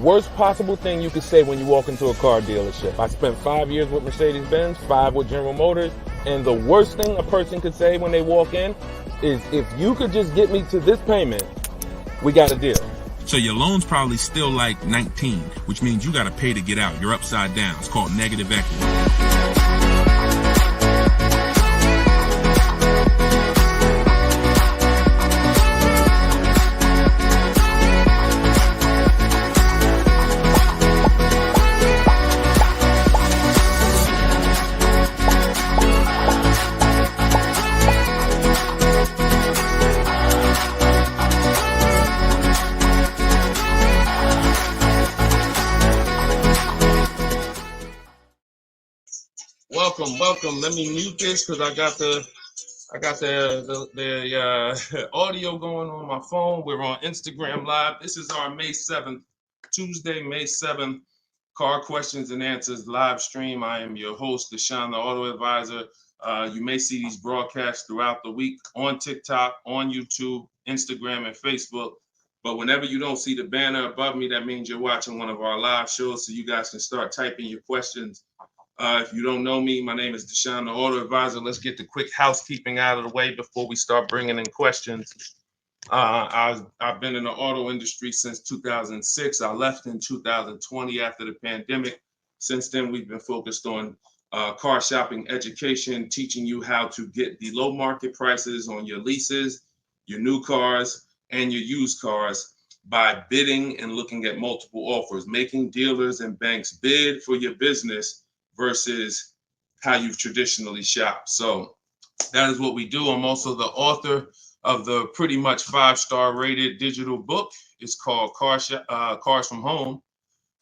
worst possible thing you could say when you walk into a car dealership. I spent 5 years with Mercedes-Benz, 5 with General Motors, and the worst thing a person could say when they walk in is, if you could just get me to this payment, we got a deal. So your loan's probably still like 19, which means you got to pay to get out. You're upside down. It's called negative equity. Welcome. Let me mute this because I got the audio going on my phone. We're on Instagram Live. This is our May 7th, Tuesday, May 7th, Car Questions and Answers live stream. I am your host, Deshone the Auto Advisor. You may see these broadcasts throughout the week on TikTok, on YouTube, Instagram, and Facebook. But whenever you don't see the banner above me, that means you're watching one of our live shows, so you guys can start typing your questions. If you don't know me, my name is Deshone the Auto Advisor. Let's get the quick housekeeping out of the way before we start bringing in questions. I've been in the auto industry since 2006. I left in 2020 after the pandemic. Since then, we've been focused on car shopping education, teaching you how to get the low market prices on your leases, your new cars, and your used cars by bidding and looking at multiple offers, making dealers and banks bid for your business versus how you've traditionally shopped. So that is what we do. I'm also the author of the pretty much 5-star rated digital book. It's called Cars from Home,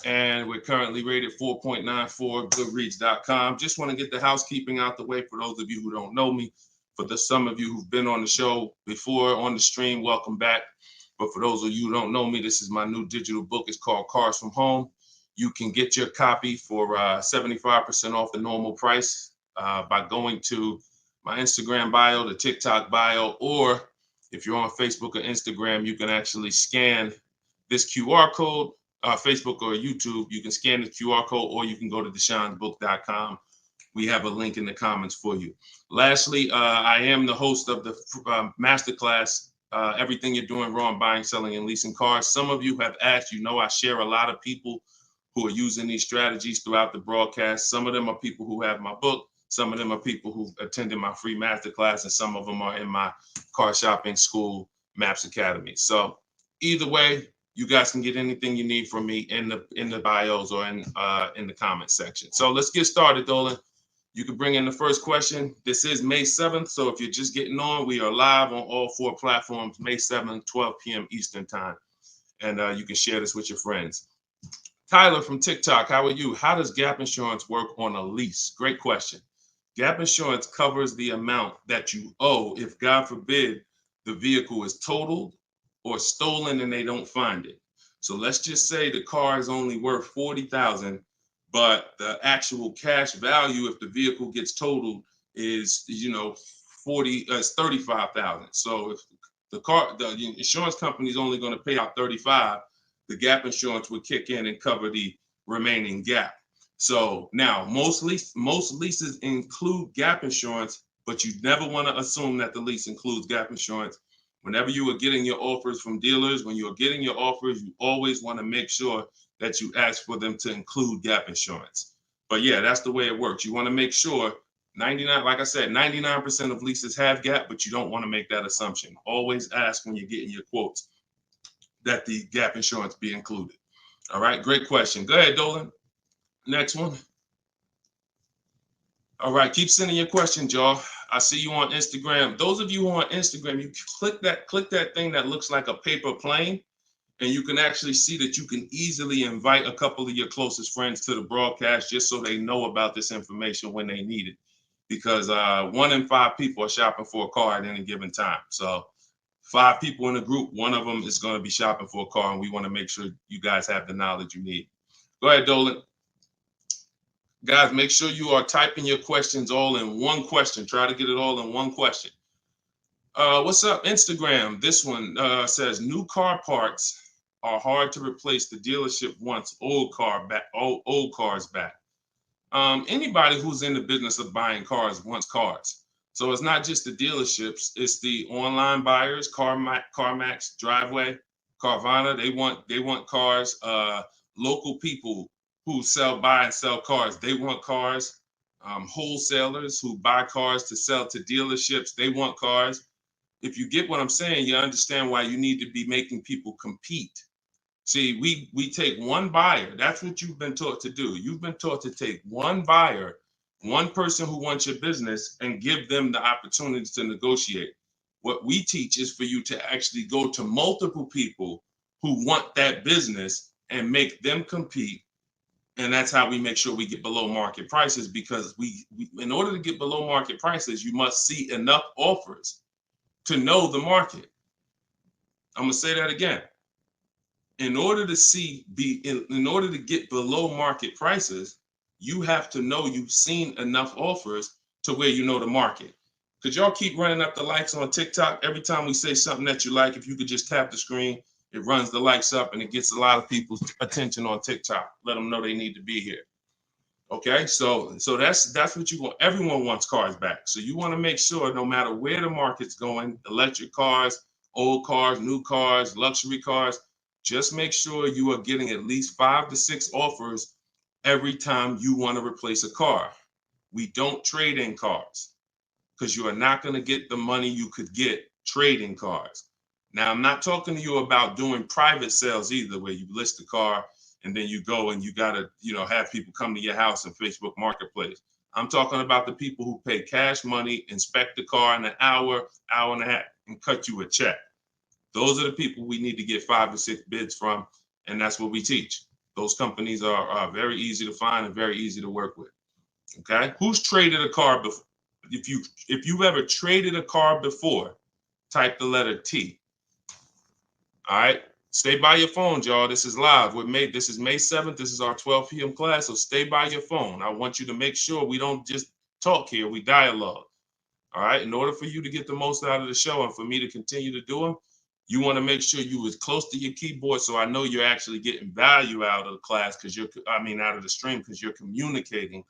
and we're currently rated 4.94, goodreads.com. Just want to get the housekeeping out the way for those of you who don't know me. For some of you who've been on the show before on the stream, welcome back. But for those of you who don't know me, this is my new digital book. It's called Cars from Home. You can get your copy for 75% off the normal price by going to my Instagram bio, the TikTok bio, or if you're on Facebook or Instagram, you can actually scan this QR code, Facebook or YouTube. You can scan the QR code, or you can go to Deshone'sBook.com. We have a link in the comments for you. Lastly, I am the host of the masterclass, Everything You're Doing Wrong, Buying, Selling, and Leasing Cars. Some of you have asked, I share a lot of people who are using these strategies throughout the broadcast. Some of them are people who have my book. Some of them are people who attended my free masterclass, and some of them are in my car shopping school, Maps Academy. So either way, you guys can get anything you need from me in the bios or in the comment section. So let's get started, Dolan. You can bring in the first question. This is May 7th. So if you're just getting on, we are live on all 4 platforms, May 7th, 12 p.m. Eastern time. And you can share this with your friends. Tyler from TikTok, how are you? How does gap insurance work on a lease? Great question. Gap insurance covers the amount that you owe if, God forbid, the vehicle is totaled or stolen and they don't find it. So let's just say the car is only worth $40,000, but the actual cash value if the vehicle gets totaled is, $35,000. So if the insurance company is only going to pay out $35,000, the gap insurance would kick in and cover the remaining gap. So now most leases include gap insurance, but you never want to assume that the lease includes gap insurance. Whenever you are getting your offers from dealers, when you're getting your offers, you always want to make sure that you ask for them to include gap insurance. But yeah, that's the way it works. You want to make sure 99% of leases have gap, but you don't want to make that assumption. Always ask when you're getting your quotes that the gap insurance be included. All right, great question. Go ahead, Dolan. Next one. All right, keep sending your questions, y'all. I see you on Instagram. Those of you who are on Instagram, you click that thing that looks like a paper plane, and you can actually see that you can easily invite a couple of your closest friends to the broadcast just so they know about this information when they need it. Because 1 in 5 people are shopping for a car at any given time. So 5 people in a group, 1 of them is going to be shopping for a car, and we want to make sure you guys have the knowledge you need. Go ahead, Dolan. Guys, make sure you are typing your questions all in one question. Try to get it all in one question. What's up, Instagram? This one says, new car parts are hard to replace. The dealership wants old cars back. Anybody who's in the business of buying cars wants cars. So it's not just the dealerships, it's the online buyers, CarMax, Driveway, Carvana. They want cars. Local people who buy and sell cars, they want cars. Wholesalers who buy cars to sell to dealerships, they want cars. If you get what I'm saying, you understand why you need to be making people compete. See, we take one buyer. That's what you've been taught to do. You've been taught to take one buyer, one person who wants your business, and give them the opportunity to negotiate. What we teach is for you to actually go to multiple people who want that business and make them compete. And that's how we make sure we get below market prices, because we in order to get below market prices, you must see enough offers to know the market. I'm gonna say that again. In order to get below market prices, you have to know you've seen enough offers to where you know the market. Could y'all keep running up the likes on TikTok? Every time we say something that you like, if you could just tap the screen, it runs the likes up and it gets a lot of people's attention on TikTok. Let them know they need to be here. Okay, so that's what you want. Everyone wants cars back. So you want to make sure no matter where the market's going, electric cars, old cars, new cars, luxury cars, just make sure you are getting at least 5 to 6 offers every time you want to replace a car. We don't trade in cars because you are not going to get the money you could get trading cars. Now, I'm not talking to you about doing private sales either, where you list the car and then you go and you got to, have people come to your house in Facebook Marketplace. I'm talking about the people who pay cash money, inspect the car in an hour, hour and a half, and cut you a check. Those are the people we need to get 5 to 6 bids from, and that's what we teach. Those companies are very easy to find and very easy to work with. Okay, who's traded a car before? If you've ever traded a car before, type the letter T. All right, stay by your phone, y'all. This is live. This is May 7th. This is our 12 p.m. class, so stay by your phone. I want you to make sure we don't just talk here, we dialogue. All right, in order for you to get the most out of the show and for me to continue to do them, you want to make sure you as close to your keyboard so I know you're actually getting value out of the class, out of the stream, because you're communicating,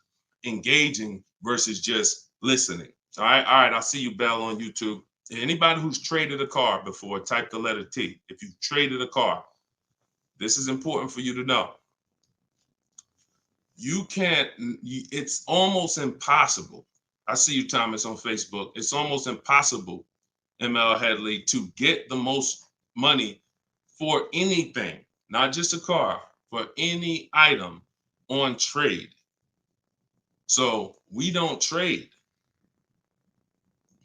engaging versus just listening. All right, I'll see you, Bell, on YouTube. Anybody who's traded a car before, type the letter T. If you've traded a car, this is important for you to know. It's almost impossible. I see you, Thomas, on Facebook. It's almost impossible, ML Headley, to get the most money for anything, not just a car, for any item on trade. So we don't trade.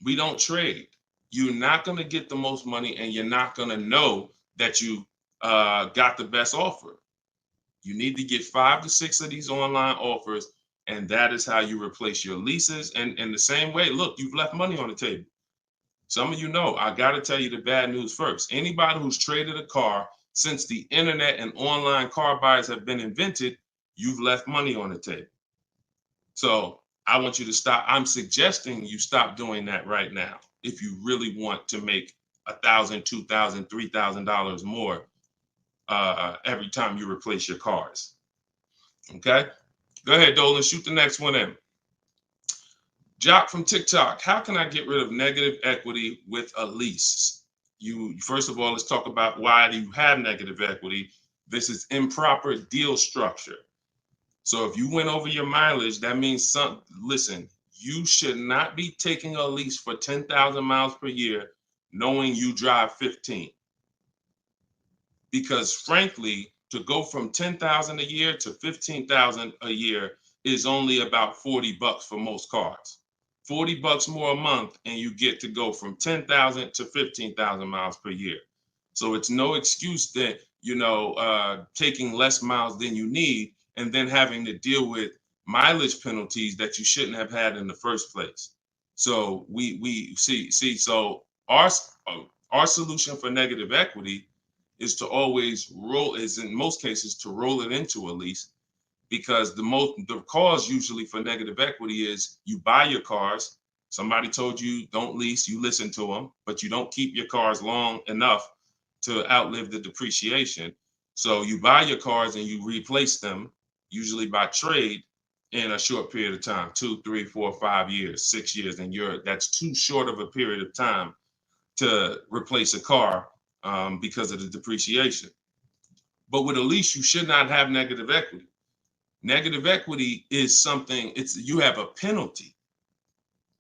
We don't trade. You're not going to get the most money, and you're not going to know that you got the best offer. You need to get 5 to 6 of these online offers, and that is how you replace your leases. And in the same way, look, you've left money on the table. Some of you know, I got to tell you the bad news first. Anybody who's traded a car since the internet and online car buyers have been invented, you've left money on the table. So I want you to stop. I'm suggesting you stop doing that right now if you really want to make $1,000, $2,000, $3,000 more every time you replace your cars. Okay? Go ahead, Dolan. Shoot the next one in. Jock from TikTok. How can I get rid of negative equity with a lease? First of all, let's talk about why do you have negative equity. This is improper deal structure. So if you went over your mileage, that means listen, you should not be taking a lease for 10,000 miles per year knowing you drive 15. Because frankly, to go from 10,000 a year to 15,000 a year is only about $40 for most cars. $40 more a month, and you get to go from 10,000 to 15,000 miles per year. So it's no excuse that, taking less miles than you need and then having to deal with mileage penalties that you shouldn't have had in the first place. So we see. So our solution for negative equity is to always in most cases to roll it into a lease, because the cause usually for negative equity is you buy your cars. Somebody told you don't lease, you listen to them, but you don't keep your cars long enough to outlive the depreciation. So you buy your cars and you replace them, usually by trade, in a short period of time, 2, 3, 4, 5 years, 6 years, and that's too short of a period of time to replace a car because of the depreciation. But with a lease, you should not have negative equity. Negative equity is something, you have a penalty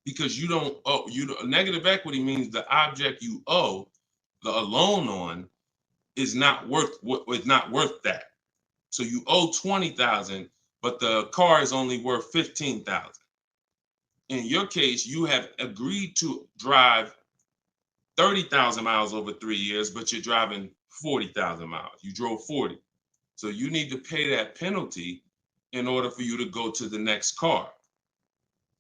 because you don't owe. Negative equity means the object you owe a loan on is not worth that. So you owe 20,000, but the car is only worth 15,000. In your case, you have agreed to drive 30,000 miles over 3 years, but you're driving 40,000 miles. You drove 40. So you need to pay that penalty in order for you to go to the next car.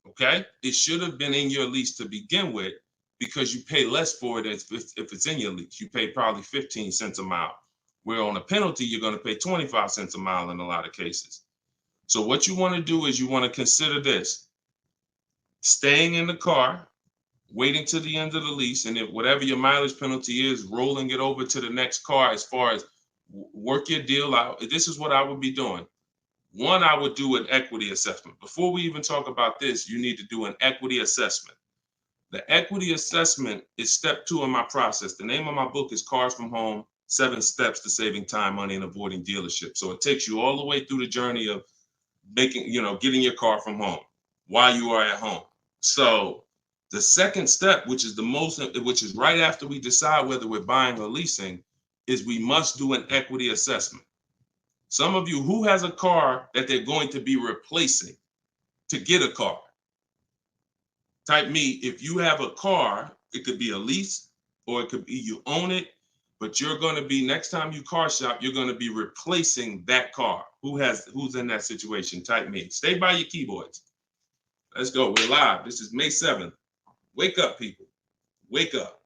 Okay? It should have been in your lease to begin with because you pay less for it if it's in your lease. You pay probably 15 cents a mile, where on a penalty, you're going to pay 25 cents a mile in a lot of cases. So what you want to do is you want to consider this: staying in the car, waiting to the end of the lease, and if whatever your mileage penalty is, rolling it over to the next car as far as work your deal out. This is what I would be doing. One, I would do an equity assessment. Before we even talk about this, you need to do an equity assessment. The equity assessment is step 2 in my process. The name of my book is Cars from Home, 7 Steps to Saving Time, Money, and Avoiding Dealership. So it takes you all the way through the journey of getting your car from home while you are at home. So the second step, which is right after we decide whether we're buying or leasing, is we must do an equity assessment. Some of you, who has a car that they're going to be replacing to get a car? Type me. If you have a car, it could be a lease or it could be you own it, but you're going to be, next time you car shop, you're going to be replacing that car. Who's in that situation? Type me. Stay by your keyboards. Let's go. We're live. This is May 7th. Wake up, people. Wake up.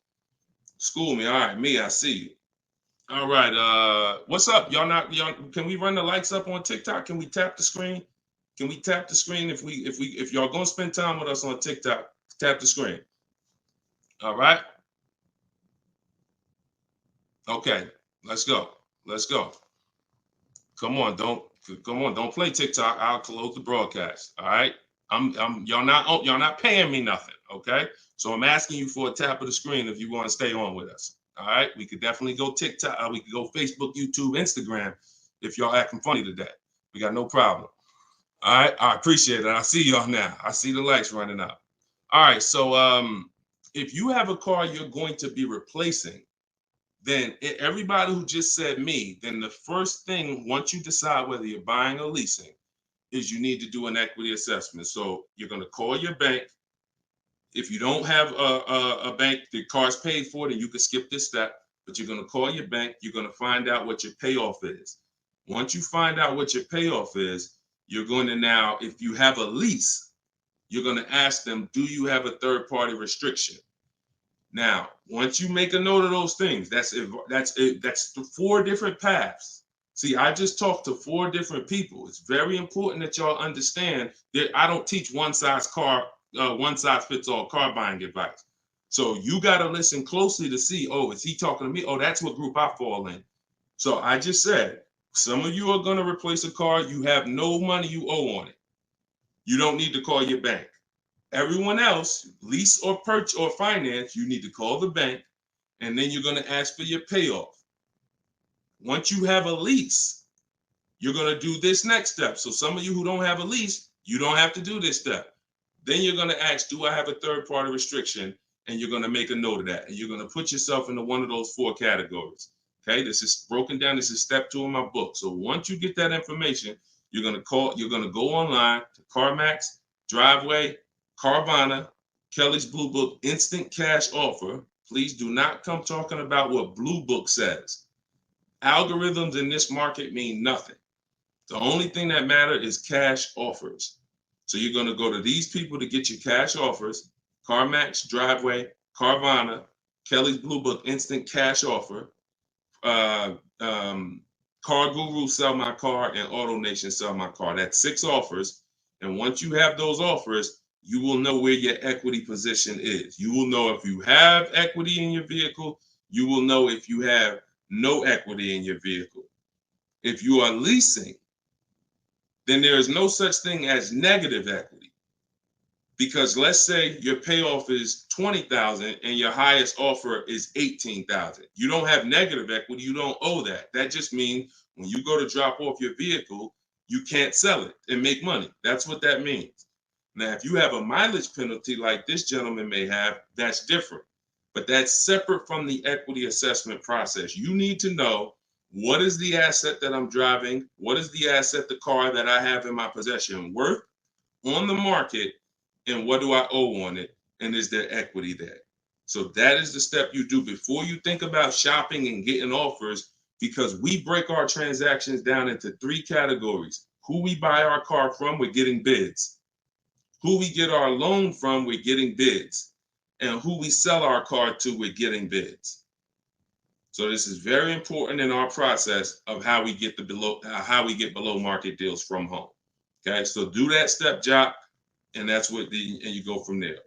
School me. All right, me, I see you. All right. What's up? Y'all can we run the lights up on TikTok? Can we tap the screen? Can we tap the screen if y'all gonna spend time with us on TikTok? Tap the screen. All right. Okay. Let's go. Let's go. Come on, don't play TikTok. I'll close the broadcast. All right. Y'all not paying me nothing. Okay. So I'm asking you for a tap of the screen if you want to stay on with us. All right. We could definitely go TikTok. We could go Facebook, YouTube, Instagram if y'all acting funny today. We got no problem. All right. I appreciate it. I see y'all now. I see the lights running up. All right. So if you have a car you're going to be replacing, then everybody who just said me, then the first thing, once you decide whether you're buying or leasing, is you need to do an equity assessment. So you're going to call your bank. If you don't have a bank, the car's paid for, then you can skip this step, but you're going to call your bank. You're going to find out what your payoff is. Once you find out what your payoff is, you're going to now, if you have a lease, you're going to ask them, do you have a third-party restriction? Now, once you make a note of those things, that's 4 different paths. See, I just talked to 4 different people. It's very important that y'all understand that I don't teach one size fits all car buying advice. So you got to listen closely to see, oh, is he talking to me? Oh, that's what group I fall in. So I just said, some of you are going to replace a car. You have no money you owe on it. You don't need to call your bank. Everyone else, lease or purchase or finance, you need to call the bank, and then you're going to ask for your payoff. Once you have a lease, you're going to do this next step. So some of you who don't have a lease, you don't have to do this step. Then you're going to ask, do I have a third-party restriction? And you're going to make a note of that. And you're going to put yourself into one of those 4 categories. Okay, this is broken down. This is step 2 in my book. So once you get that information, you're going to go online to CarMax, Driveway, Carvana, Kelly's Blue Book, Instant Cash Offer. Please do not come talking about what Blue Book says. Algorithms in this market mean nothing. The only thing that matters is cash offers. So you're going to go to these people to get your cash offers: CarMax, Driveway, Carvana, Kelly's Blue Book, Instant Cash Offer, Car Guru, Sell My Car, and AutoNation, Sell My Car. That's 6 offers. And once you have those offers, you will know where your equity position is. You will know if you have equity in your vehicle. You will know if you have no equity in your vehicle. If you are leasing, then there is no such thing as negative equity. Because let's say your payoff is $20,000 and your highest offer is $18,000. You don't have negative equity, you don't owe that. That just means when you go to drop off your vehicle, you can't sell it and make money. That's what that means. Now, if you have a mileage penalty like this gentleman may have, that's different. But that's separate from the equity assessment process. You need to know, what is the asset that I'm driving? What is the asset, the car that I have in my possession, worth on the market? And what do I owe on it? And is there equity there? So that is the step you do before you think about shopping and getting offers, because we break our transactions down into 3 categories. Who we buy our car from, we're getting bids. Who we get our loan from, we're getting bids. And who we sell our car to, we're getting bids. So this is very important in our process of how we get below market deals from home. Okay, so do that step, Jock, and that's what and you go from there.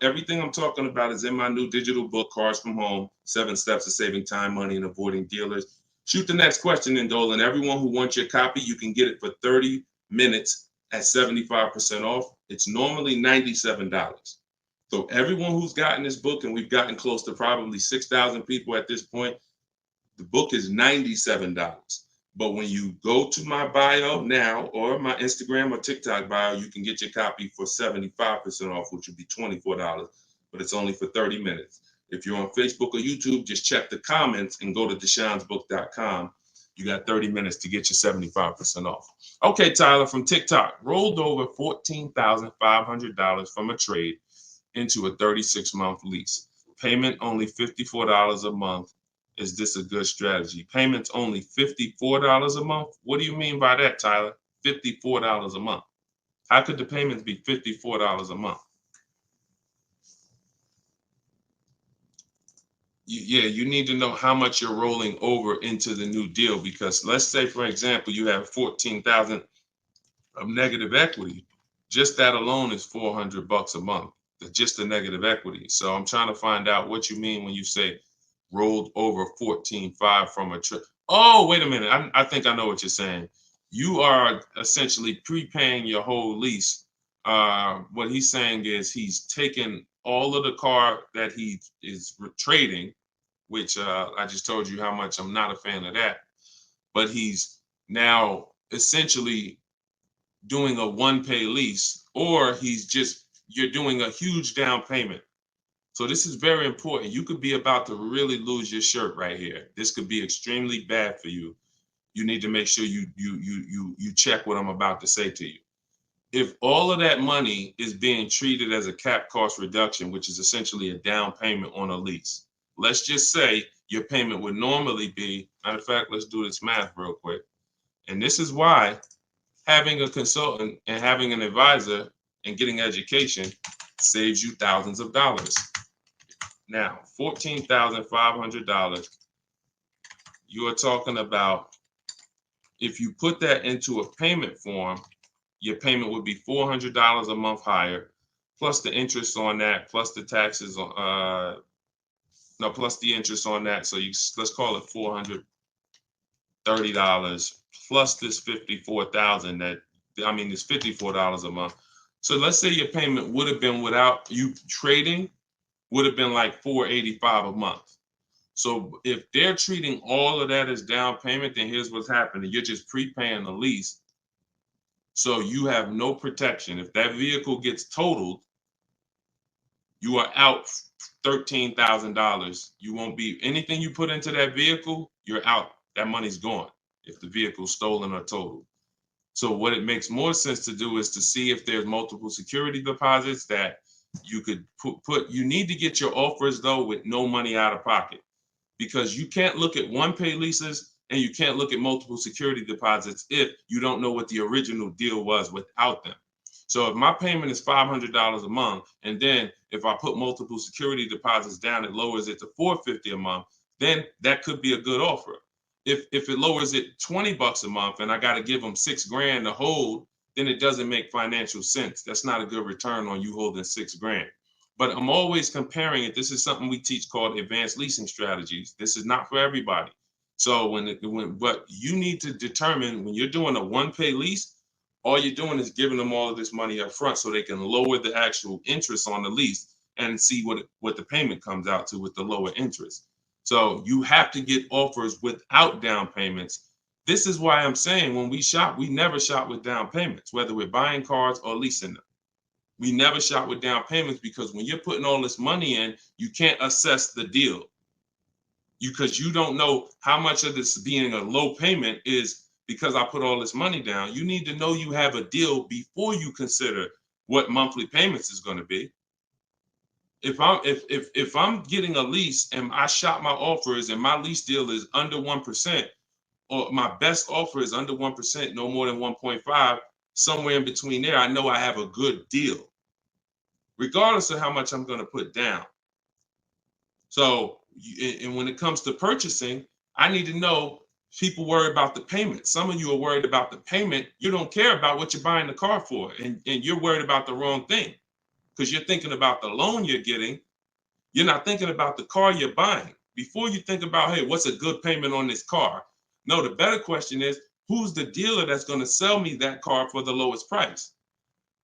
Everything I'm talking about is in my new digital book, Cars from Home: 7 Steps to Saving Time, Money, and Avoiding Dealers. Shoot the next question in, Dolan. Everyone who wants your copy, you can get it for 30 minutes at 75% off. It's normally $97. So everyone who's gotten this book, and we've gotten close to probably 6,000 people at this point, the book is $97. But when you go to my bio now, or my Instagram or TikTok bio, you can get your copy for 75% off, which would be $24, but it's only for 30 minutes. If you're on Facebook or YouTube, just check the comments and go to deshonsbook.com. You got 30 minutes to get your 75% off. Okay, Tyler from TikTok, rolled over $14,500 from a trade into a 36-month lease. Payment only $54 a month. Is this a good strategy? Payments only $54 a month? What do you mean by that, Tyler? $54 a month. How could the payments be $54 a month? You need to know how much you're rolling over into the new deal, because let's say, for example, you have $14,000 of negative equity. Just that alone is $400 a month. Just the negative equity. So I'm trying to find out what you mean when you say rolled over 14.5 from a trip. Oh, wait a minute. I think I know what you're saying. You are essentially prepaying your whole lease. What he's saying is he's taken all of the car that he is trading, which I just told you how much I'm not a fan of that. But he's now essentially doing a one-pay lease, or you're doing a huge down payment. So this is very important. You could be about to really lose your shirt right here. This could be extremely bad for you. You need to make sure you check what I'm about to say to you. If all of that money is being treated as a cap cost reduction, which is essentially a down payment on a lease, let's just say your payment would normally be, matter of fact, let's do this math real quick. And this is why having a consultant and having an advisor and getting education saves you thousands of dollars. Now, $14,500, you are talking about, if you put that into a payment form, your payment would be $400 a month higher, plus the interest on that, plus the taxes, plus the interest on that. So let's call it $430 plus this $54,000 it's $54 a month. So let's say your payment would have been, without you trading, would have been like $485 a month. So if they're treating all of that as down payment, then here's what's happening. You're just prepaying the lease. So you have no protection. If that vehicle gets totaled, you are out $13,000. You won't be, anything you put into that vehicle, you're out. That money's gone if the vehicle's stolen or totaled. So what it makes more sense to do is to see if there's multiple security deposits that you could put. You need to get your offers, though, with no money out of pocket, because you can't look at one-pay leases and you can't look at multiple security deposits if you don't know what the original deal was without them. So if my payment is $500 a month, and then if I put multiple security deposits down, it lowers it to $450 a month, then that could be a good offer. If it lowers it $20 a month and I got to give them $6,000 to hold, then it doesn't make financial sense. That's not a good return on you holding $6,000. But I'm always comparing it. This is something we teach called advanced leasing strategies. This is not for everybody. So but you need to determine when you're doing a one-pay lease, all you're doing is giving them all of this money up front so they can lower the actual interest on the lease and see what the payment comes out to with the lower interest. So you have to get offers without down payments. This is why I'm saying when we shop, we never shop with down payments, whether we're buying cars or leasing them. We never shop with down payments because when you're putting all this money in, you can't assess the deal because you don't know how much of this being a low payment is because I put all this money down. You need to know you have a deal before you consider what monthly payments is going to be. If I'm getting a lease and I shop my offers and my lease deal is under 1%, or my best offer is under 1%, no more than 1.5, somewhere in between there, I know I have a good deal, regardless of how much I'm going to put down. So, and when it comes to purchasing, I need to know people worry about the payment. Some of you are worried about the payment. You don't care about what you're buying the car for, and you're worried about the wrong thing because you're thinking about the loan you're getting. You're not thinking about the car you're buying. Before you think about, hey, what's a good payment on this car? No, the better question is, who's the dealer that's going to sell me that car for the lowest price?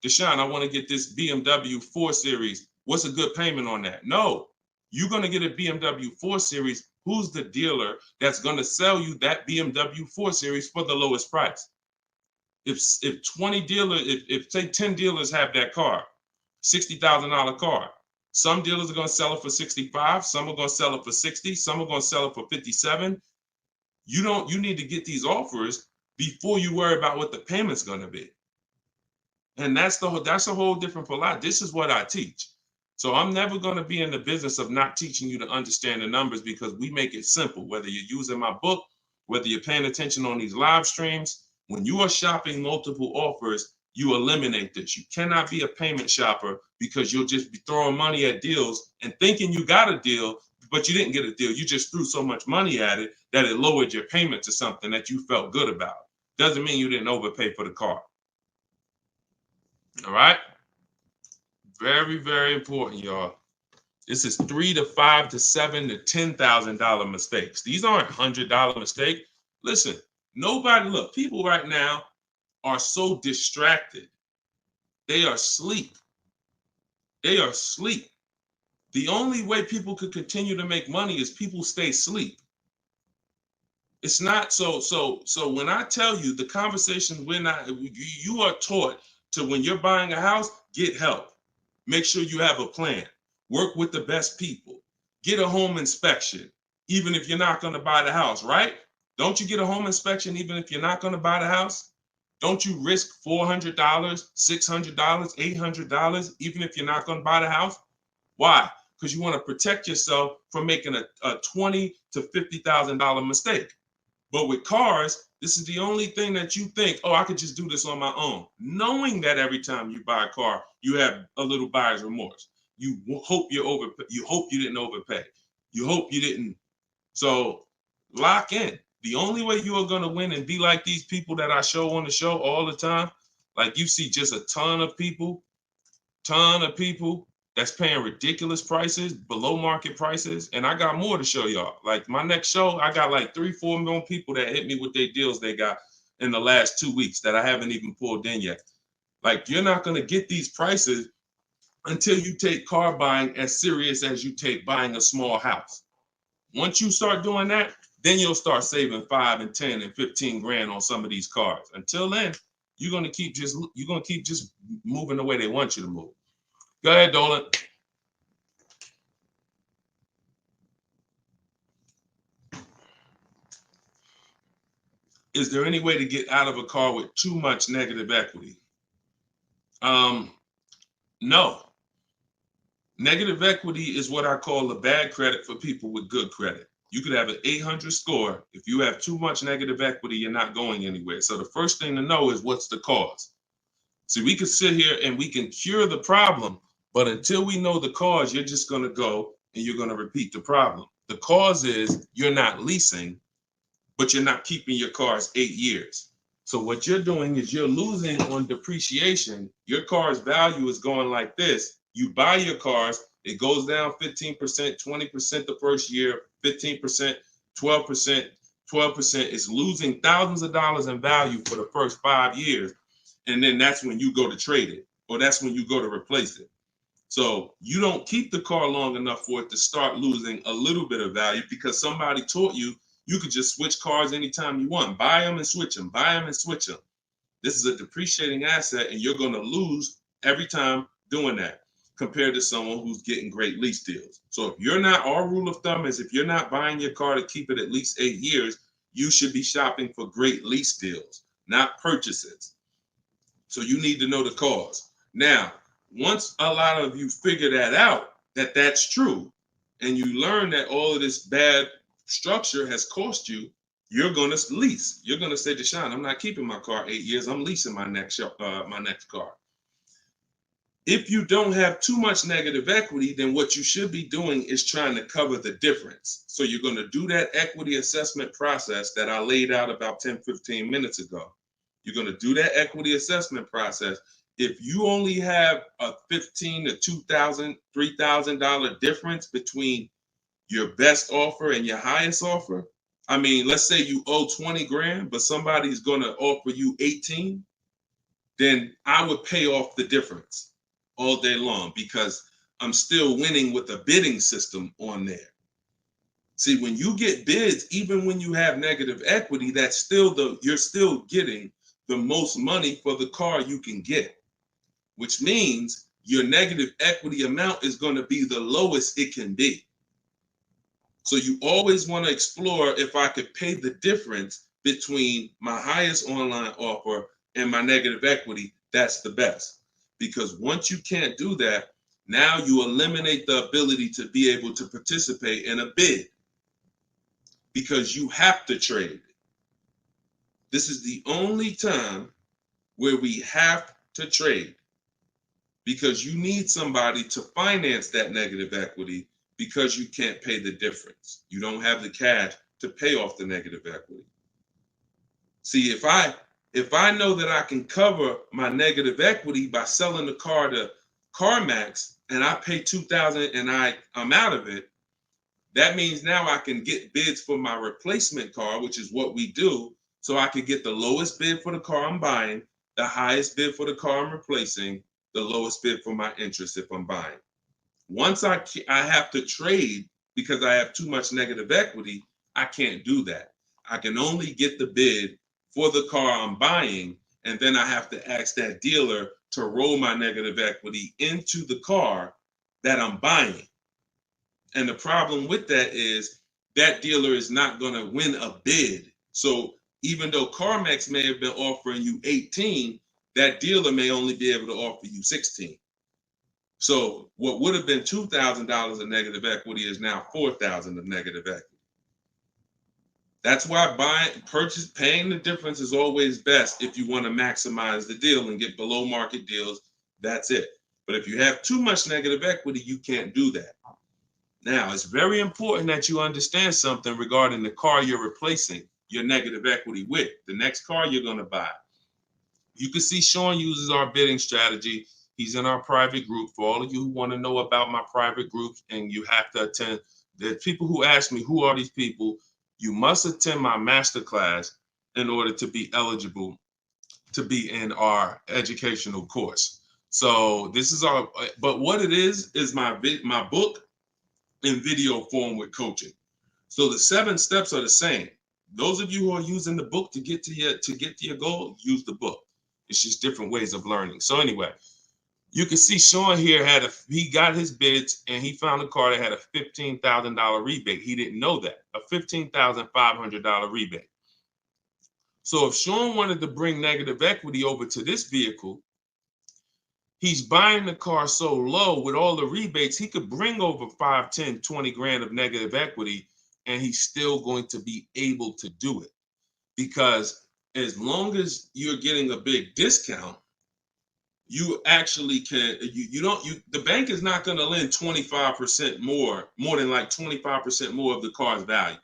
Deshone, I want to get this BMW 4 Series. What's a good payment on that? No, you're going to get a BMW 4 Series. Who's the dealer that's going to sell you that BMW 4 Series for the lowest price? If 20 dealers, if say 10 dealers have that car, $60,000 car, some dealers are going to sell it for 65, some are going to sell it for 60, some are going to sell it for 57. You need to get these offers before you worry about what the payment's going to be. And that's a whole different philosophy. This is what I teach. So I'm never going to be in the business of not teaching you to understand the numbers because we make it simple. Whether you're using my book, whether you're paying attention on these live streams, when you are shopping multiple offers, you eliminate this. You cannot be a payment shopper because you'll just be throwing money at deals and thinking you got a deal, but you didn't get a deal. You just threw so much money at it that it lowered your payment to something that you felt good about. Doesn't mean you didn't overpay for the car. All right? Very, very important, y'all. This is $3,000 to $5,000 to $7,000 to $10,000 mistakes. These aren't $100 mistakes. Listen, look, people right now are so distracted. They are asleep. They are asleep. The only way people could continue to make money is people stay asleep. It's not so when I tell you the conversation, you are taught to, when you're buying a house, get help. Make sure you have a plan. Work with the best people. Get a home inspection, even if you're not going to buy the house, right? Don't you get a home inspection even if you're not going to buy the house? Don't you risk $400, $600, $800, even if you're not going to buy the house? Why? Because you want to protect yourself from making a $20,000 to $50,000 mistake. But with cars, this is the only thing that you think, oh, I could just do this on my own. Knowing that every time you buy a car, you have a little buyer's remorse. You hope you hope you didn't overpay. You hope you didn't. So lock in. The only way you are going to win and be like these people that I show on the show all the time, like you see just a ton of people that's paying ridiculous prices, below market prices. And I got more to show y'all. Like my next show, I got like 3-4 million people that hit me with their deals they got in the last 2 weeks that I haven't even pulled in yet. Like you're not going to get these prices until you take car buying as serious as you take buying a small house. Once you start doing that, then you'll start saving 5 and 10 and 15 grand on some of these cars. Until then, you're gonna keep just moving the way they want you to move. Go ahead, Dolan. Is there any way to get out of a car with too much negative equity? No. Negative equity is what I call a bad credit for people with good credit. You could have an 800 score. If you have too much negative equity, you're not going anywhere. So the first thing to know is what's the cause. See, we could sit here and we can cure the problem, but until we know the cause, you're just going to go and you're going to repeat the problem. The cause is you're not leasing, but you're not keeping your cars 8 years. So what you're doing is you're losing on depreciation. Your car's value is going like this. You buy your cars, it goes down 15%, 20% the first year, 15%, 12%, 12% is losing thousands of dollars in value for the first 5 years. And then that's when you go to trade it, or that's when you go to replace it. So you don't keep the car long enough for it to start losing a little bit of value because somebody taught you you could just switch cars anytime you want. Buy them and switch them, buy them and switch them. This is a depreciating asset, and you're going to lose every time doing that compared to someone who's getting great lease deals. So if you're not, our rule of thumb is if you're not buying your car to keep it at least 8 years, you should be shopping for great lease deals, not purchases. So you need to know the cause. Now, once a lot of you figure that out, that that's true, and you learn that all of this bad structure has cost you, you're going to lease. You're going to say, Deshone, I'm not keeping my car 8 years. I'm leasing my next car. If you don't have too much negative equity, then what you should be doing is trying to cover the difference. So you're going to do that equity assessment process that I laid out about 10, 15 minutes ago. You're going to do that equity assessment process. If you only have a $1,500 to $2,000, $3,000 difference between your best offer and your highest offer, I mean, let's say you owe 20 grand, but somebody's going to offer you 18, then I would pay off the difference all day long because I'm still winning with a bidding system on there. See, when you get bids, even when you have negative equity, that's still you're still getting the most money for the car you can get, which means your negative equity amount is going to be the lowest it can be. So you always want to explore if I could pay the difference between my highest online offer and my negative equity, that's the best. Because once you can't do that, now you eliminate the ability to be able to participate in a bid because you have to trade. This is the only time where we have to trade because you need somebody to finance that negative equity because you can't pay the difference. You don't have the cash to pay off the negative equity. See, if I know that I can cover my negative equity by selling the car to CarMax and I pay $2,000 and I'm out of it, that means now I can get bids for my replacement car, which is what we do. So I can get the lowest bid for the car I'm buying, the highest bid for the car I'm replacing, the lowest bid for my interest if I'm buying. Once I have to trade because I have too much negative equity, I can't do that. I can only get the bid for the car I'm buying, and then I have to ask that dealer to roll my negative equity into the car that I'm buying. And the problem with that is that dealer is not going to win a bid. So even though CarMax may have been offering you 18, that dealer may only be able to offer you 16. So what would have been $2,000 of negative equity is now $4,000 of negative equity. That's why paying the difference is always best if you want to maximize the deal and get below market deals. That's it. But if you have too much negative equity, you can't do that. Now, it's very important that you understand something regarding the car you're replacing your negative equity with, the next car you're going to buy. You can see Sean uses our bidding strategy. He's in our private group. For all of you who want to know about my private groups and you have to attend, there's people who ask me, who are these people? You must attend my masterclass in order to be eligible to be in our educational course. So this is but what it is my book in video form with coaching. So the 7 steps are the same. Those of you who are using the book to get to your goal, use the book. It's just different ways of learning. So anyway, you can see Sean here he got his bids and he found a car that had a $15,000 rebate. He didn't know that, a $15,500 rebate. So if Sean wanted to bring negative equity over to this vehicle, he's buying the car so low with all the rebates, he could bring over 5, 10, 20 grand of negative equity and he's still going to be able to do it. Because as long as you're getting a big discount, you actually can, the bank is not going to lend 25% more than like 25% more of the car's value.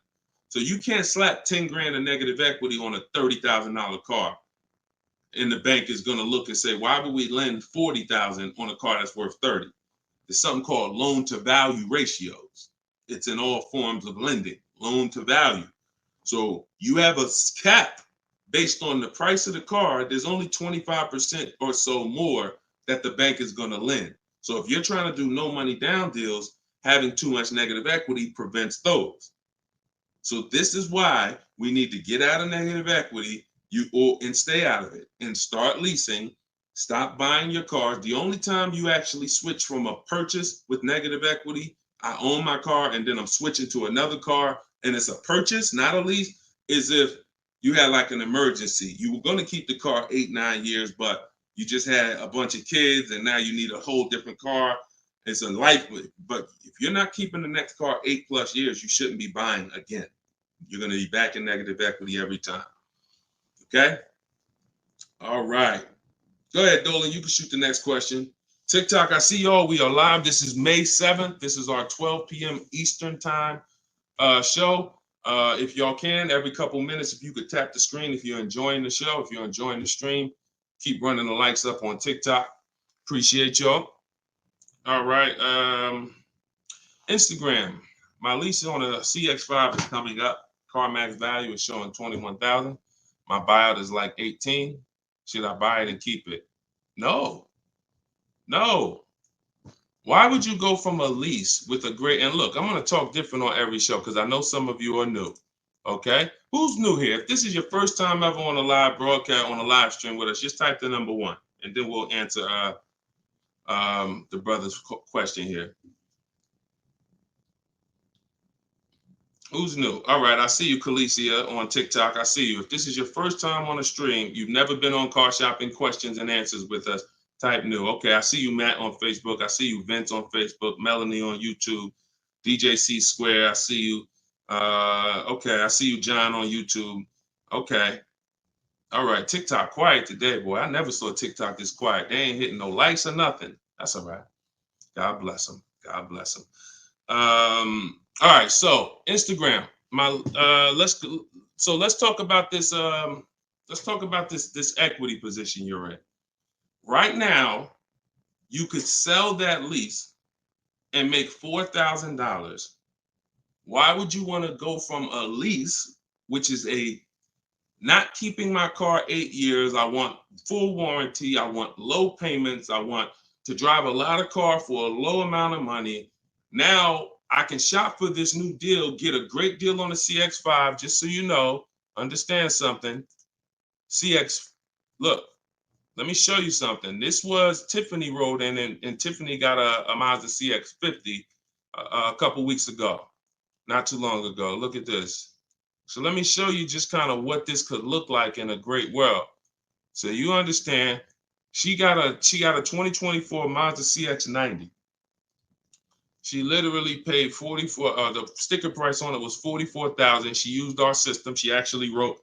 So you can't slap 10 grand of negative equity on a $30,000 car. And the bank is going to look and say, why would we lend $40,000 on a car that's worth 30? There's something called loan to value ratios. It's in all forms of lending, loan to value. So you have a cap based on the price of the car. There's only 25% or so more that the bank is going to lend. So if you're trying to do no money down deals, having too much negative equity prevents those. So this is why we need to get out of negative equity and stay out of it and start leasing. Stop buying your cars. The only time you actually switch from a purchase with negative equity, I own my car and then I'm switching to another car and it's a purchase, not a lease, is if you had like an emergency. You were going to keep the car 8-9 years, but you just had a bunch of kids and now you need a whole different car. It's a life, but if you're not keeping the next car 8+ years, you shouldn't be buying again. You're going to be back in negative equity every time. Okay? All right. Go ahead, Dolan. You can shoot the next question. TikTok, I see y'all. We are live. This is May 7th. This is our 12 p.m. Eastern time show. If y'all can, every couple minutes, if you could tap the screen, if you're enjoying the show, if you're enjoying the stream, keep running the likes up on TikTok. Appreciate y'all. All right. Instagram. My lease on a CX5 is coming up. Car max value is showing 21,000. My buyout is like 18. Should I buy it and keep it? No. Why would you go from a lease with a great, and look, I'm going to talk different on every show because I know some of you are new. Okay? Who's new here? If this is your first time ever on a live broadcast, on a live stream with us, just type the number 1 and then we'll answer the brother's question here. Who's new? All right, I see you, Khaleesi, on TikTok. I see you. If this is your first time on a stream, you've never been on Car Shopping Questions and Answers with us, type new. Okay, I see you, Matt, on Facebook. I see you, Vince, on Facebook. Melanie on YouTube. DJC Square, I see you. Okay, I see you, John, on YouTube. Okay. All right, TikTok quiet today, boy. I never saw TikTok this quiet. They ain't hitting no likes or nothing. That's all right. God bless them. God bless them. All right, so Instagram. Let's talk about this. Let's talk about this equity position you're in. Right now, you could sell that lease and make $4,000. Why would you want to go from a lease, which is a not keeping my car 8 years? I want full warranty. I want low payments. I want to drive a lot of car for a low amount of money. Now I can shop for this new deal, get a great deal on the CX5, just so you know, understand something. CX, look, let me show you something. This was Tiffany rode in, and Tiffany got a Mazda CX50 a couple weeks ago, not too long ago. Look at this. So let me show you just kind of what this could look like in a great world. So you understand, she got a 2024 Mazda CX90. She literally paid 44. The sticker price on it was 44,000. She used our system. She actually wrote.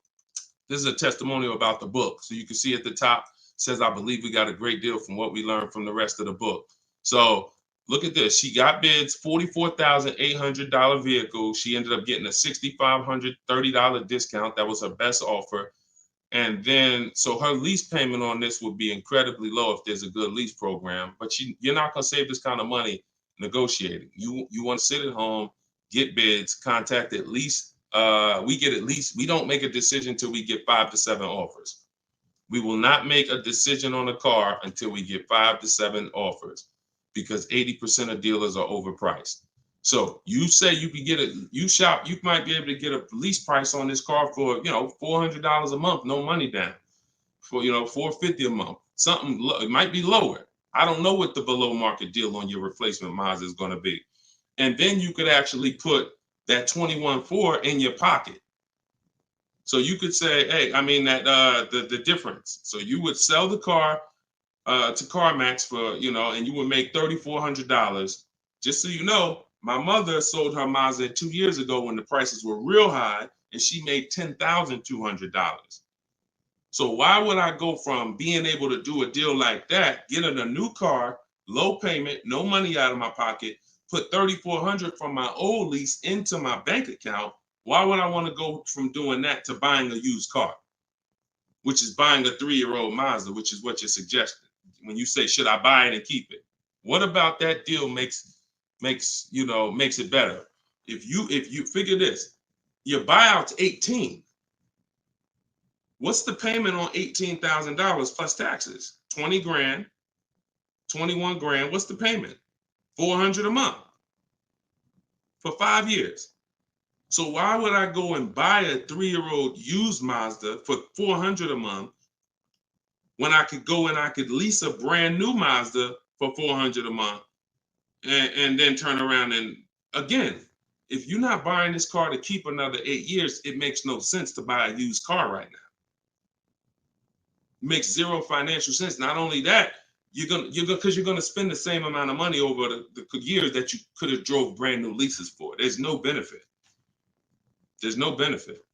This is a testimonial about the book, so you can see at the top says, "I believe we got a great deal from what we learned from the rest of the book." So look at this. She got bids, $44,800 vehicle. She ended up getting a $6,530 discount. That was her best offer. And then, so her lease payment on this would be incredibly low if there's a good lease program. But you're not going to save this kind of money negotiating. You want to sit at home, get bids, contact at least. We don't make a decision until we get 5 to 7 offers. We will not make a decision on a car until we get 5 to 7 offers, because 80% of dealers are overpriced. So you say you can get you might be able to get a lease price on this car for, $400 a month, no money down, for, $450 a month. Something, it might be lower. I don't know what the below market deal on your replacement Mazda is going to be. And then you could actually put that 21.4 in your pocket. So you could say, hey, the difference. So you would sell the car to CarMax for, and you would make $3,400. Just so you know, my mother sold her Mazda 2 years ago when the prices were real high, and she made $10,200. So why would I go from being able to do a deal like that, getting a new car, low payment, no money out of my pocket, put $3,400 from my old lease into my bank account? Why would I want to go from doing that to buying a used car, which is buying a 3-year-old Mazda, which is what you're suggesting when you say, should I buy it and keep it? What about that deal makes it better? If you figure this, Your buyout's 18. What's the payment on $18,000 plus taxes? 20 grand, 21 grand. What's the payment? 400 a month for 5 years. So why would I go and buy a 3-year-old used Mazda for 400 a month when I could go and I could lease a brand new Mazda for 400 a month and then turn around and again, if you're not buying this car to keep another 8 years, it makes no sense to buy a used car right now. It makes zero financial sense. Not only that, you're gonna spend the same amount of money over the years that you could have drove brand new leases for. There's no benefit. There's no benefit.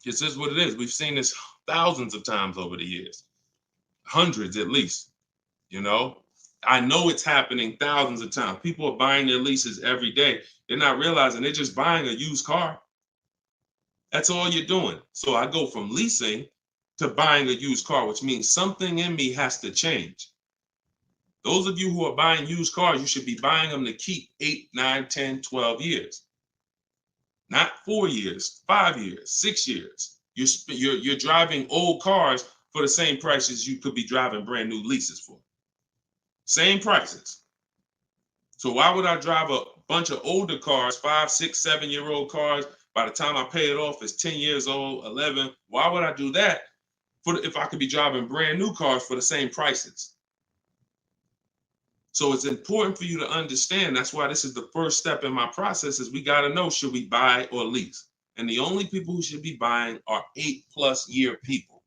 This is what it is. We've seen this thousands of times over the years, hundreds at least. You know, I know it's happening thousands of times. People are buying their leases every day. They're not realizing they're just buying a used car. That's all you're doing. So I go from leasing to buying a used car, which means something in me has to change. Those of you who are buying used cars, you should be buying them to keep 8, 9, 10, 12 years. Not 4 years, 5 years, 6 years. You're driving old cars for the same prices you could be driving brand new leases for. Same prices. So why would I drive a bunch of older cars, 5, 6, 7-year-old cars? By the time I pay it off, it's 10 years old, 11. Why would I do that if I could be driving brand new cars for the same prices? So it's important for you to understand. That's why this is the first step in my process is we got to know, should we buy or lease? And the only people who should be buying are 8+ year people.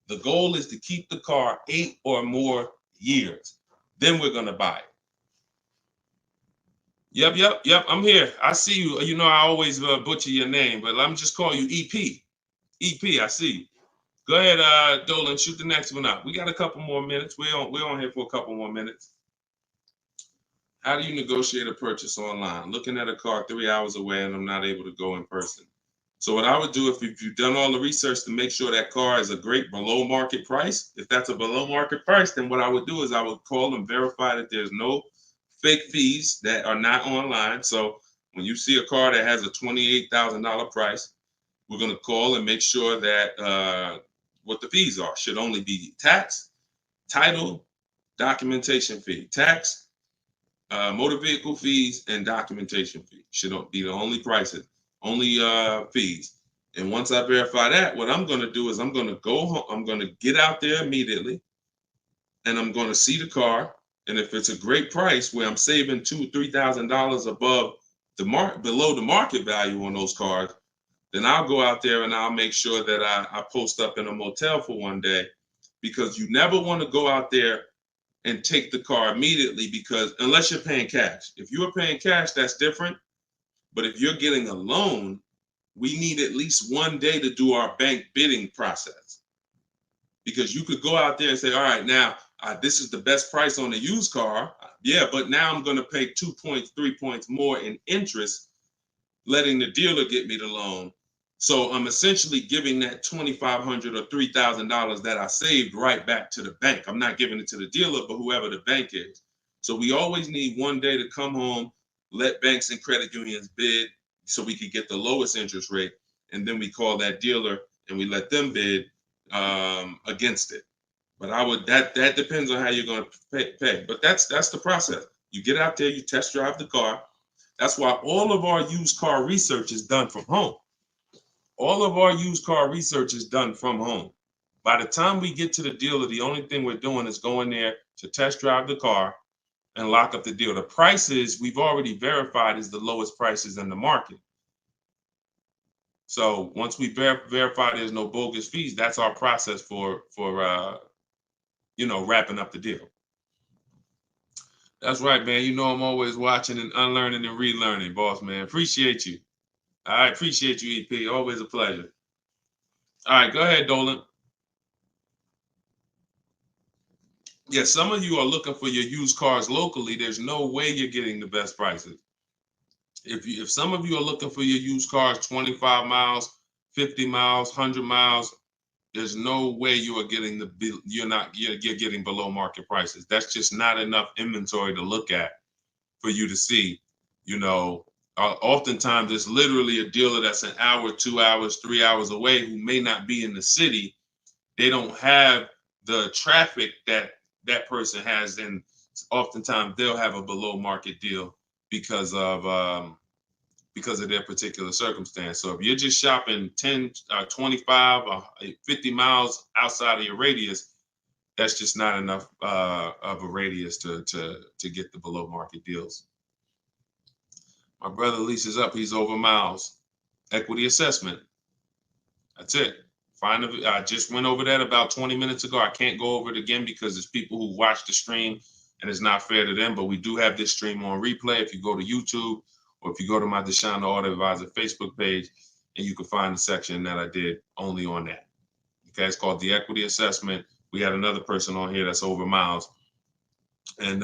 The goal is to keep the car 8 or more years. Then we're going to buy it. Yep. I'm here. I see you. You know, I always butcher your name, but let me just call you EP. EP, I see you. Go ahead, Dolan, shoot the next one up. We got a couple more minutes. We're on here for a couple more minutes. How do you negotiate a purchase online? Looking at a car 3 hours away and I'm not able to go in person. So what I would do, if you've done all the research to make sure that car is a great below market price, if that's a below market price, then what I would do is I would call and verify that there's no fake fees that are not online. So when you see a car that has a $28,000 price, we're going to call and make sure that what the fees are. Should only be tax, title, documentation fee. Tax, motor vehicle fees, and documentation fee should be the only prices, only fees. And once I verify that, what I'm going to do is I'm going to go home. I'm going to get out there immediately, and I'm going to see the car. And if it's a great price where I'm saving $2,000-3,000 above below the market value on those cars, then I'll go out there and I'll make sure that I post up in a motel for one day, because you never want to go out there and take the car immediately, because unless you're paying cash. If you are paying cash, that's different. But if you're getting a loan, we need at least one day to do our bank bidding process. Because you could go out there and say, all right, now this is the best price on a used car. Yeah, but now I'm going to pay 2 points, 3 points more in interest, letting the dealer get me the loan. So I'm essentially giving that $2,500 or $3,000 that I saved right back to the bank. I'm not giving it to the dealer, but whoever the bank is. So we always need one day to come home, let banks and credit unions bid so we could get the lowest interest rate. And then we call that dealer and we let them bid against it. But that depends on how you're going to pay. But that's the process. You get out there, you test drive the car. That's why all of our used car research is done from home. All of our used car research is done from home. By the time we get to the dealer, the only thing we're doing is going there to test drive the car and lock up the deal. The prices we've already verified is the lowest prices in the market. So once we verify there's no bogus fees, that's our process for wrapping up the deal. That's right, man. You know I'm always watching and unlearning and relearning, boss man. Appreciate you. I appreciate you, EP. Always a pleasure. All right, go ahead, Dolan. Yeah, some of you are looking for your used cars locally. There's no way you're getting the best prices. If some of you are looking for your used cars 25 miles, 50 miles, 100 miles, there's no way you are getting you're getting below market prices. That's just not enough inventory to look at for you to see, Oftentimes, it's literally a dealer that's an hour, 2 hours, 3 hours away who may not be in the city. They don't have the traffic that that person has, and oftentimes they'll have a below market deal because of their particular circumstance. So if you're just shopping 10, 25, 50 miles outside of your radius, that's just not enough of a radius to get the below market deals. My brother leases up, he's over miles. Equity assessment. That's it. I just went over that about 20 minutes ago. I can't go over it again because it's people who watch the stream and it's not fair to them, but we do have this stream on replay. If you go to YouTube or if you go to my Deshone the Auto Advisor Facebook page, and you can find the section that I did only on that. Okay, it's called the equity assessment. We had another person on here that's over miles. And,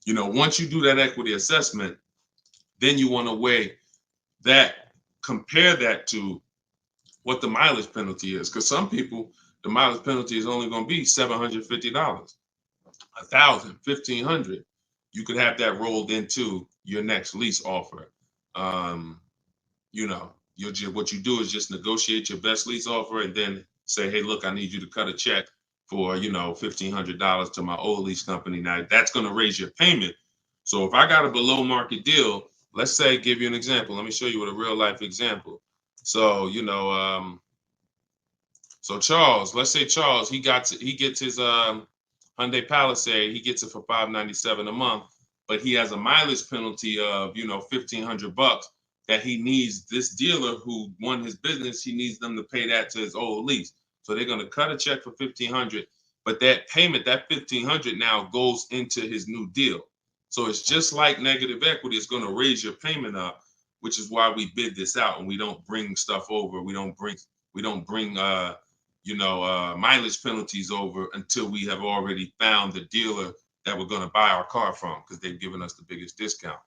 once you do that equity assessment, then you want to weigh that, compare that to what the mileage penalty is. Because some people, the mileage penalty is only going to be $750, $1,000, $1,500. You could have that rolled into your next lease offer. What you do is just negotiate your best lease offer and then say, hey, look, I need you to cut a check for, $1,500 to my old lease company. Now that's going to raise your payment. So if I got a below market deal, let's say, give you an example. Let me show you with a real life example. So, so Charles, let's say Charles, he gets his Hyundai Palisade, he gets it for $597 a month, but he has a mileage penalty of, $1,500 that he needs. This dealer who won his business, he needs them to pay that to his old lease. So they're going to cut a check for $1,500, but that payment, that $1,500 now goes into his new deal. So it's just like negative equity. It's going to raise your payment up, which is why we bid this out and we don't bring stuff over. We don't bring mileage penalties over until we have already found the dealer that we're going to buy our car from, because they've given us the biggest discount.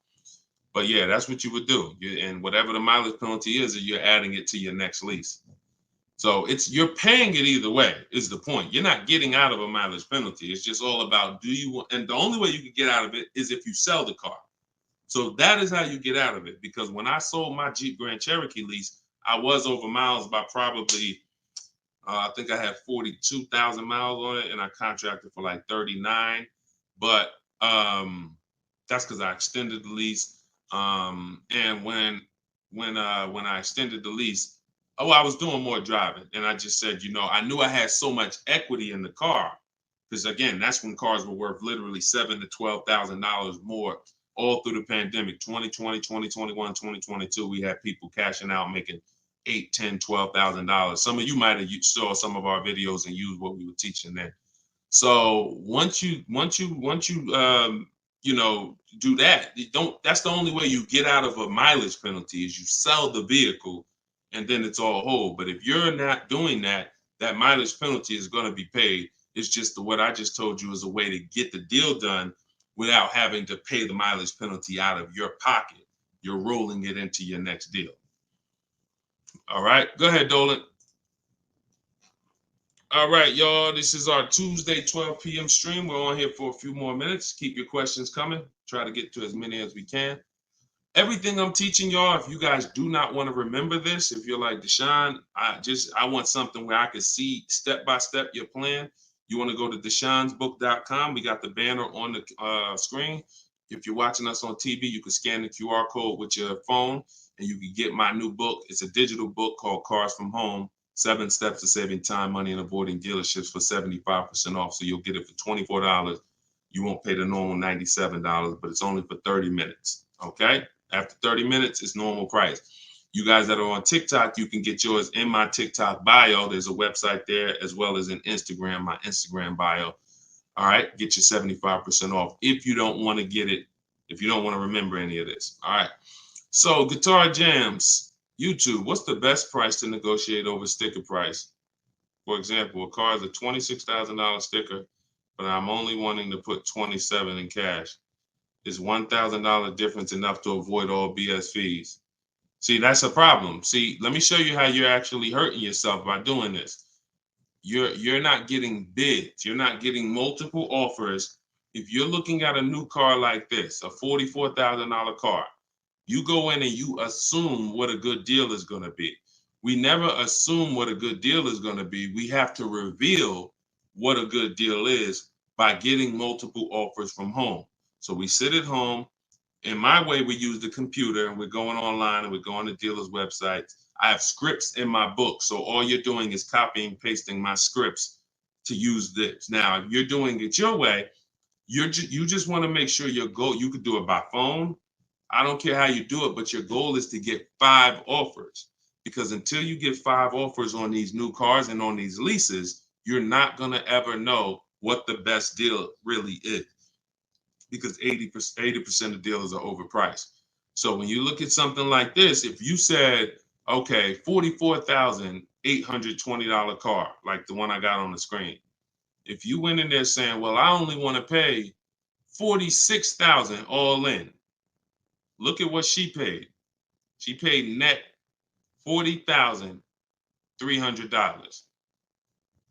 But yeah, that's what you would do. And whatever the mileage penalty is, you're adding it to your next lease. So you're paying it either way is the point. You're not getting out of a mileage penalty. It's just all about and the only way you can get out of it is if you sell the car. So that is how you get out of it. Because when I sold my Jeep Grand Cherokee lease, I was over miles by probably, I think I had 42,000 miles on it, and I contracted for like 39. But that's because I extended the lease. And when I extended the lease, I was doing more driving, and I just said, I knew I had so much equity in the car, because again, that's when cars were worth literally $7,000 to $12,000 more all through the pandemic. 2020, 2021, 2022, we had people cashing out, making $8,000, $10,000, $12,000. Some of you might have saw some of our videos and used what we were teaching then. So once you do that, that's the only way you get out of a mileage penalty is you sell the vehicle, and then it's all whole. But if you're not doing that, that mileage penalty is going to be paid. It's just what I just told you is a way to get the deal done without having to pay the mileage penalty out of your pocket. You're rolling it into your next deal. All right, go ahead, Dolan. All right, y'all, this is our Tuesday 12 p.m. stream. We're on here for a few more minutes. Keep your questions coming. Try to get to as many as we can. Everything I'm teaching y'all, if you guys do not want to remember this, if you're like, Deshone, I want something where I can see step by step your plan, you want to go to deshonesbook.com. We got the banner on the screen. If you're watching us on TV, you can scan the QR code with your phone and you can get my new book. It's a digital book called Cars from Home, 7 Steps to Saving Time, Money, and Avoiding Dealerships for 75% off. So you'll get it for $24. You won't pay the normal $97, but it's only for 30 minutes, okay? After 30 minutes, it's normal price. You guys that are on TikTok, you can get yours in my TikTok bio. There's a website there, as well as in Instagram, my Instagram bio. All right, get your 75% off if you don't want to get it, if you don't want to remember any of this. All right, so Guitar Jams, YouTube, what's the best price to negotiate over sticker price? For example, a car is a $26,000 sticker, but I'm only wanting to put $27,000 in cash. Is $1,000 difference enough to avoid all BS fees? See, that's a problem. See, let me show you how you're actually hurting yourself by doing this. You're not getting bids. You're not getting multiple offers. If you're looking at a new car like this, a $44,000 car, You go in and you assume what a good deal is going to be. We never assume what a good deal is going to be. We have to reveal what a good deal is by getting multiple offers from home. So we sit at home. In my way, we use the computer and we're going online and we're going to dealers' websites. I have scripts in my book. So all you're doing is copying, pasting my scripts to use this. Now, if you're doing it your way, you just want to make sure your goal, you could do it by phone. I don't care how you do it, but your goal is to get 5 offers, because until you get 5 offers on these new cars and on these leases, you're not going to ever know what the best deal really is, because 80% of dealers are overpriced. So when you look at something like this, if you said, okay, $44,820 car, like the one I got on the screen, if you went in there saying, well, I only want to pay $46,000 all in, look at what she paid. She paid net $40,300.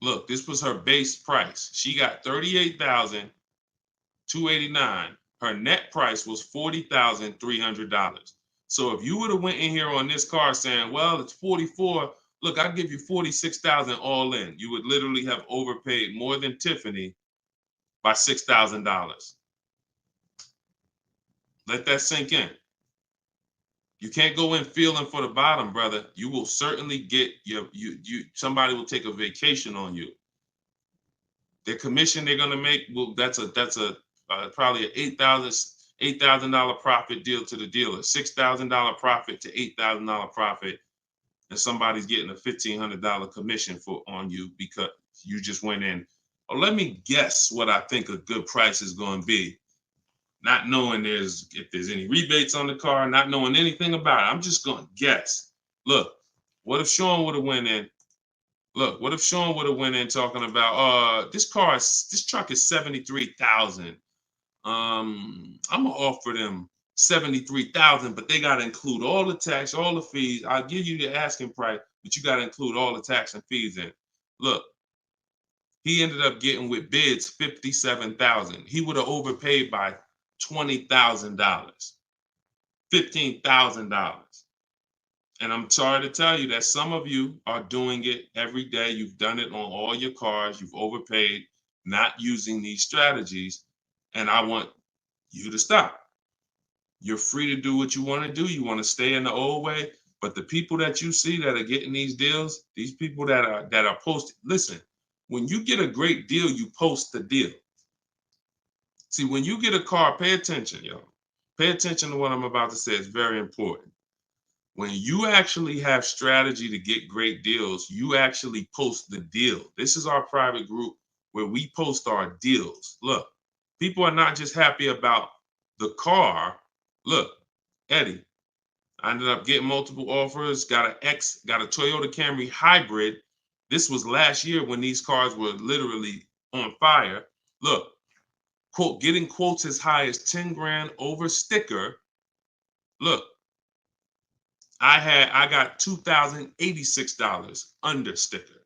Look, this was her base price. She got $38,289. Her net price was $40,300. So if you would have went in here on this car saying, well, it's 44, look, I'll give you 46,000 all in, you would literally have overpaid more than Tiffany by $6,000. Let that sink in. You can't go in feeling for the bottom, brother. You will certainly get somebody will take a vacation on you. Their commission they're gonna make, well, that's probably an $8,000 profit deal to the dealer, $6,000 profit to $8,000 profit, and somebody's getting a $1,500 commission on you because you just went in. Oh, let me guess what I think a good price is going to be. Not knowing if there's any rebates on the car, not knowing anything about it. I'm just going to guess. Look, what if Sean would have went in? Look, what if Sean would have went in talking about, this truck is $73,000. I'm gonna offer them $73,000, but they gotta include all the tax, all the fees. I'll give you the asking price, but you gotta include all the tax and fees in. Look, he ended up getting with bids $57,000. He would have overpaid by $20,000, $15,000. And I'm sorry to tell you that some of you are doing it every day. You've done it on all your cars. You've overpaid, not using these strategies. And I want you to stop. You're free to do what you want to do. You want to stay in the old way. But the people that you see that are getting these deals, these people that are posting, listen, when you get a great deal, you post the deal. See, when you get a car, pay attention, yo. Pay attention to what I'm about to say. It's very important. When you actually have strategy to get great deals, you actually post the deal. This is our private group where we post our deals. Look, people are not just happy about the car. Look, Eddie, I ended up getting multiple offers, got a Toyota Camry hybrid. This was last year when these cars were literally on fire. Look, quote, getting quotes as high as 10 grand over sticker. Look, I got $2,086 under sticker.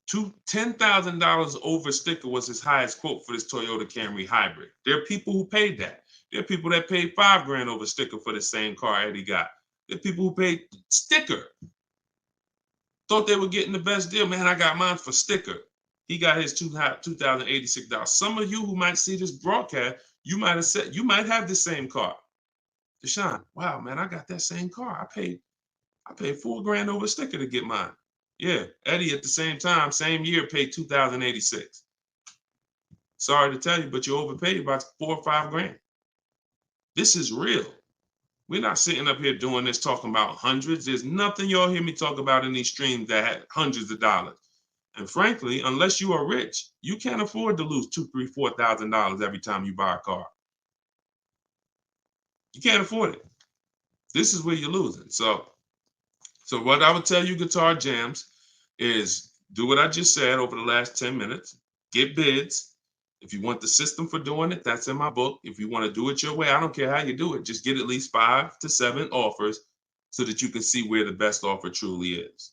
$10,000 over sticker was his highest quote for this Toyota Camry hybrid. There are people who paid that. There are people that paid 5 grand over sticker for the same car Eddie got. There are people who paid sticker. Thought they were getting the best deal. Man, I got mine for sticker. He got his $2,086. Some of you who might see this broadcast, you might have the same car. Deshone, wow, man, I got that same car. I paid 4 grand over sticker to get mine. Yeah, Eddie at the same time, same year, paid $2,086. Sorry to tell you, but you overpaid by 4 or 5 grand. This is real. We're not sitting up here doing this talking about hundreds. There's nothing y'all hear me talk about in these streams that had hundreds of dollars. And frankly, unless you are rich, you can't afford to lose $2,000, $3,000, $4,000 every time you buy a car. You can't afford it. This is where you're losing. So what I would tell you, Guitar Jams, is do what I just said over the last 10 minutes. Get bids. If you want the system for doing it, that's in my book. If you want to do it your way, I don't care how you do it. Just get at least 5 to 7 offers so that you can see where the best offer truly is.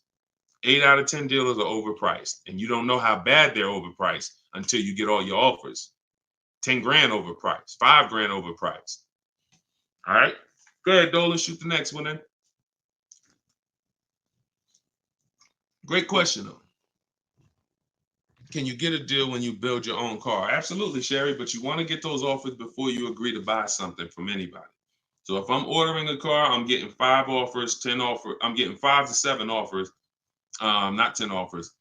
8 out of 10 dealers are overpriced, and you don't know how bad they're overpriced until you get all your offers. 10 grand overpriced, 5 grand overpriced. All right. Go ahead, Dolan. Shoot the next one in. Great question, though. Can you get a deal when you build your own car? Absolutely, Sherry, but you want to get those offers before you agree to buy something from anybody. So if I'm ordering a car, I'm getting 5 offers, 10 offers. I'm getting 5 to 7 offers, not 10 offers.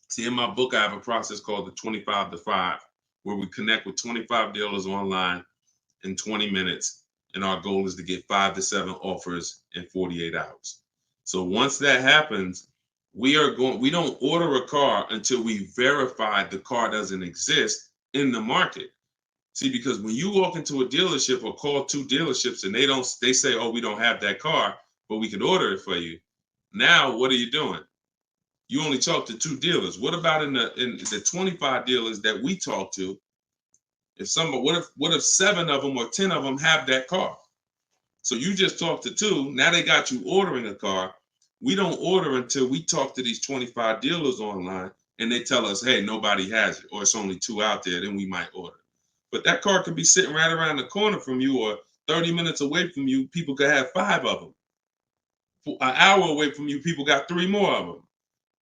See, in my book, I have a process called the 25 to 5, where we connect with 25 dealers online in 20 minutes. And our goal is to get 5 to 7 offers in 48 hours. So once that happens, we don't order a car until we verify the car doesn't exist in the market. See, because when you walk into a dealership or call 2 dealerships and they say, oh, we don't have that car, but we can order it for you. Now, what are you doing? You only talk to 2 dealers. What about in the 25 dealers that we talk to? What if 7 of them or 10 of them have that car? So you just talked to 2. Now they got you ordering a car. We don't order until we talk to these 25 dealers online and they tell us, hey, nobody has it, or it's only 2 out there, then we might order. But that car could be sitting right around the corner from you, or 30 minutes away from you. People could have 5 of them. An hour away from you, people got 3 more of them.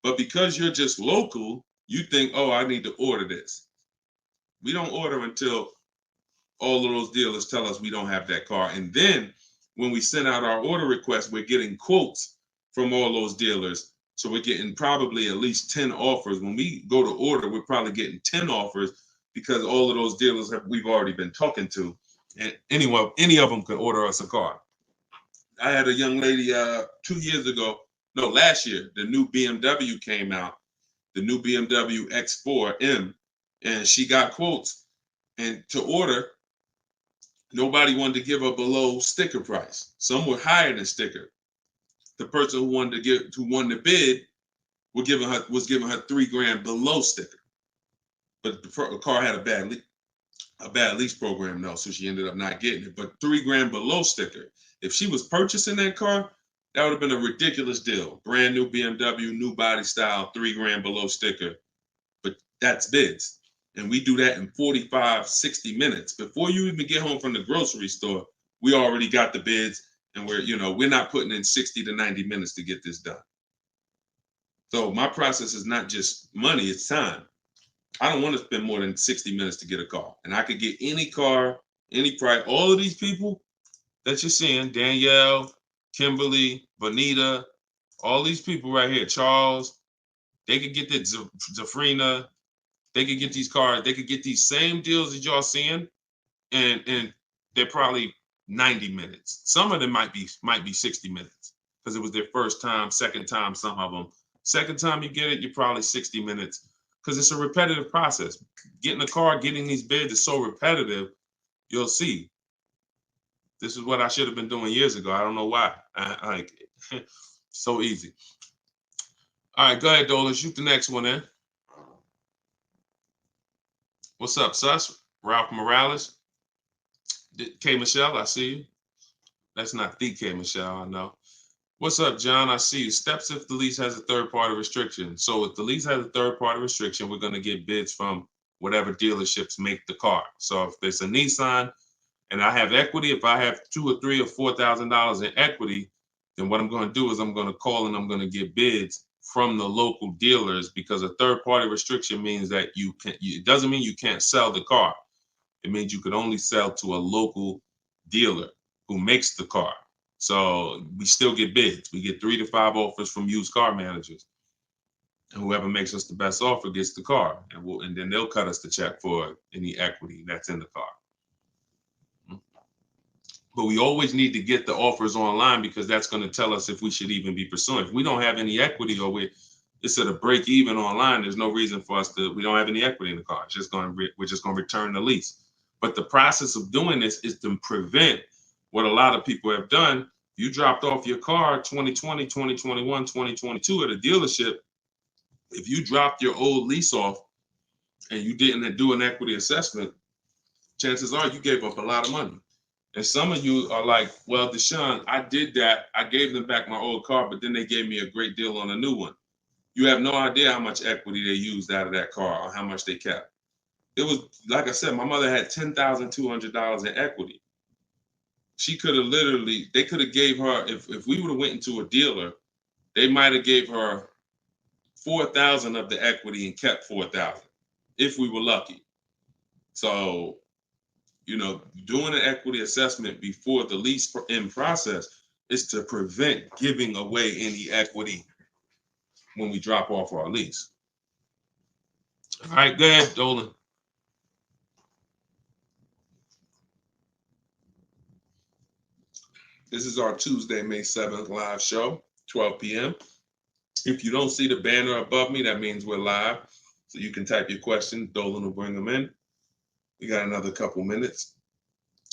But because you're just local, you think, oh, I need to order this. We don't order until all of those dealers tell us we don't have that car. And then when we send out our order request, we're getting quotes from all those dealers. So we're getting probably at least 10 offers. When we go to order, we're probably getting 10 offers because all of those dealers we've already been talking to. And any of them could order us a car. I had a young lady 2 years ago, no, last year, the new BMW came out, the new BMW X4M, and she got quotes. And to order, nobody wanted to give her below sticker price. Some were higher than sticker. The person who won the bid was giving her $3,000 below sticker. But the car had a bad lease program though, so she ended up not getting it. But $3,000 below sticker. If she was purchasing that car, that would have been a ridiculous deal. Brand new BMW, new body style, $3,000 below sticker. But that's bids. And we do that in 45, 60 minutes. Before you even get home from the grocery store, we already got the bids, and we're not putting in 60 to 90 minutes to get this done. So my process is not just money, it's time. I don't want to spend more than 60 minutes to get a car. And I could get any car, any price. All of these people that you're seeing, Danielle, Kimberly, Bonita, all these people right here, Charles, they could get that Zafrina, they could get these cars, they could get these same deals that y'all seeing, and they're probably 90 minutes. Some of them might be 60 minutes because it was their first time, second time, some of them. Second time you get it, you're probably 60 minutes because it's a repetitive process. Getting a car, getting these bids is so repetitive, you'll see. This is what I should have been doing years ago. I don't know why. So easy. All right, go ahead, Dola. Shoot the next one in. What's up, Sus? Ralph Morales. K. Michelle, I see you. That's not the K. Michelle, I know. What's up, John? I see you. Steps if the lease has a third-party restriction. So if the lease has a third-party restriction, we're going to get bids from whatever dealerships make the car. So if there's a Nissan and I have equity, if I have $2,000 or $3,000 or $4,000 in equity, then what I'm going to do is I'm going to call and I'm going to get bids from the local dealers, because a third-party restriction means that it doesn't mean you can't sell the car. It means you could only sell to a local dealer who makes the car. So we still get bids. We get 3 to 5 offers from used car managers. And whoever makes us the best offer gets the car. And then they'll cut us the check for any equity that's in the car. But we always need to get the offers online, because that's going to tell us if we should even be pursuing. If we don't have any equity, or it's at a break even online, there's no reason for us we don't have any equity in the car. We're just going to return the lease. But the process of doing this is to prevent what a lot of people have done. You dropped off your car 2020, 2021, 2022 at a dealership. If you dropped your old lease off and you didn't do an equity assessment, chances are you gave up a lot of money. And some of you are like, well, Deshone, I did that. I gave them back my old car, but then they gave me a great deal on a new one. You have no idea how much equity they used out of that car or how much they kept. It was, like I said, my mother had $10,200 in equity. She could have literally, they could have gave her, if we would have went into a dealer, they might have gave her 4,000 of the equity and kept 4,000 if we were lucky. So, doing an equity assessment before the lease in process is to prevent giving away any equity when we drop off our lease. All right, go ahead, Dolan. This is our Tuesday, May 7th live show, 12 p.m. If you don't see the banner above me, that means we're live. So you can type your question. Dolan will bring them in. We got another couple minutes.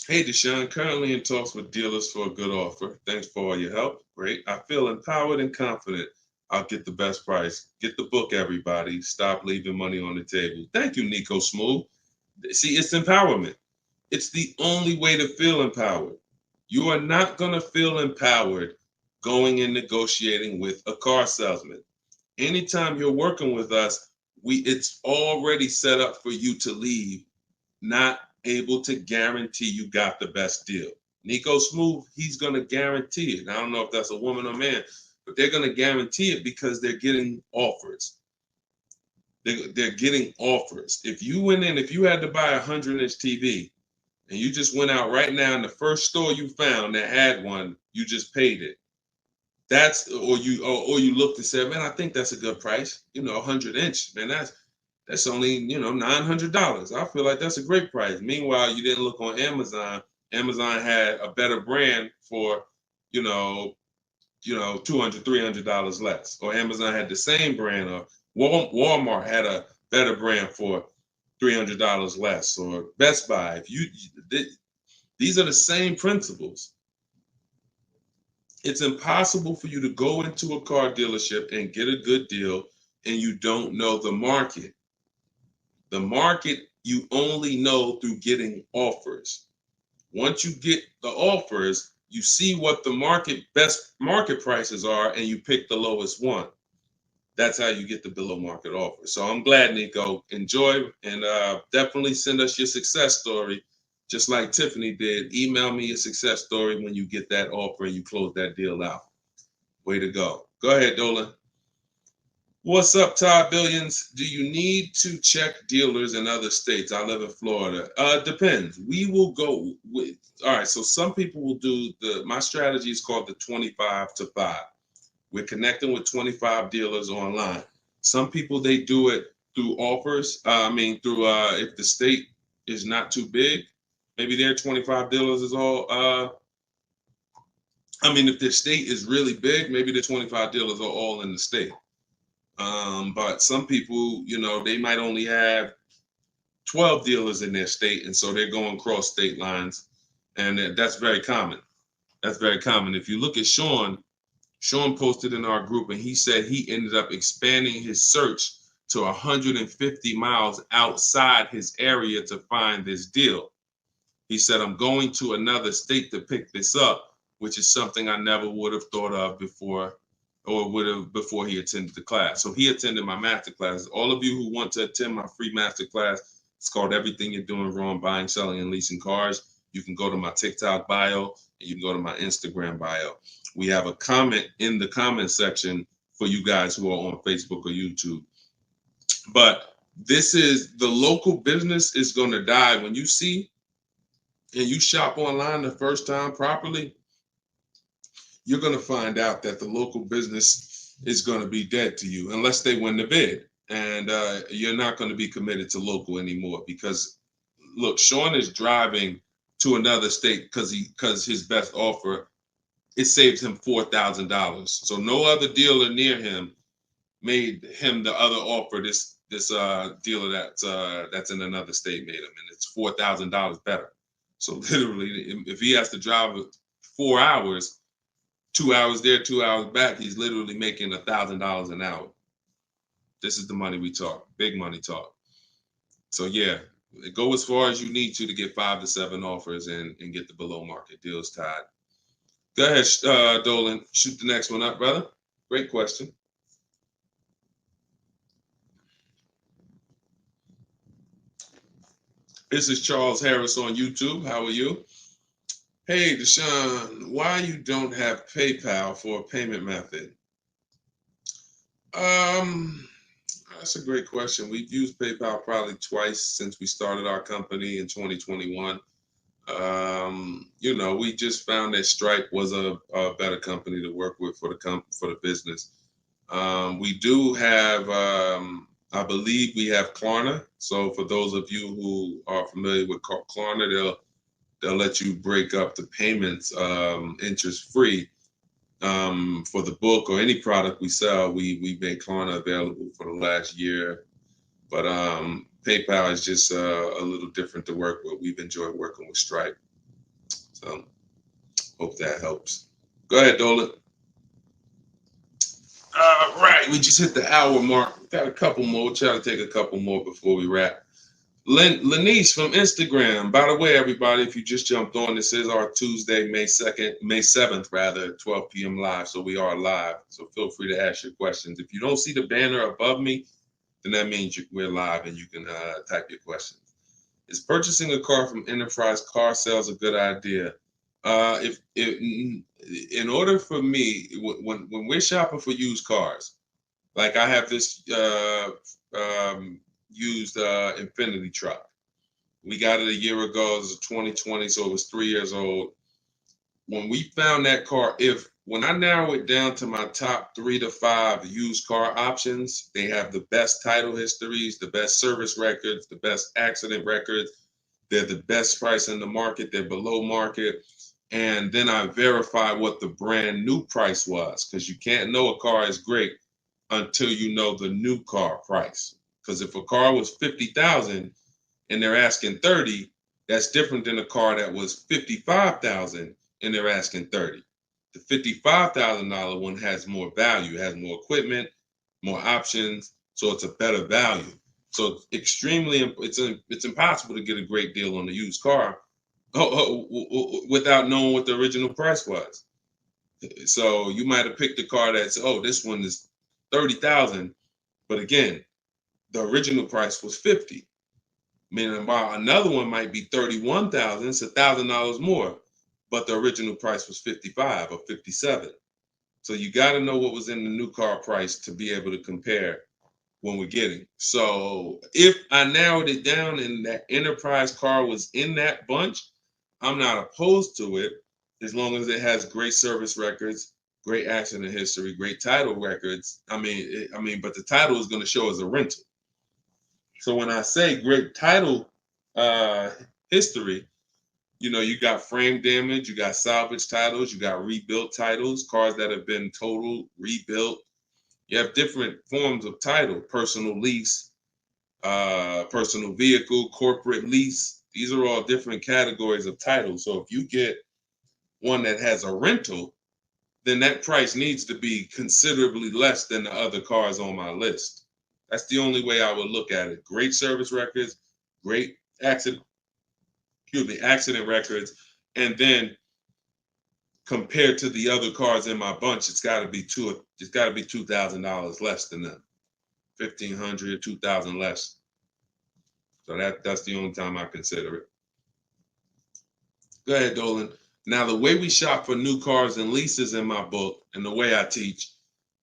Hey, Deshone, currently in talks with dealers for a good offer. Thanks for all your help. Great. I feel empowered and confident I'll get the best price. Get the book, everybody. Stop leaving money on the table. Thank you, Nico Smooth. See, it's empowerment. It's the only way to feel empowered. You are not going to feel empowered going and negotiating with a car salesman. Anytime you're working with us, it's already set up for you to leave not able to guarantee you got the best deal. Nico Smooth, he's going to guarantee it. I don't know if that's a woman or man, but they're going to guarantee it because they're getting offers. They're getting offers. If you went in, if you had to buy a 100-inch TV and you just went out right now in the first store you found that had one, you just paid it. Or you looked and said, man, I think that's a good price. 100-inch, man, that's only, $900. I feel like that's a great price. Meanwhile, you didn't look on Amazon. Amazon had a better brand for, $200, $300 less. Or Amazon had the same brand, or Walmart had a better brand for $300 less, or Best Buy. These are the same principles. It's impossible for you to go into a car dealership and get a good deal and you don't know the market. The market you only know through getting offers. Once you get the offers, you see what the best market prices are and you pick the lowest one. That's how you get the below market offer. So I'm glad, Nico. Enjoy, and definitely send us your success story. Just like Tiffany did, email me your success story when you get that offer and you close that deal out. Way to go. Go ahead, Dolan. What's up, Todd Billions? Do you need to check dealers in other states? I live in Florida. Depends. We will go with, all right, so some people will do my strategy is called the 25 to 5. We're connecting with 25 dealers online. Some people, they do it through offers. If the state is not too big, maybe their 25 dealers is all, if the state is really big, maybe the 25 dealers are all in the state. But some people, they might only have 12 dealers in their state, and so they're going cross state lines, and that's very common. That's very common. If you look at Sean posted in our group, and he said he ended up expanding his search to 150 miles outside his area to find this deal. He said, I'm going to another state to pick this up, which is something I never would have thought of before, or would have before he attended the class. So he attended my master class. All of you who want to attend my free master class, it's called Everything You're Doing Wrong, Buying, Selling, and Leasing Cars. You can go to my TikTok bio, and you can go to my Instagram bio. We have a comment in the comment section for you guys who are on Facebook or YouTube. But this is, the local business is going to die. When you see and you shop online the first time properly, you're going to find out that the local business is going to be dead to you unless they win the bid. And you're not going to be committed to local anymore, because look, Sean is driving to another state because his best offer, it saves him $4,000. So no other dealer near him made him the other offer. This dealer that's in another state made him, and it's $4,000 better. So literally, if he has to drive 4 hours, 2 hours there, 2 hours back, he's literally making $1,000 an hour. This is the money we talk, big money talk. So yeah, go as far as you need to get 5 to 7 offers and get the below market deals tied. Go ahead, Dolan, shoot the next one up, brother. Great question. This is Charles Harris on YouTube. How are you? Hey, Deshone, why you don't have PayPal for a payment method? Um, that's a great question. We've used PayPal probably twice since we started our company in 2021. We just found that Stripe was a better company to work with for the business. We do have, I believe we have Klarna. So for those of you who are familiar with Klarna, they'll let you break up the payments interest free. For the book or any product we sell, we make Klarna available for the last year. But PayPal is just a little different to work with. We've enjoyed working with Stripe. So hope that helps. Go ahead, Dolan. Right, we just hit the hour mark. Got a couple more. We'll try to take a couple more before we wrap. Lenice from Instagram. By the way, everybody, if you just jumped on, this is our Tuesday, May 7th, rather, 12 p.m. live. So we are live. So feel free to ask your questions. If you don't see the banner above me, then that means we're live and you can type your questions. Is purchasing a car from Enterprise Car Sales a good idea? If in order for me, when we're shopping for used cars, like I have this used Infinity truck. We got it a year ago. It was 2020, so it was 3 years old. When we found that car, when I narrow it down to my top 3 to 5 used car options, they have the best title histories, the best service records, the best accident records. They're the best price in the market. They're below market. And then I verify what the brand new price was, because you can't know a car is great until you know the new car price. Because if a car was 50,000 and they're asking 30, that's different than a car that was 55,000 and they're asking 30. The $55,000 one has more value, has more equipment, more options, so it's a better value. So it's impossible to get a great deal on a used car without knowing what the original price was. So you might have picked a car that's, this one is 30,000, but again, the original price was 50. Meaning, while another one might be 31,000, it's $1,000 more, but the original price was 55 or 57. So you got to know what was in the new car price to be able to compare when we're getting. So if I narrowed it down and that Enterprise car was in that bunch, I'm not opposed to it as long as it has great service records, great accident history, great title records. But the title is going to show as a rental. So when I say great title history, you got frame damage, you got salvage titles, you got rebuilt titles, cars that have been totaled, rebuilt. You have different forms of title: personal lease, personal vehicle, corporate lease. These are all different categories of title. So if you get one that has a rental, then that price needs to be considerably less than the other cars on my list. That's the only way I would look at it. Great service records, great accident records, and then compared to the other cars in my bunch, it's got to be $2,000 less than them. 1,500, 2,000 less. So that's the only time I consider it. Go ahead, Dolan. Now, the way we shop for new cars and leases in my book, and the way I teach,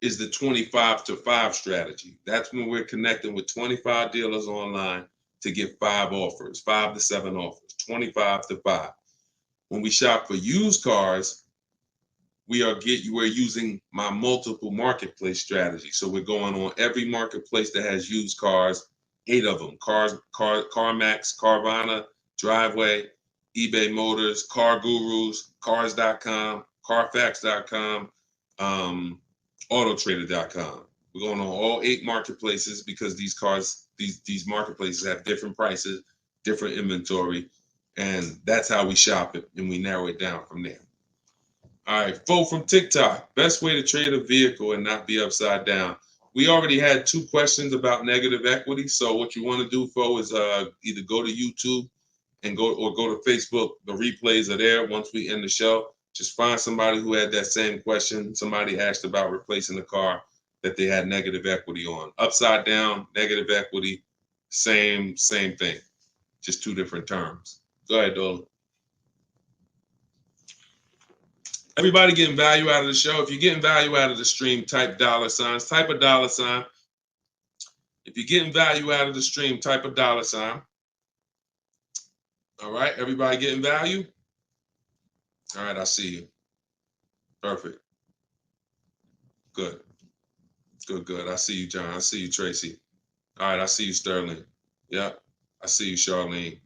is the 25 to 5 strategy. That's when we're connecting with 25 dealers online to get 5 offers, 5 to 7 offers, 25 to 5. When we shop for used cars, we're using my multiple marketplace strategy. So we're going on every marketplace that has used cars, 8 of them: CarMax, Carvana, Driveway, eBay Motors, Car Gurus, Cars.com, Carfax.com, Autotrader.com. We're going on all 8 marketplaces because these marketplaces have different prices, different inventory, and that's how we shop it, and we narrow it down from there. All right, Fo from TikTok. Best way to trade a vehicle and not be upside down. We already had 2 questions about negative equity. So what you want to do, Fo, is either go to YouTube and go to Facebook. The replays are there once we end the show. Just find somebody who had that same question. Somebody asked about replacing a car that they had negative equity on. Upside down, negative equity, same thing. Just 2 different terms. Go ahead, Dolan. Everybody getting value out of the show. If you're getting value out of the stream, type $signs, type a $sign. If you're getting value out of the stream, type a $sign. All right, everybody getting value? All right, I see you. Perfect. Good. Good. I see you, John. I see you, Tracy. All right, I see you, Sterling. Yep. I see you, Charlene.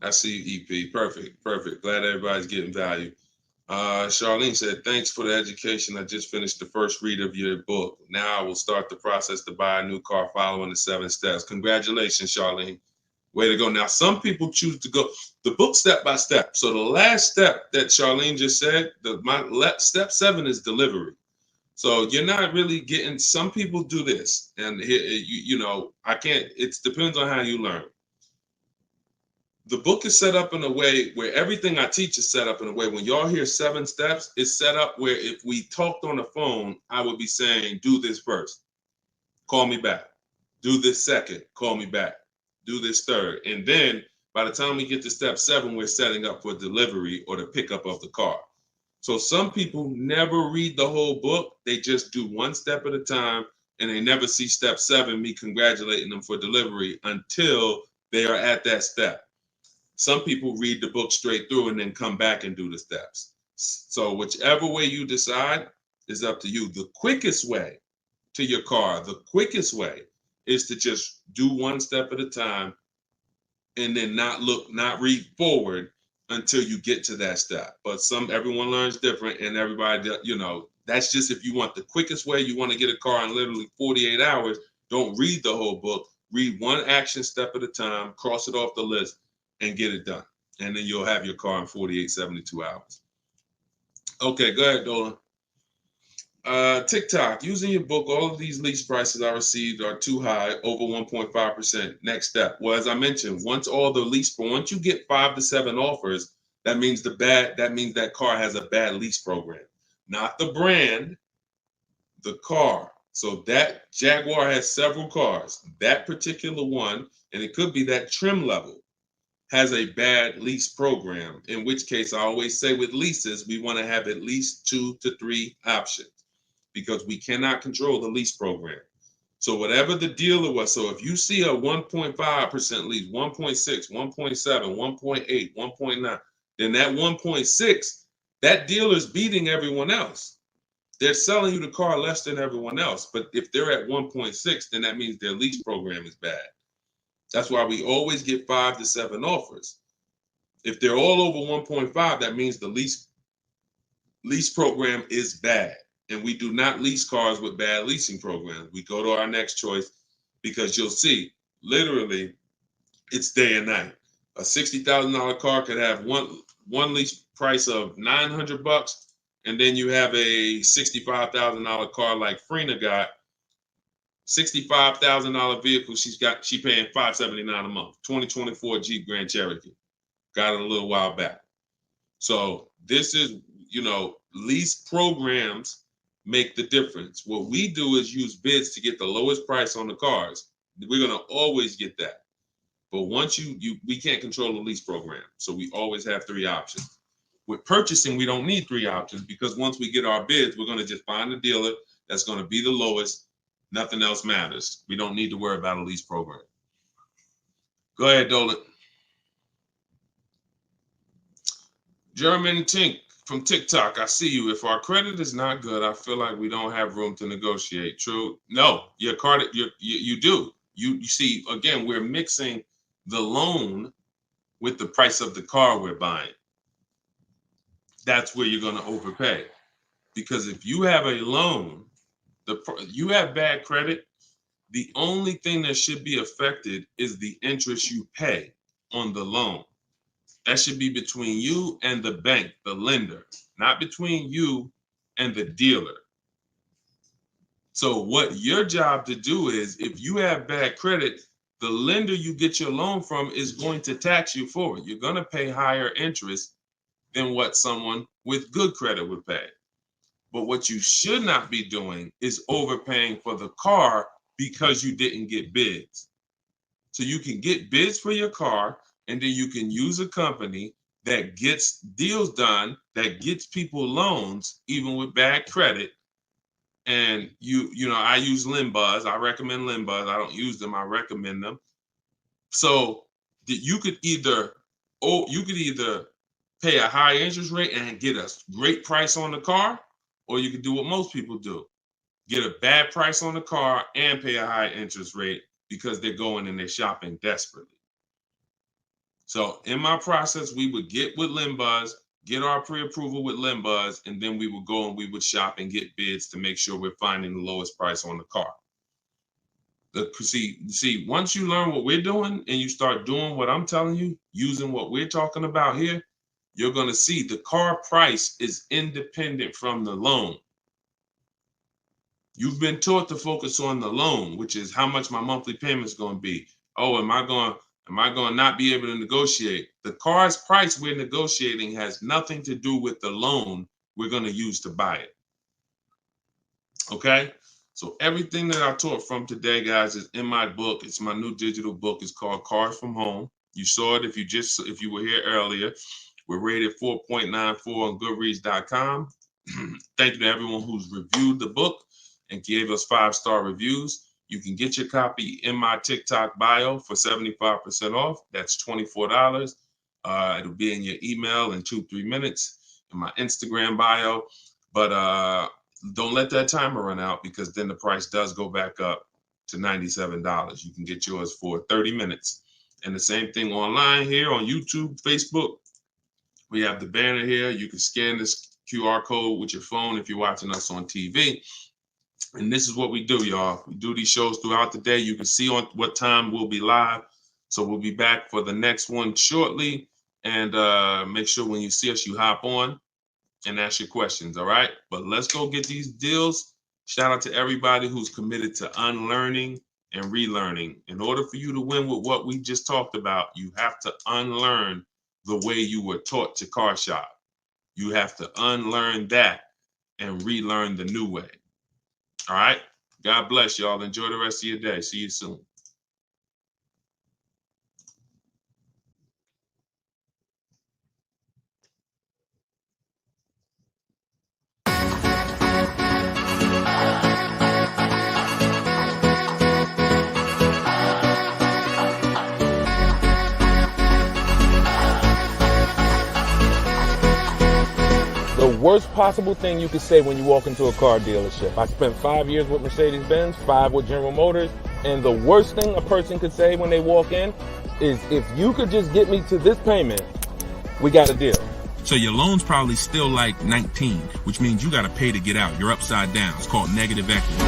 I see you, EP. Perfect. Glad everybody's getting value. Charlene said, thanks for the education. I just finished the first read of your book. Now I will start the process to buy a new car following the 7 steps. Congratulations, Charlene. Way to go. Now, some people choose to go the book step by step. So the last step that Charlene just said, step 7 is delivery. So you're not really getting, some people do this. And I can't, it depends on how you learn. The book is set up in a way where everything I teach is set up in a way, when y'all hear 7 steps, it's set up where if we talked on the phone, I would be saying, do this first, call me back. Do this second, call me back. Do this third. And then by the time we get to step 7, we're setting up for delivery or the pickup of the car. So some people never read the whole book. They just do 1 step at a time, and they never see step 7, me congratulating them for delivery, until they are at that step. Some people read the book straight through and then come back and do the steps. So whichever way you decide is up to you. The quickest way to your car, the quickest way is to just do 1 step at a time and then not read forward until you get to that step. But everyone learns different, and everybody, that's just if you want the quickest way, you want to get a car in literally 48 hours, don't read the whole book. Read 1 action step at a time, cross it off the list, and get it done. And then you'll have your car in 48, 72 hours. Okay, go ahead, Dolan. TikTok, using your book, all of these lease prices I received are too high, over 1.5%. Next step. Well, as I mentioned, once you get 5 to 7 offers, that means that car has a bad lease program. Not the brand, the car. So that Jaguar has several cars. That particular one, and it could be that trim level, has a bad lease program, in which case I always say with leases, we want to have at least 2 to 3 options, because we cannot control the lease program. So whatever the dealer was, so if you see a 1.5% lease, 1.6, 1.7, 1.8, 1.9, then that 1.6, that dealer's beating everyone else. They're selling you the car less than everyone else. But if they're at 1.6, then that means their lease program is bad. That's why we always get 5 to 7 offers. If they're all over 1.5, that means the lease program is bad. And we do not lease cars with bad leasing programs. We go to our next choice, because you'll see, literally, it's day and night. A $60,000 car could have one lease price of $900, and then you have a $65,000 car like Frena got. $65,000 vehicle, she paying $579 a month. 2024 Jeep Grand Cherokee. Got it a little while back. So this is, lease programs make the difference. What we do is use bids to get the lowest price on the cars. We're gonna always get that. But once we can't control the lease program. So we always have 3 options. With purchasing, we don't need 3 options, because once we get our bids, we're gonna just find a dealer that's gonna be the lowest. Nothing else matters. We don't need to worry about a lease program. Go ahead, Dolan. German Tink from TikTok, I see you. If our credit is not good, I feel like we don't have room to negotiate. True? No, your credit, you do. You see, again, we're mixing the loan with the price of the car we're buying. That's where you're going to overpay. Because if you have a loan, you have bad credit, the only thing that should be affected is the interest you pay on the loan. That should be between you and the bank, the lender, not between you and the dealer. So what your job to do is, if you have bad credit, the lender you get your loan from is going to tax you for it. You're going to pay higher interest than what someone with good credit would pay. But what you should not be doing is overpaying for the car because you didn't get bids. So you can get bids for your car, and then you can use a company that gets deals done, that gets people loans, even with bad credit. And you know, I use Limbuzz. I recommend Limbuzz. I don't use them. I recommend them. So you could either, pay a high interest rate and get a great price on the car, or you could do what most people do: get a bad price on the car and pay a high interest rate because they're going and they're shopping desperately. So in my process, we would get with Limbuzz, get our pre-approval with Limbuzz, and then we would go and we would shop and get bids to make sure we're finding the lowest price on the car. See, once you learn what we're doing and you start doing what I'm telling you, using what we're talking about here, you're going to see the car price is independent from the loan. You've been taught to focus on the loan, which is how much my monthly payment is going to be. Oh, am I going to not be able to negotiate? The car's price we're negotiating has nothing to do with the loan we're going to use to buy it. Okay? So everything that I taught from today, guys, is in my book. It's my new digital book. It's called Cars from Home. You saw it if you were here earlier. We're rated 4.94 on Goodreads.com. Thank you to everyone who's reviewed the book and gave us 5-star reviews. You can get your copy in my TikTok bio for 75% off. That's $24. It'll be in your email in 2-3 minutes, in my Instagram bio. But don't let that timer run out, because then the price does go back up to $97. You can get yours for 30 minutes. And the same thing online here on YouTube, Facebook. We have the banner here. You can scan this QR code with your phone if you're watching us on TV. And this is what we do, y'all. We do these shows throughout the day. You can see on what time we'll be live. So we'll be back for the next one shortly. And make sure when you see us, you hop on and ask your questions, all right? But let's go get these deals. Shout out to everybody who's committed to unlearning and relearning. In order for you to win with what we just talked about, you have to unlearn the way you were taught to car shop. You have to unlearn that and relearn the new way. All right? God bless y'all. Enjoy the rest of your day. See you soon. The worst possible thing you could say when you walk into a car dealership. I spent 5 years with Mercedes-Benz, 5 with General Motors, and the worst thing a person could say when they walk in is, if you could just get me to this payment, we got a deal. So your loan's probably still like 19, which means you got to pay to get out. You're upside down. It's called negative equity.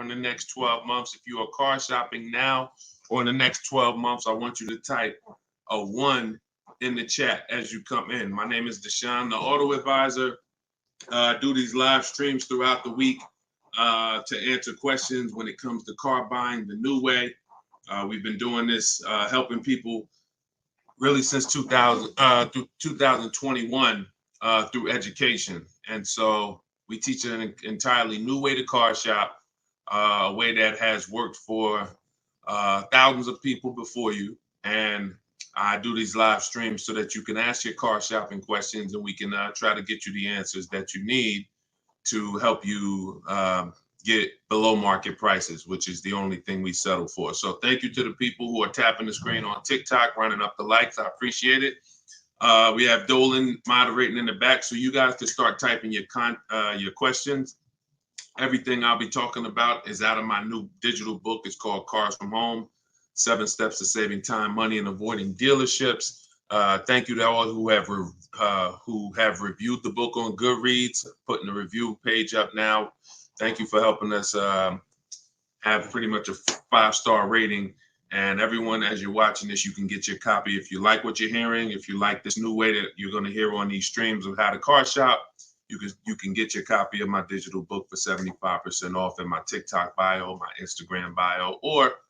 In the next 12 months, if you are car shopping now, or in the next 12 months, I want you to type a 1 in the chat as you come in. My name is Deshone the Auto Advisor. I do these live streams throughout the week to answer questions when it comes to car buying the new way. We've been doing this, helping people really since 2021 through education. And so we teach an entirely new way to car shop. A way that has worked for thousands of people before you. And I do these live streams so that you can ask your car shopping questions, and we can try to get you the answers that you need to help you get below market prices, which is the only thing we settle for. So thank you to the people who are tapping the screen on TikTok, running up the likes. I appreciate it. We have Dolan moderating in the back, so you guys can start typing your questions. Everything I'll be talking about is out of my new digital book. It's called Cars from Home, 7 Steps to Saving Time, Money, and Avoiding Dealerships. Thank you to all who have reviewed the book on Goodreads, putting the review page up now. Thank you for helping us have pretty much a 5-star rating And everyone, as you're watching this, you can get your copy. If you like what you're hearing, if you like this new way that you're going to hear on these streams of how to car shop, you can get your copy of my digital book for 75% off in my TikTok bio, my Instagram bio, or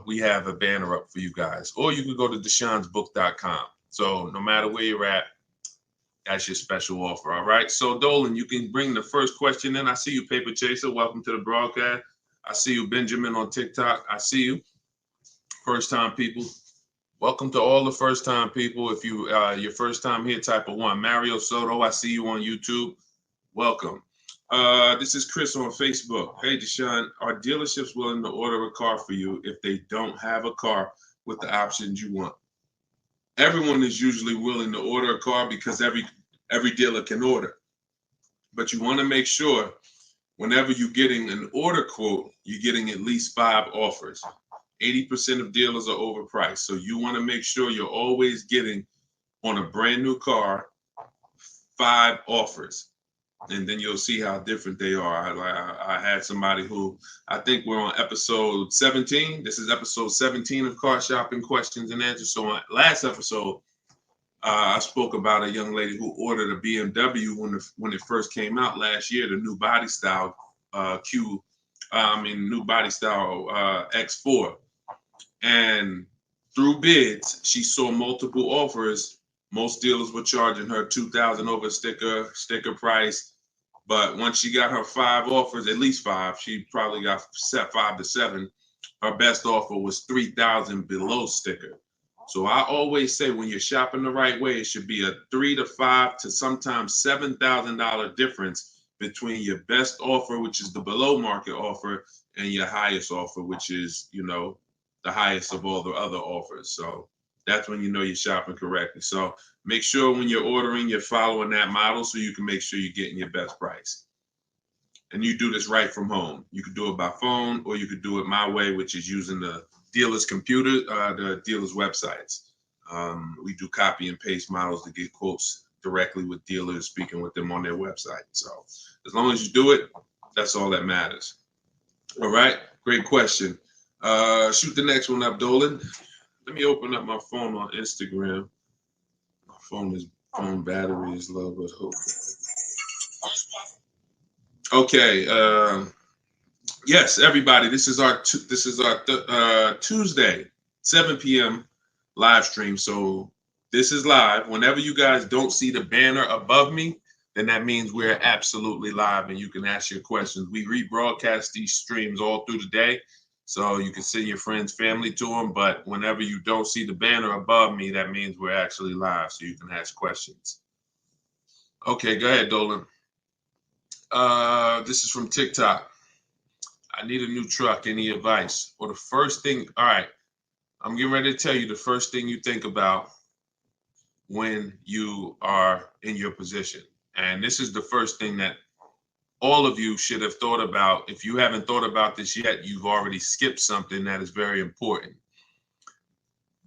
we have a banner up for you guys. Or you can go to deshonsbook.com. So no matter where you're at, that's your special offer. All right. So Dolan, you can bring the first question in. I see you, Paper Chaser. Welcome to the broadcast. I see you, Benjamin, on TikTok. I see you. First time people. Welcome to all the first time people. If you your first time here, type of 1. Mario Soto, I see you on YouTube. Welcome. This is Chris on Facebook. Hey, Deshone, are dealerships willing to order a car for you if they don't have a car with the options you want? Everyone is usually willing to order a car because every dealer can order. But you want to make sure whenever you're getting an order quote, you're getting at least 5 offers. 80% of dealers are overpriced. So you want to make sure you're always getting on a brand new car 5 offers. And then you'll see how different they are. I had somebody who, I think we're on episode 17. This is episode 17 of Car Shopping Questions and Answers. So on last episode, I spoke about a young lady who ordered a BMW when it first came out last year, the new body style new body style X4. And through bids, she saw multiple offers. Most dealers were charging her $2,000 over sticker price. But once she got her 5 offers, at least 5, she probably got set 5 to 7. Her best offer was $3,000 below sticker. So I always say when you're shopping the right way, it should be a $3,000 to $5,000 to sometimes $7,000 difference between your best offer, which is the below market offer, and your highest offer, which is, the highest of all the other offers. So that's when you know you're shopping correctly. So make sure when you're ordering, you're following that model so you can make sure you're getting your best price. And you do this right from home. You could do it by phone, or you could do it my way, which is using the dealer's computer, the dealer's websites. We do copy and paste models to get quotes directly with dealers, speaking with them on their website. So as long as you do it, that's all that matters. All right, great question. Shoot the next one up, Dolan. Let me open up my phone on Instagram. My phone battery is low, but hopefully. Okay. Yes, everybody. This is our Tuesday 7 p.m. live stream. So this is live. Whenever you guys don't see the banner above me, then that means we're absolutely live, and you can ask your questions. We rebroadcast these streams all through the day, so you can send your friends, family to them. But whenever you don't see the banner above me, that means we're actually live, so you can ask questions. Okay, go ahead, Dolan. This is from TikTok. I need a new truck. Any advice? Or the first thing, all right, I'm getting ready to tell you the first thing you think about when you are in your position. And this is the first thing that all of you should have thought about. If you haven't thought about this yet, you've already skipped something that is very important.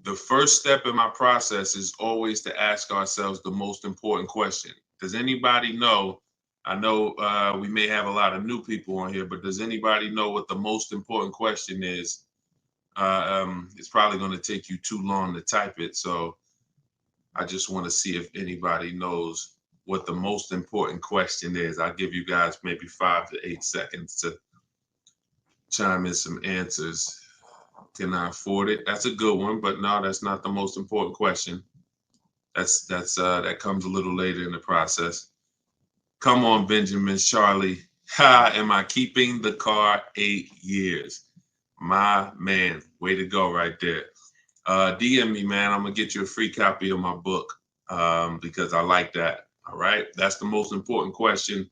The first step in my process is always to ask ourselves the most important question. Does anybody know? I know we may have a lot of new people on here, but does anybody know what the most important question is? It's probably going to take you too long to type it. So I just want to see if anybody knows what the most important question is. I'll give you guys maybe 5 to 8 seconds to chime in some answers. Can I afford it? That's a good one, but no, that's not the most important question. That comes a little later in the process. Come on, Benjamin, Charlie. Am I keeping the car 8 years? My man, way to go right there. DM me, man. I'm gonna get you a free copy of my book because I like that. All right, that's the most important question.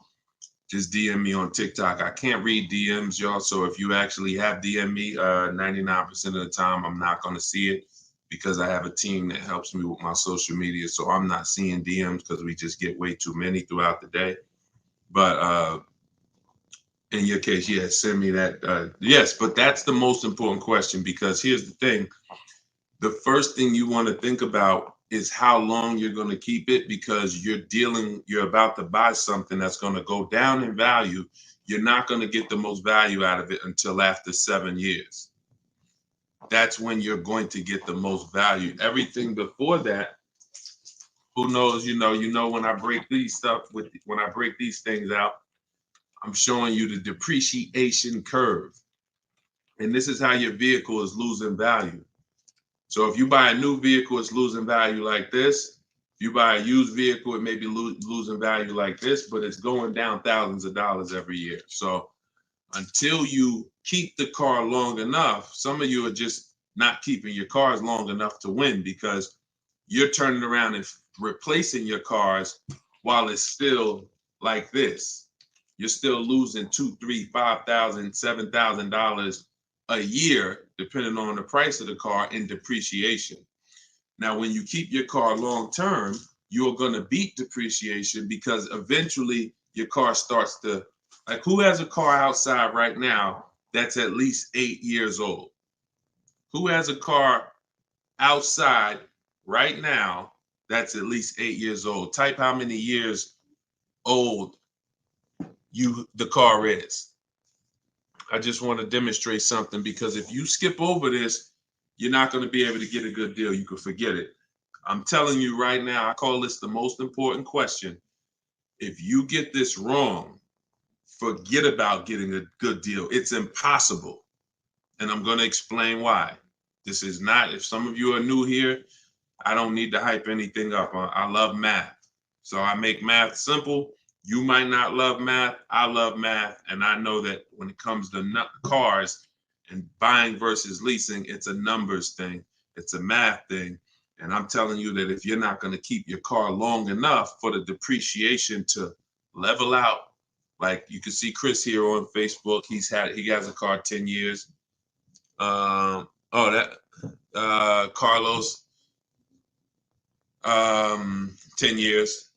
Just DM me on TikTok. I can't read DMs, y'all. So if you actually have DM me, 99% of the time I'm not gonna see it because I have a team that helps me with my social media. So I'm not seeing DMs because we just get way too many throughout the day. But in your case, yes, send me that. Yes, but that's the most important question because here's the thing. The first thing you want to think about is how long you're going to keep it because you're about to buy something that's going to go down in value. You're not going to get the most value out of it until after 7 years. that's when you're going to get the most value. Everything before that, who knows, when I break these things out, I'm showing you the depreciation curve. And this is how your vehicle is losing value. So if you buy a new vehicle, it's losing value like this. If you buy a used vehicle, it may be losing value like this, but it's going down thousands of dollars every year. So until you keep the car long enough, some of you are just not keeping your cars long enough to win, because you're turning around and replacing your cars while it's still like this. You're still losing $2,000, $3,000, $5,000, $7,000 a year, depending on the price of the car, in depreciation. Now, when you keep your car long term, you're going to beat depreciation, because eventually your car starts to, like, who has a car outside right now that's at least 8 years old? Who has a car outside right now that's at least 8 years old? Type how many years old the car is. I just want to demonstrate something, because if you skip over this, you're not going to be able to get a good deal. You can forget it. I'm telling you right now, I call this the most important question. If you get this wrong, forget about getting a good deal. It's impossible. And I'm going to explain why. This is not, if some of you are new here, I don't need to hype anything up. I love math. So I make math simple. You might not love math. I love math. And I know that when it comes to cars and buying versus leasing, it's a numbers thing. It's a math thing. And I'm telling you that if you're not going to keep your car long enough for the depreciation to level out, like you can see Chris here on Facebook, he has a car 10 years. Carlos, 10 years.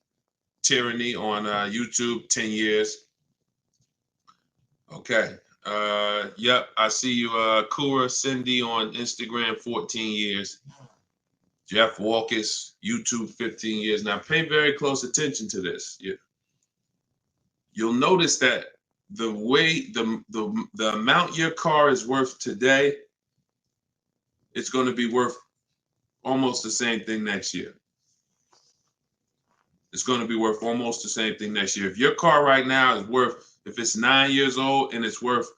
Tyranny on YouTube, 10 years. Okay. Yep, I see you. Kura Cindy on Instagram, 14 years. Jeff Walkus, YouTube, 15 years. Now pay very close attention to this. You'll notice that the way the amount your car is worth today, it's going to be worth almost the same thing next year. It's going to be worth almost the same thing next year. If your car right now is worth, if it's 9 years old and it's worth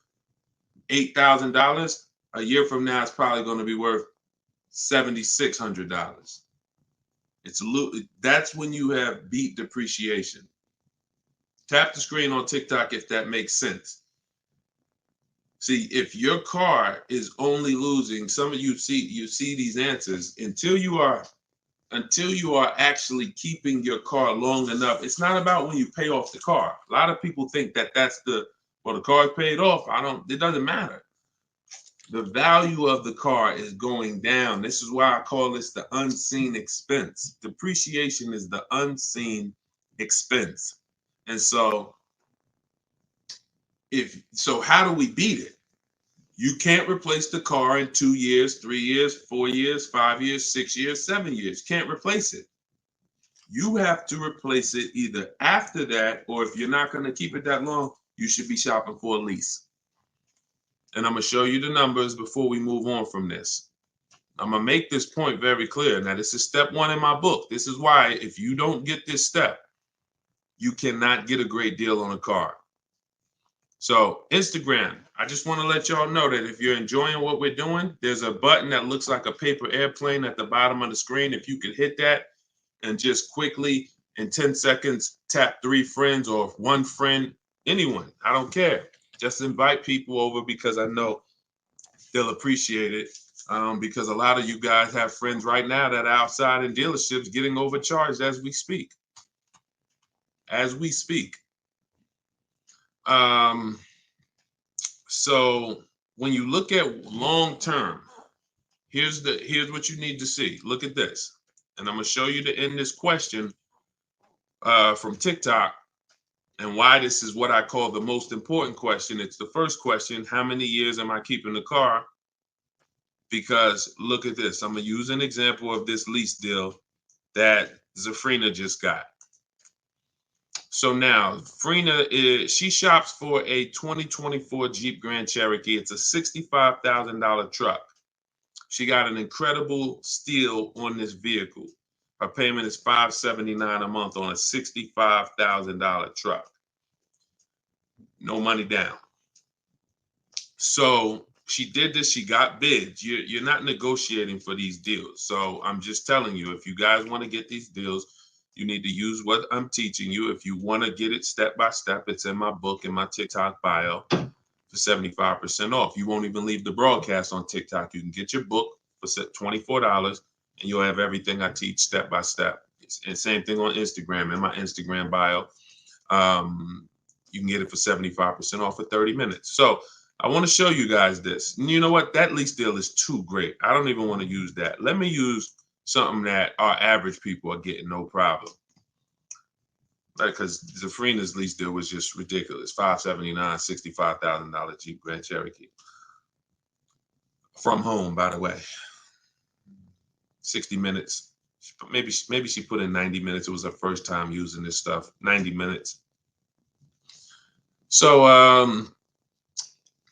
$8,000, a year from now it's probably going to be worth $7,600. That's when you have beat depreciation. Tap the screen on TikTok if that makes sense. See, if your car is only losing, some of you see these answers, until you are actually keeping your car long enough. It's not about when you pay off the car. A lot of people think that that's the car's paid off. It doesn't matter. The value of the car is going down. This is why I call this the unseen expense. Depreciation is the unseen expense. And so how do we beat it? You can't replace the car in 2 years, 3 years, 4 years, 5 years, 6 years, 7 years. Can't replace it. You have to replace it either after that, or if you're not going to keep it that long, you should be shopping for a lease. And I'm going to show you the numbers before we move on from this. I'm going to make this point very clear. Now, this is step 1 in my book. This is why if you don't get this step, you cannot get a great deal on a car. So Instagram, I just want to let y'all know that if you're enjoying what we're doing, there's a button that looks like a paper airplane at the bottom of the screen. If you could hit that and just quickly in 10 seconds, tap 3 friends or 1 friend, anyone, I don't care. Just invite people over, because I know they'll appreciate it. Because a lot of you guys have friends right now that are outside in dealerships getting overcharged as we speak. So when you look at long term, here's what you need to see. Look at this. And I'm going to show you to end this question from TikTok, and why this is what I call the most important question. It's the first question: how many years am I keeping the car? Because look at this. I'm going to use an example of this lease deal that Zafrina just got. So now Frina she shops for a 2024 Jeep Grand Cherokee. It's a $65,000 truck. She got an incredible steal on this vehicle. Her payment is $579 a month on a $65,000 truck. No money down. So she did this. She got bids. You're not negotiating for these deals. So I'm just telling you, if you guys want to get these deals, you need to use what I'm teaching you. If you want to get it step by step, it's in my book, in my TikTok bio for 75% off. You won't even leave the broadcast on TikTok. You can get your book for $24 and you'll have everything I teach step by step. And same thing on Instagram, in my Instagram bio. You can get it for 75% off for 30 minutes. So I want to show you guys this. And you know what? That lease deal is too great. I don't even want to use that. Let me use something that our average people are getting no problem. Like, because Zafrina's lease deal was just ridiculous. $579, $65,000 Jeep Grand Cherokee. From home, by the way. 60 minutes. Maybe she put in 90 minutes. It was her first time using this stuff. 90 minutes. So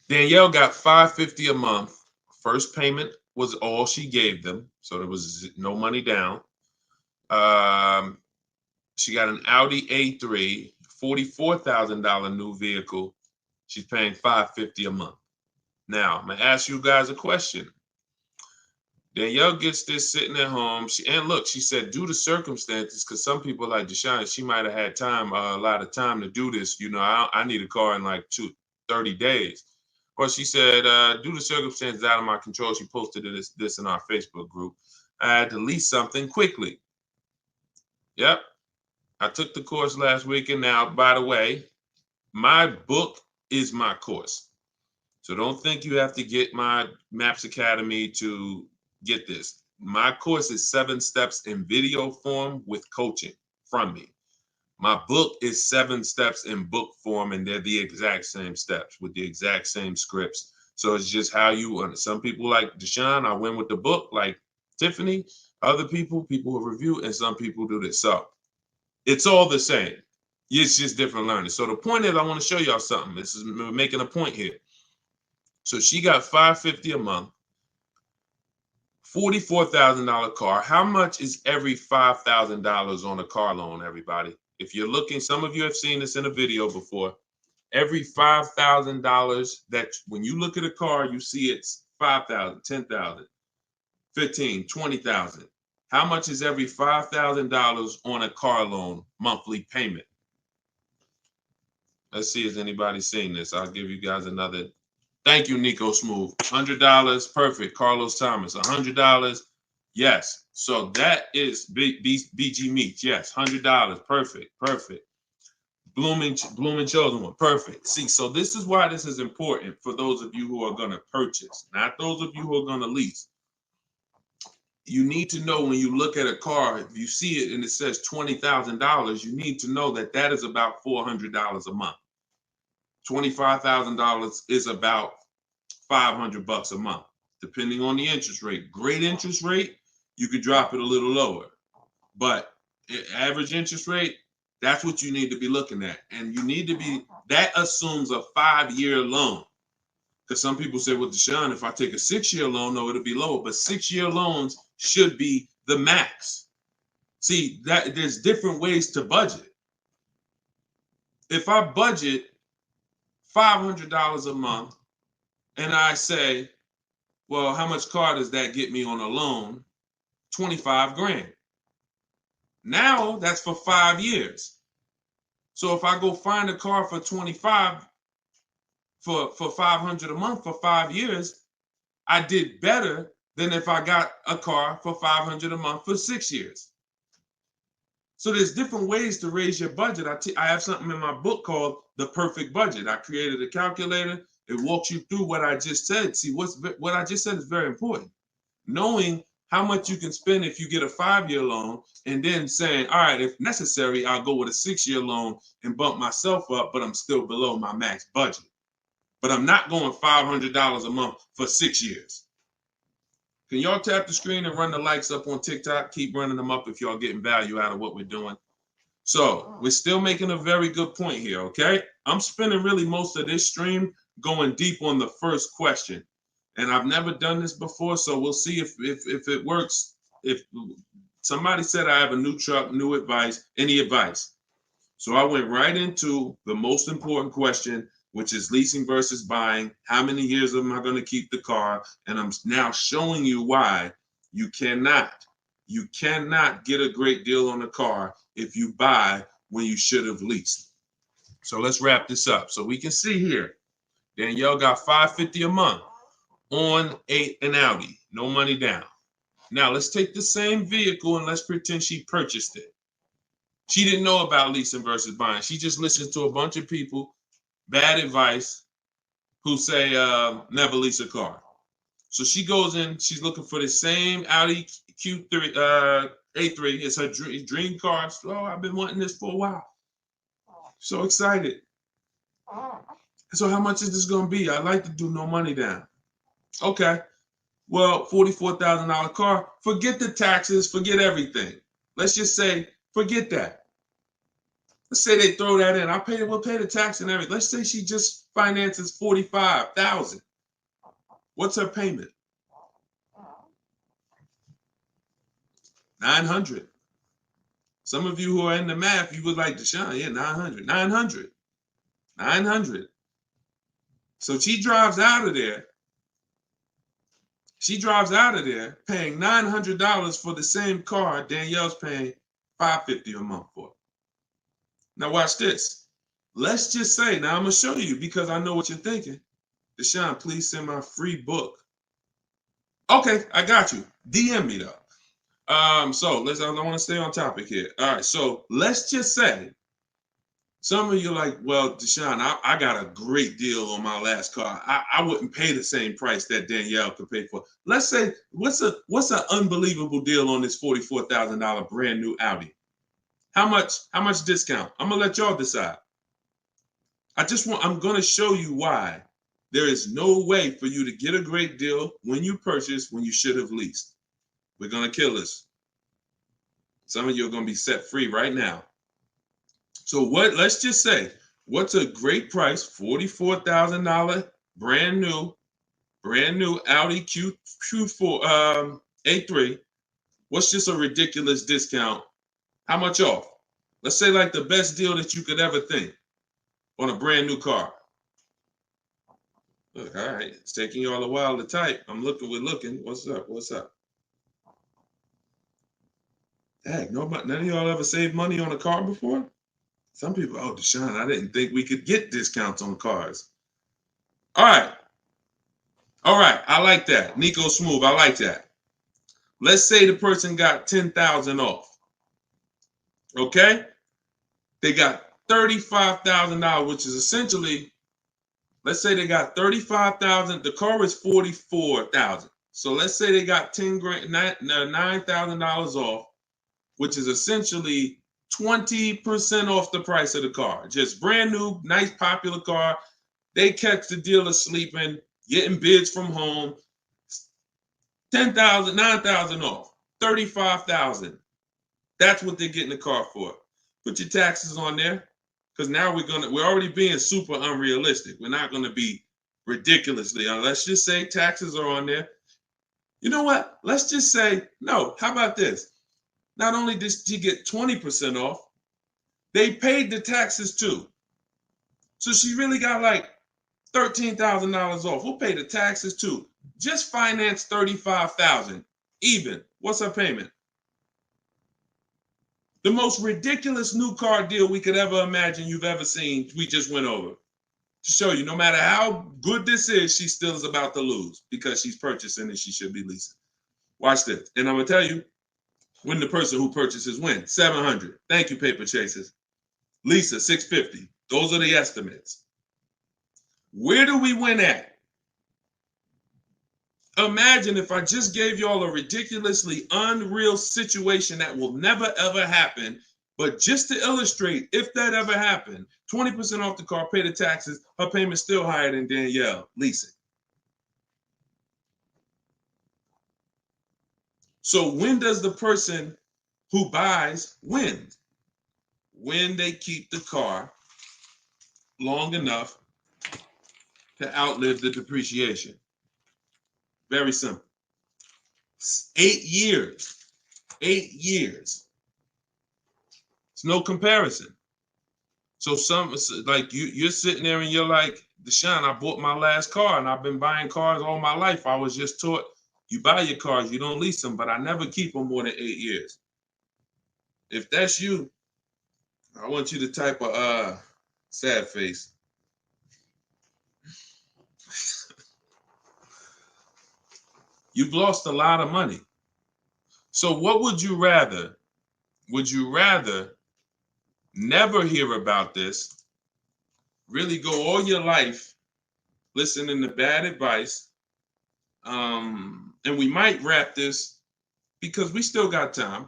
Danielle got $550 a month. First payment was all she gave them. So there was no money down. She got an Audi A3, $44,000 new vehicle. She's paying $550 a month. Now, I'm going to ask you guys a question. Danielle gets this sitting at home. And look, she said, due to circumstances, because some people like Deshone, she might have had time, a lot of time to do this. You know, I need a car in like 30 days. But she said, due to circumstances out of my control, she posted this in our Facebook group. I had to lease something quickly. Yep. I took the course last week. And now, by the way, my book is my course. So don't think you have to get my Maps Academy to get this. My course is 7 steps in video form with coaching from me. My book is 7 steps in book form, and they're the exact same steps with the exact same scripts. So it's just how you, some people like Deshone, I win with the book, like Tiffany, other people who review, and some people do this. So it's all the same. It's just different learning. So the point is, I want to show y'all something. We're making a point here. So she got $550 a month, $44,000 car. How much is every $5,000 on a car loan, everybody? If you're looking, some of you have seen this in a video before. Every $5,000 that when you look at a car, you see it's $5,000, $10,000, $15,000, $20,000. How much is every $5,000 on a car loan monthly payment? Let's see if anybody's seen this. I'll give you guys another. Thank you, Nico Smooth. $100, perfect. Carlos Thomas, $100. Yes. So that is BG Meats. Yes, $100. Perfect. Perfect. Blooming Chosen One. Perfect. See, so this is why this is important for those of you who are going to purchase, not those of you who are going to lease. You need to know when you look at a car, if you see it and it says $20,000, you need to know that that is about $400 a month. $25,000 is about $500 a month, depending on the interest rate. Great interest rate, you could drop it a little lower. But average interest rate, that's what you need to be looking at. And you need to be, that assumes a 5-year loan. Because some people say, well, Deshone, if I take a 6-year loan, no, it'll be lower. But 6-year loans should be the max. See, that there's different ways to budget. If I budget $500 a month and I say, well, how much car does that get me on a loan? 25 grand. Now that's for 5 years. So if I go find a car for 25 for $500 a month for 5 years, I did better than if I got a car for $500 a month for 6 years. So there's different ways to raise your budget. I have something in my book called The Perfect Budget. I created a calculator. It walks you through what I just said. See, what I just said is very important. Knowing how much you can spend if you get a 5-year loan, and then saying, all right, if necessary, I'll go with a 6-year loan and bump myself up, but I'm still below my max budget. But I'm not going $500 a month for 6 years. Can y'all tap the screen and run the likes up on TikTok? Keep running them up if y'all getting value out of what we're doing. So we're still making a very good point here, okay? I'm spending really most of this stream going deep on the first question. And I've never done this before, so we'll see if it works. If somebody said I have a new truck, new advice, any advice? So I went right into the most important question, which is leasing versus buying. How many years am I going to keep the car? And I'm now showing you why you cannot get a great deal on a car if you buy when you should have leased. So let's wrap this up. So we can see here, Danielle got $550 a month on an Audi, no money down. Now let's take the same vehicle and let's pretend she purchased it. She didn't know about leasing versus buying. She just listened to a bunch of people, bad advice, who say never lease a car. So she goes in, she's looking for the same Audi Q3, A3. It's her dream car. Oh, I've been wanting this for a while. So excited. So how much is this going to be? I'd like to do no money down. Okay. Well, $44,000 car. Forget the taxes. Forget everything. Let's just say, forget that. Let's say they throw that in. We'll pay the tax and everything. Let's say she just finances $45,000. What's her payment? $900. Some of you who are in the math, you would like Deshone, yeah, $900. So she drives out of there. She drives out of there paying $900 for the same car Danielle's paying $550 a month for. Now watch this. Let's just say, now I'm going to show you because I know what you're thinking. Deshone, please send my free book. Okay, I got you. DM me though. So I want to stay on topic here. All right, so let's just say some of you are like, well, Deshone, I got a great deal on my last car. I wouldn't pay the same price that Danielle could pay for. Let's say, what's an unbelievable deal on this $44,000 brand new Audi? How much discount? I'm gonna let y'all decide. I'm gonna show you why there is no way for you to get a great deal when you purchase when you should have leased. We're gonna kill this. Some of you are gonna be set free right now. So let's just say, what's a great price? $44,000 brand new Audi Q4 A3. What's just a ridiculous discount? How much off? Let's say like the best deal that you could ever think on a brand new car. Look, all right, it's taking y'all a while to type. We're looking. What's up? Heck, none of y'all ever saved money on a car before? Some people, oh, Deshone, I didn't think we could get discounts on cars. All right, I like that. Nico Smooth, I like that. Let's say the person got $10,000 off. Okay? They got $35,000, which is essentially, let's say they got $35,000. The car is $44,000. So let's say they got $9,000 off, which is essentially 20% off the price of the car. Just brand new, nice, popular car. They catch the dealer sleeping, getting bids from home. $10,000, $9,000 off, $35,000. That's what they're getting the car for. Put your taxes on there, because now we're already being super unrealistic. We're not gonna be ridiculously. Let's just say taxes are on there. You know what? Let's just say no. How about this? Not only did she get 20% off, they paid the taxes too. So she really got like $13,000 off. We'll pay the taxes too. Just finance $35,000 even. What's her payment? The most ridiculous new car deal we could ever imagine you've ever seen, we just went over. To show you, no matter how good this is, she still is about to lose because she's purchasing and she should be leasing. Watch this. And I'm going to tell you, when the person who purchases wins, $700. Thank you, paper chasers. Lisa, $650. Those are the estimates. Where do we win at? Imagine if I just gave y'all a ridiculously unreal situation that will never ever happen, but just to illustrate, if that ever happened, 20% off the car, pay the taxes, her payment's still higher than Danielle leasing. So when does the person who buys win? When they keep the car long enough to outlive the depreciation. Very simple. 8 years. 8 years. It's no comparison. So like you're sitting there and you're like, Deshone, I bought my last car and I've been buying cars all my life. I was just taught you buy your cars, you don't lease them, but I never keep them more than 8 years. If that's you, I want you to type a sad face. You've lost a lot of money. So what would you rather? Would you rather never hear about this, really go all your life listening to bad advice? And we might wrap this because we still got time.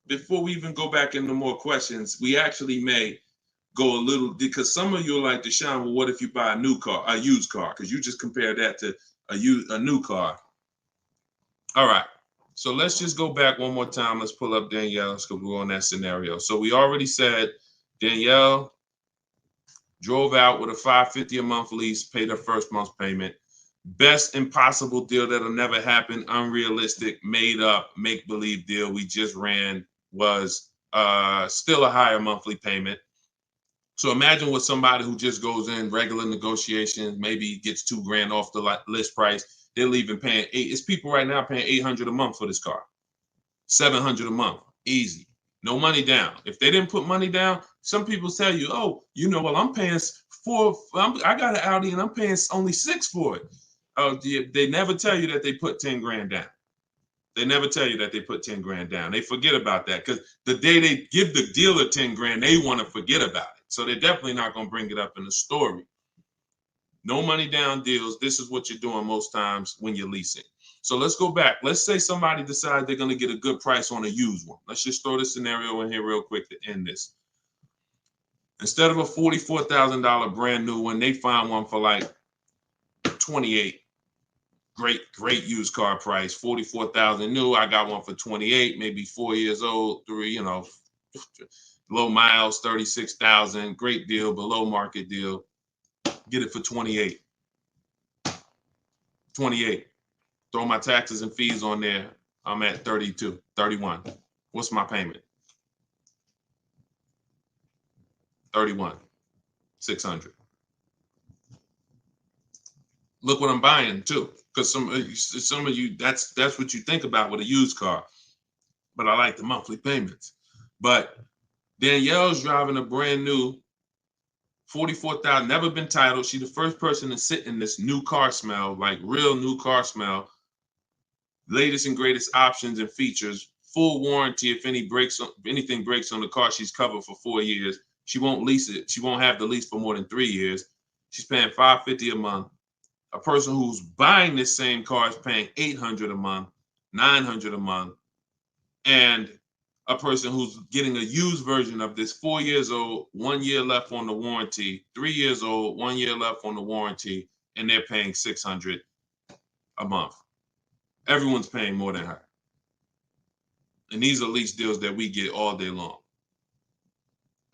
Before we even go back into more questions, we actually may go a little, because some of you are like, Deshone, well, what if you buy a new car, a used car? Because you just compared that to a new car. All right. So let's just go back one more time. Let's pull up Danielle because we're on that scenario. So we already said Danielle drove out with a $550 a month lease, paid her first month's payment. Best impossible deal that'll never happen, unrealistic, made up, make-believe deal we just ran was still a higher monthly payment. So imagine with somebody who just goes in regular negotiations, maybe gets $2,000 off the list price. They're leaving paying it's people right now paying $800 a month for this car, $700 a month, easy, no money down. If they didn't put money down, some people tell you, oh, you know, well, I'm paying I got an Audi and I'm paying only $6,000 for it. They never tell you that they put 10 grand down. They never tell you that they put 10 grand down. They forget about that because the day they give the dealer 10 grand, they want to forget about it. So they're definitely not going to bring it up in the story. No money down deals. This is what you're doing most times when you're leasing. So let's go back. Let's say somebody decides they're going to get a good price on a used one. Let's just throw this scenario in here real quick to end this. Instead of a $44,000 brand new one, they find one for like 28. Great used car price, 44,000 new. I got one for 28, maybe 4 years old, low miles, 36,000. Great deal, below market deal. Get it for 28. 28. Throw my taxes and fees on there. I'm at 32, 31. What's my payment? 31, 600. Look what I'm buying too, because some of you that's what you think about with a used car. But I like the monthly payments. But Danielle's driving a brand new 44,000, never been titled. She's the first person to sit in this new car smell, like real new car smell. Latest and greatest options and features, full warranty. If anything breaks on the car, she's covered for 4 years. She won't lease it. She won't have the lease for more than 3 years. She's paying $550 a month. A person who's buying this same car is paying $800 a month, $900 a month, and a person who's getting a used version of this, 4 years old, 1 year left on the warranty, 3 years old, 1 year left on the warranty, and they're paying $600 a month. Everyone's paying more than her. And these are lease deals that we get all day long.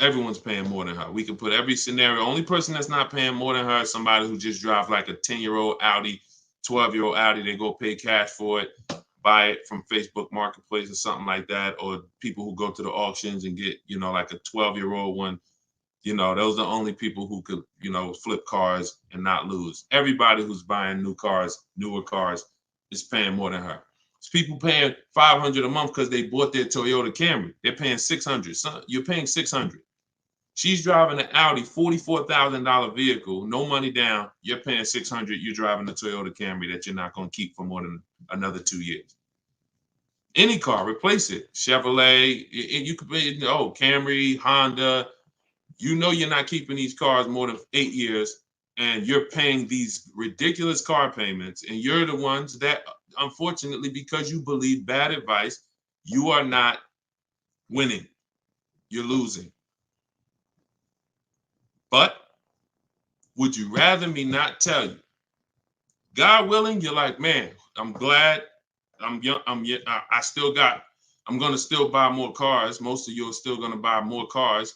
Everyone's paying more than her. We can put every scenario. Only person that's not paying more than her is somebody who just drives like a 10-year-old Audi, 12-year-old Audi. They go pay cash for it, buy it from Facebook Marketplace or something like that, or people who go to the auctions and get, like a 12-year-old one. Those are the only people who could, flip cars and not lose. Everybody who's buying new cars, newer cars, is paying more than her. It's people paying $500 a month because they bought their Toyota Camry. They're paying $600. So you're paying $600. She's driving an Audi, $44,000 vehicle, no money down. You're paying $600. You're driving a Toyota Camry that you're not going to keep for more than another 2 years. Any car, replace it. Chevrolet, you could pay, Camry, Honda. You're not keeping these cars more than 8 years, and you're paying these ridiculous car payments, and you're the ones that, unfortunately, because you believe bad advice, you are not winning. You're losing. But would you rather me not tell you? God willing, you're like, man, I'm glad I'm young. I'm going to still buy more cars. Most of you are still going to buy more cars.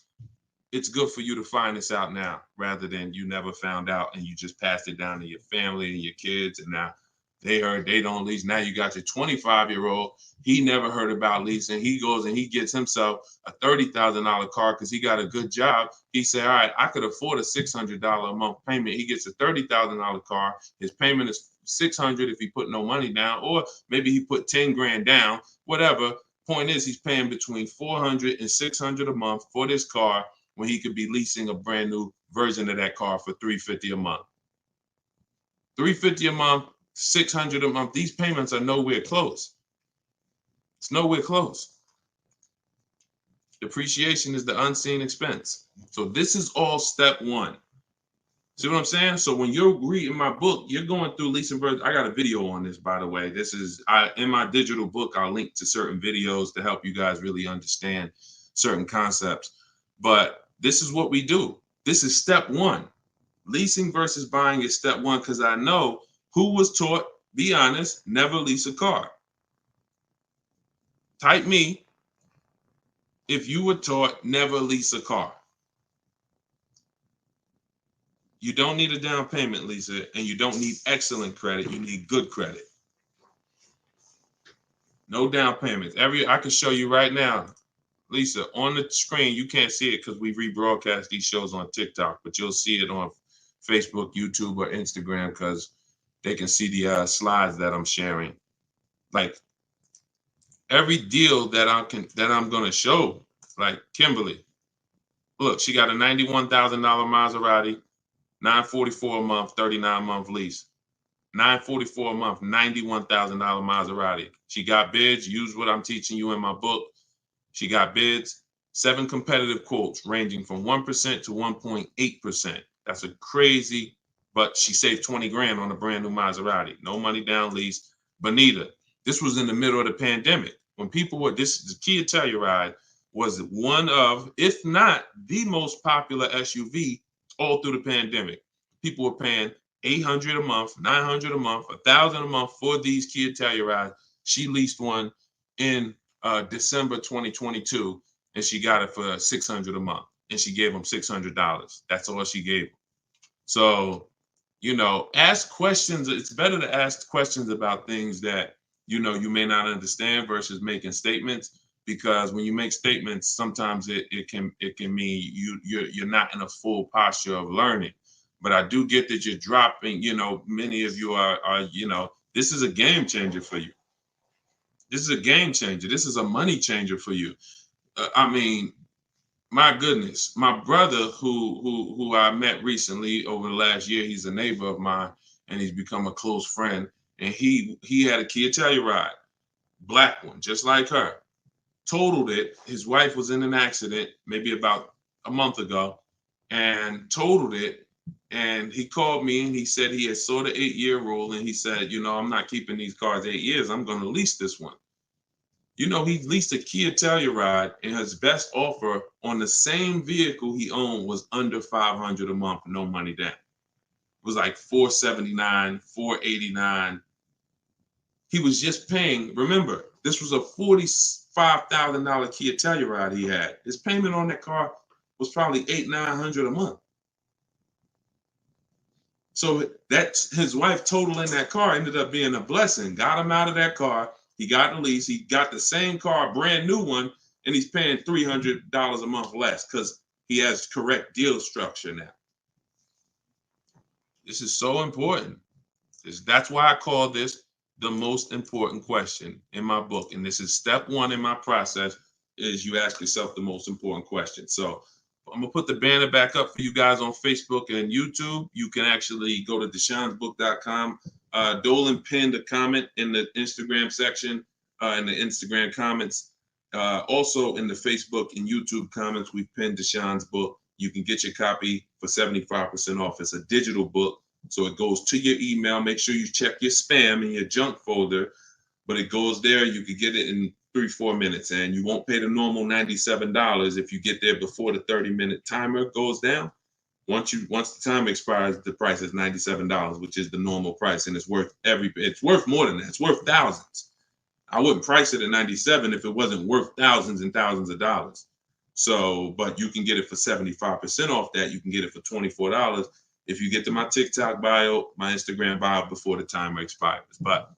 It's good for you to find this out now rather than you never found out and you just passed it down to your family and your kids. And now They heard they don't lease. Now you got your 25-year-old. He never heard about leasing. He goes and he gets himself a $30,000 car because he got a good job. He said, all right, I could afford a $600 a month payment. He gets a $30,000 car. His payment is $600 if he put no money down, or maybe he put 10 grand down, whatever. Point is, he's paying between $400 and $600 a month for this car when he could be leasing a brand new version of that car for $350 a month. $350 a month, $600 a month. These payments are nowhere close. It's nowhere close. Depreciation is the unseen expense. So this is all step one. See what I'm saying? So when you're reading my book, you're going through leasing versions. I got a video on this, by the way. This is in my digital book. I'll link to certain videos to help you guys really understand certain concepts. But this is what we do. This is step one. Leasing versus buying is step one, because I know who was taught, be honest, never lease a car. Type me if you were taught never lease a car. You don't need a down payment, Lisa, and you don't need excellent credit. You need good credit. No down payments. I can show you right now, Lisa, on the screen. You can't see it because we rebroadcast these shows on TikTok, but you'll see it on Facebook, YouTube, or Instagram because they can see the slides that I'm sharing. Like every deal that I'm gonna show, like Kimberly. Look, she got a $91,000 Maserati, $944 a month, 39-month lease. $944 a month, $91,000 Maserati. She got bids. Use what I'm teaching you in my book. She got bids. 7 competitive quotes ranging from 1% to 1.8%. That's a crazy, but she saved 20 grand on a brand new Maserati. No money down lease. Bonita, this was in the middle of the pandemic. When people were, the Kia Telluride was one of, if not the most popular SUV all through the pandemic. People were paying $800 a month, $900 a month, $1,000 a month for these Kia Tellurides. She leased one in December 2022, and she got it for $600 a month, and she gave them $600. That's all she gave them. So, ask questions. It's better to ask questions about things that you may not understand versus making statements. Because when you make statements, sometimes it can mean you're not in a full posture of learning. But I do get that you're dropping. Many of you are this is a game changer for you. This is a game changer. This is a money changer for you. I mean, my goodness, my brother who I met recently over the last year, he's a neighbor of mine, and he's become a close friend. And he had a Kia Telluride, black one, just like her. Totaled it. His wife was in an accident maybe about a month ago and totaled it. And he called me and he said he had saw the 8-year rule, and he said, I'm not keeping these cars 8 years. I'm going to lease this one. He leased a Kia Telluride, and his best offer on the same vehicle he owned was under $500 a month, no money down. It was like $479, $489. He was just paying. Remember, this was a $45,000 Kia Telluride he had. His payment on that car was probably $800-900 a month. So that's his wife totaling that car ended up being a blessing. Got him out of that car. He got the lease. He got the same car, brand new one, and he's paying $300 a month less because he has correct deal structure now. This is so important. That's why I call this the most important question in my book. And this is step one in my process, is you ask yourself the most important question. So I'm gonna put the banner back up for you guys on Facebook and YouTube. You can actually go to deshonsbook.com. Dolan pinned a comment in the Instagram section, in the Instagram comments. Also in the Facebook and YouTube comments, we've pinned Deshon's book. You can get your copy for 75% off. It's a digital book, so it goes to your email. Make sure you check your spam and your junk folder, but it goes there. You can get it in 3-4 minutes, and you won't pay the normal $97 if you get there before the 30-minute timer goes down. Once the time expires, the price is $97, which is the normal price, and it's worth more than that. It's worth thousands. I wouldn't price it at $97 if it wasn't worth thousands and thousands of dollars. So, but you can get it for 75% off that. You can get it for $24 if you get to my TikTok bio, my Instagram bio before the timer expires. But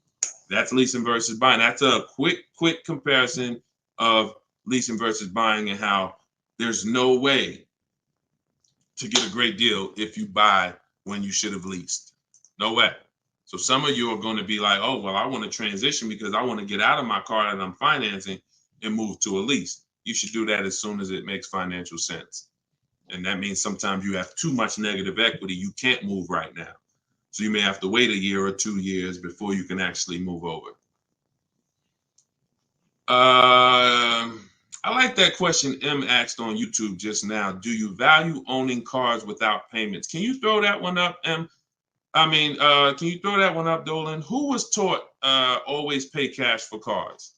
that's leasing versus buying. That's a quick comparison of leasing versus buying and how there's no way to get a great deal if you buy when you should have leased. No way. So some of you are going to be like, oh, well, I want to transition because I want to get out of my car that I'm financing and move to a lease. You should do that as soon as it makes financial sense. And that means sometimes you have too much negative equity. You can't move right now. So you may have to wait a year or 2 years before you can actually move over. I like that question M asked on YouTube just now. Do you value owning cars without payments? Can you throw that one up, M? Can you throw that one up, Dolan? Who was taught always pay cash for cars?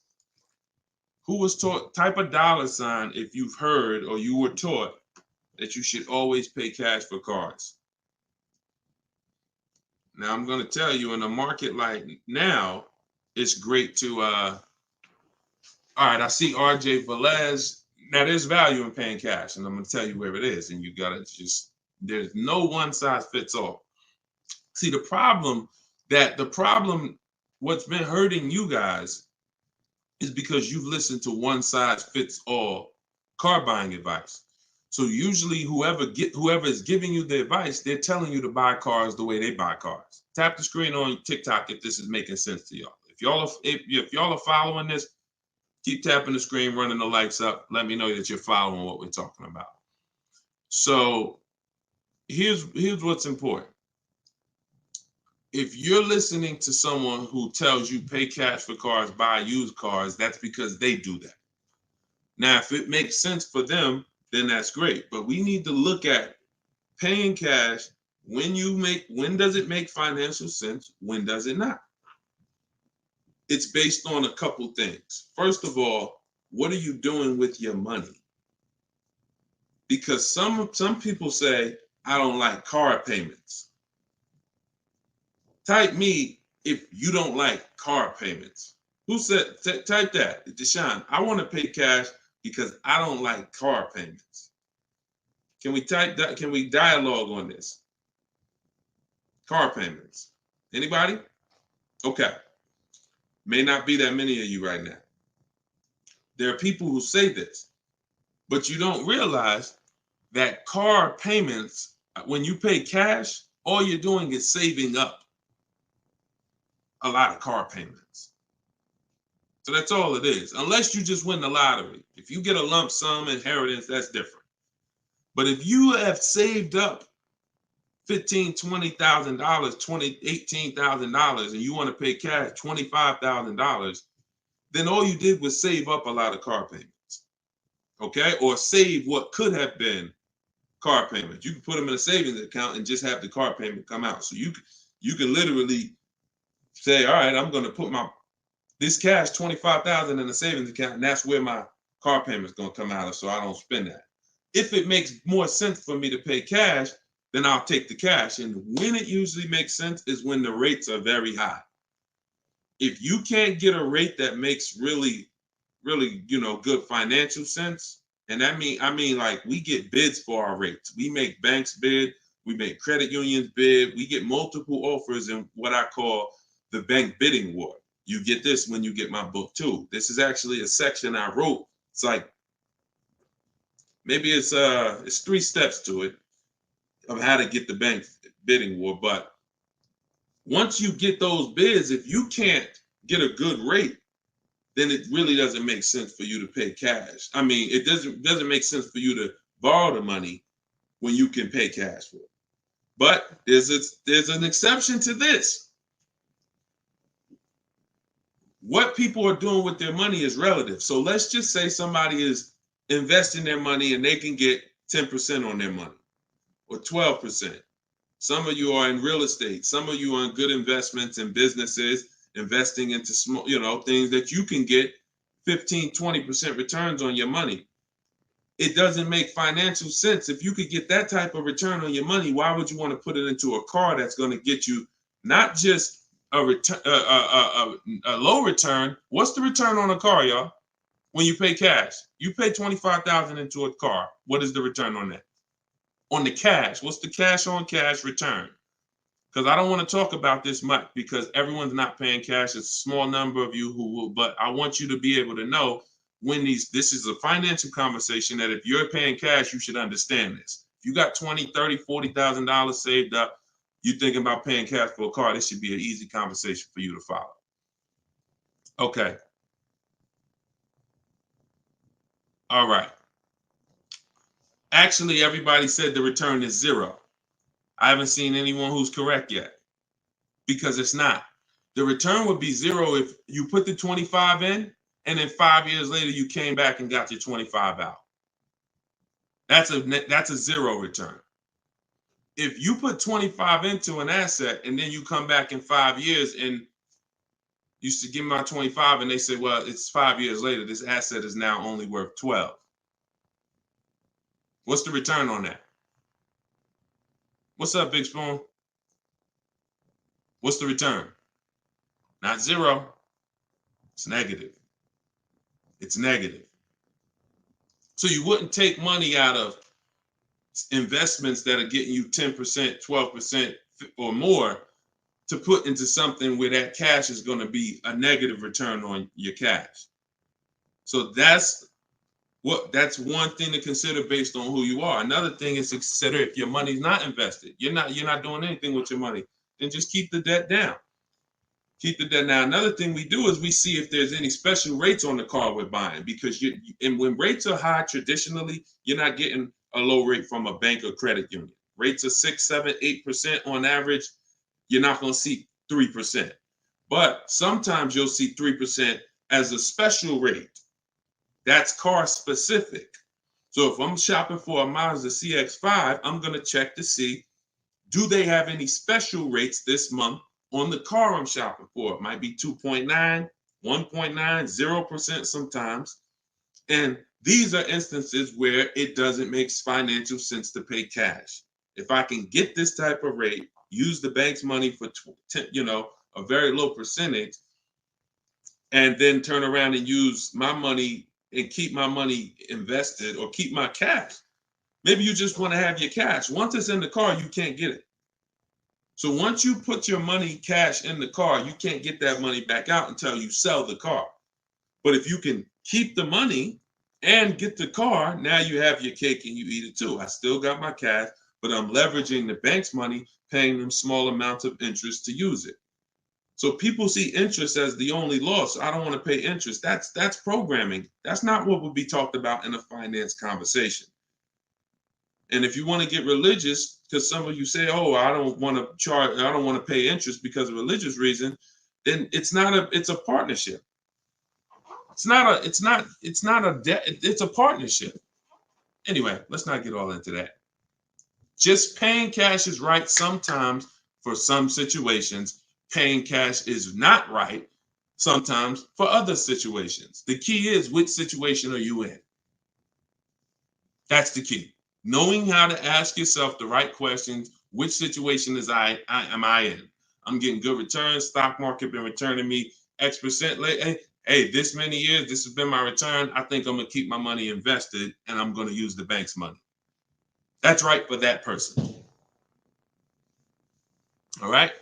Who was taught, type a $ if you've heard or you were taught that you should always pay cash for cars. Now, I'm going to tell you, in a market like now, it's great to, all right, I see RJ Velez. Now, there's value in paying cash, and I'm going to tell you where it is, and you got to just, there's no one size fits all. See, the problem, what's been hurting you guys is because you've listened to one size fits all car buying advice. So usually whoever is giving you the advice, they're telling you to buy cars the way they buy cars. Tap the screen on TikTok if this is making sense to y'all. If y'all are following this, keep tapping the screen, running the lights up. Let me know that you're following what we're talking about. So here's what's important. If you're listening to someone who tells you pay cash for cars, buy used cars, that's because they do that. Now, if it makes sense for them, then that's great. But we need to look at paying cash. When does it make financial sense? When does it not? It's based on a couple things. First of all, what are you doing with your money? Because some people say, I don't like car payments. Type me if you don't like car payments. Who said, type that, Deshone, I want to pay cash because I don't like car payments. Can we type that? Can we dialogue on this? Car payments. Anybody? Okay. May not be that many of you right now. There are people who say this, but you don't realize that car payments, when you pay cash, all you're doing is saving up a lot of car payments. So that's all it is, unless you just win the lottery. If you get a lump sum inheritance, that's different. But if you have saved up $15,000, $20,000, $18,000, and you want to pay cash $25,000, then all you did was save up a lot of car payments, okay? Or save what could have been car payments. You can put them in a savings account and just have the car payment come out. So you can literally say, all right, I'm going to put this cash, $25,000 in a savings account, and that's where my car payment is going to come out of, so I don't spend that. If it makes more sense for me to pay cash, then I'll take the cash. And when it usually makes sense is when the rates are very high. If you can't get a rate that makes really, really, good financial sense, and I mean like we get bids for our rates. We make banks bid, we make credit unions bid, we get multiple offers in what I call the bank bidding war. You get this when you get my book too. This is actually a section I wrote. It's like, maybe it's 3 steps to it of how to get the bank bidding war. But once you get those bids, if you can't get a good rate, then it really doesn't make sense for you to pay cash. I mean, it doesn't make sense for you to borrow the money when you can pay cash for it. But there's an exception to this. What people are doing with their money is relative. So let's just say somebody is investing their money and they can get 10% on their money or 12%. Some of you are in real estate. Some of you are in good investments and businesses, investing into small, things that you can get 15, 20% returns on your money. It doesn't make financial sense. If you could get that type of return on your money, why would you want to put it into a car that's going to get you not just a low return? What's the return on a car, y'all? When you pay cash, you pay $25,000 into a car. What is the return on that? on the cash. What's the cash on cash return? Because I don't want to talk about this much because everyone's not paying cash. It's a small number of you who will, but I want you to be able to know when this is a financial conversation that if you're paying cash, you should understand this. If you got $20,000, $30,000, $40,000 saved up, you're thinking about paying cash for a car, this should be an easy conversation for you to follow. Okay. All right. Actually, everybody said the return is 0. I haven't seen anyone who's correct yet because it's not. The return would be 0 if you put the 25 in and then 5 years later you came back and got your 25 out. That's a 0 return. If you put 25 into an asset and then you come back in 5 years and used to give me my 25 and they say, well, it's 5 years later, this asset is now only worth 12. What's the return on that? What's up, Big Spoon? What's the return? Not 0. It's negative. It's negative. So you wouldn't take money out of investments that are getting you 10%, 12% or more to put into something where that cash is going to be a negative return on your cash. So that's one thing to consider based on who you are. Another thing is to consider if your money's not invested, you're not doing anything with your money, then just keep the debt down. Keep the debt down. Another thing we do is we see if there's any special rates on the car we're buying, because and when rates are high, traditionally, you're not getting a low rate from a bank or credit union. Rates are 6, 7, 8% on average. You're not going to see 3%. But sometimes you'll see 3% as a special rate. That's car specific. So if I'm shopping for a Mazda CX-5, I'm going to check to see, do they have any special rates this month on the car I'm shopping for? It might be 2.9, 1.9, 0% sometimes. And these are instances where it doesn't make financial sense to pay cash. If I can get this type of rate, use the bank's money for a very low percentage, and then turn around and use my money and keep my money invested or keep my cash. Maybe you just want to have your cash. Once it's in the car, you can't get it. So once you put your money cash in the car, you can't get that money back out until you sell the car. But if you can keep the money and get the car, now you have your cake and you eat it too. I still got my cash, but I'm leveraging the bank's money, paying them small amounts of interest to use it. So people see interest as the only loss. I don't want to pay interest. That's programming. That's not what would be talked about in a finance conversation. And if you want to get religious, because some of you say, "Oh, I don't want to pay interest because of religious reason," then it's a partnership. It's not a debt. It's a partnership. Anyway, let's not get all into that. Just paying cash is right sometimes for some situations. Paying cash is not right sometimes for other situations. The key is, which situation are you in? That's the key. Knowing how to ask yourself the right questions. Which situation am I in? I'm getting good returns. Stock market been returning me X% late. Hey, this many years, this has been my return. I think I'm going to keep my money invested and I'm going to use the bank's money. That's right for that person. All right.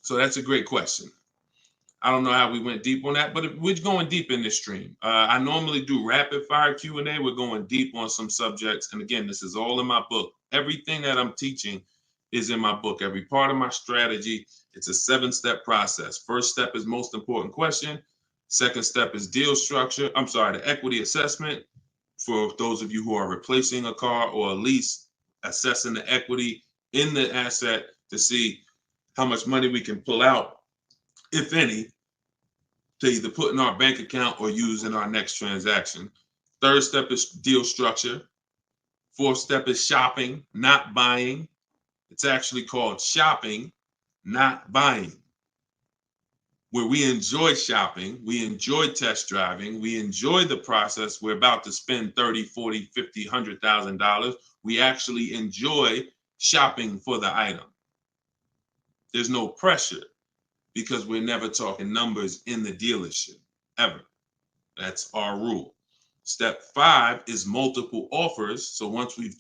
So that's a great question. I don't know how we went deep on that, but we're going deep in this stream. I normally do rapid fire Q&A. We're going deep on some subjects. And again, this is all in my book. Everything that I'm teaching is in my book. Every part of my strategy, it's a 7-step process. First step is most important question. Second step is deal structure. The equity assessment for those of you who are replacing a car or a lease, assessing the equity in the asset to see how much money we can pull out, if any, to either put in our bank account or use in our next transaction. Third step is deal structure. Fourth step is shopping, not buying. It's actually called shopping, not buying, where we enjoy shopping, we enjoy test driving, we enjoy the process. We're about to spend $30,000, $40,000, $50,000, $100,000. We actually enjoy shopping for the item. There's no pressure because we're never talking numbers in the dealership, ever. That's our rule. Step 5 is multiple offers. So once we've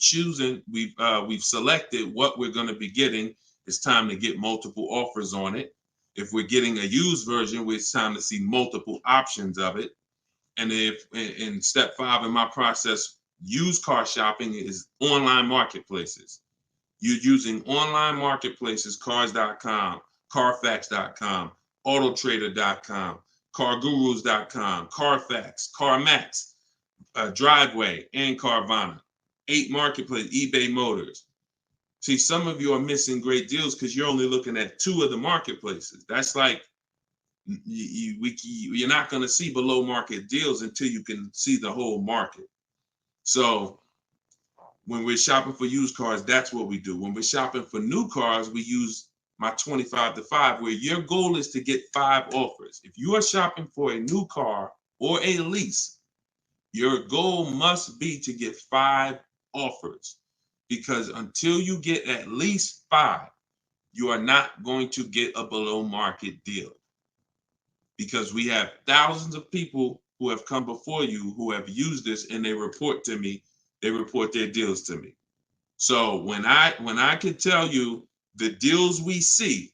selected what we're going to be getting, it's time to get multiple offers on it. If we're getting a used version, it's time to see multiple options of it. And if in step 5 in my process, used car shopping is online marketplaces. You're using online marketplaces, cars.com, carfax.com, autotrader.com, cargurus.com, Carfax, CarMax, Driveway, and Carvana. 8 marketplaces, eBay Motors. See, some of you are missing great deals because you're only looking at 2 of the marketplaces. That's like you're not going to see below market deals until you can see the whole market. So when we're shopping for used cars, that's what we do. When we're shopping for new cars, we use my 25 to 5, where your goal is to get 5 offers. If you are shopping for a new car or a lease, your goal must be to get 5 offers, because until you get at least 5, you are not going to get a below market deal. Because we have thousands of people who have come before you who have used this, and they report to me, they report their deals to me. So when I can tell you the deals we see,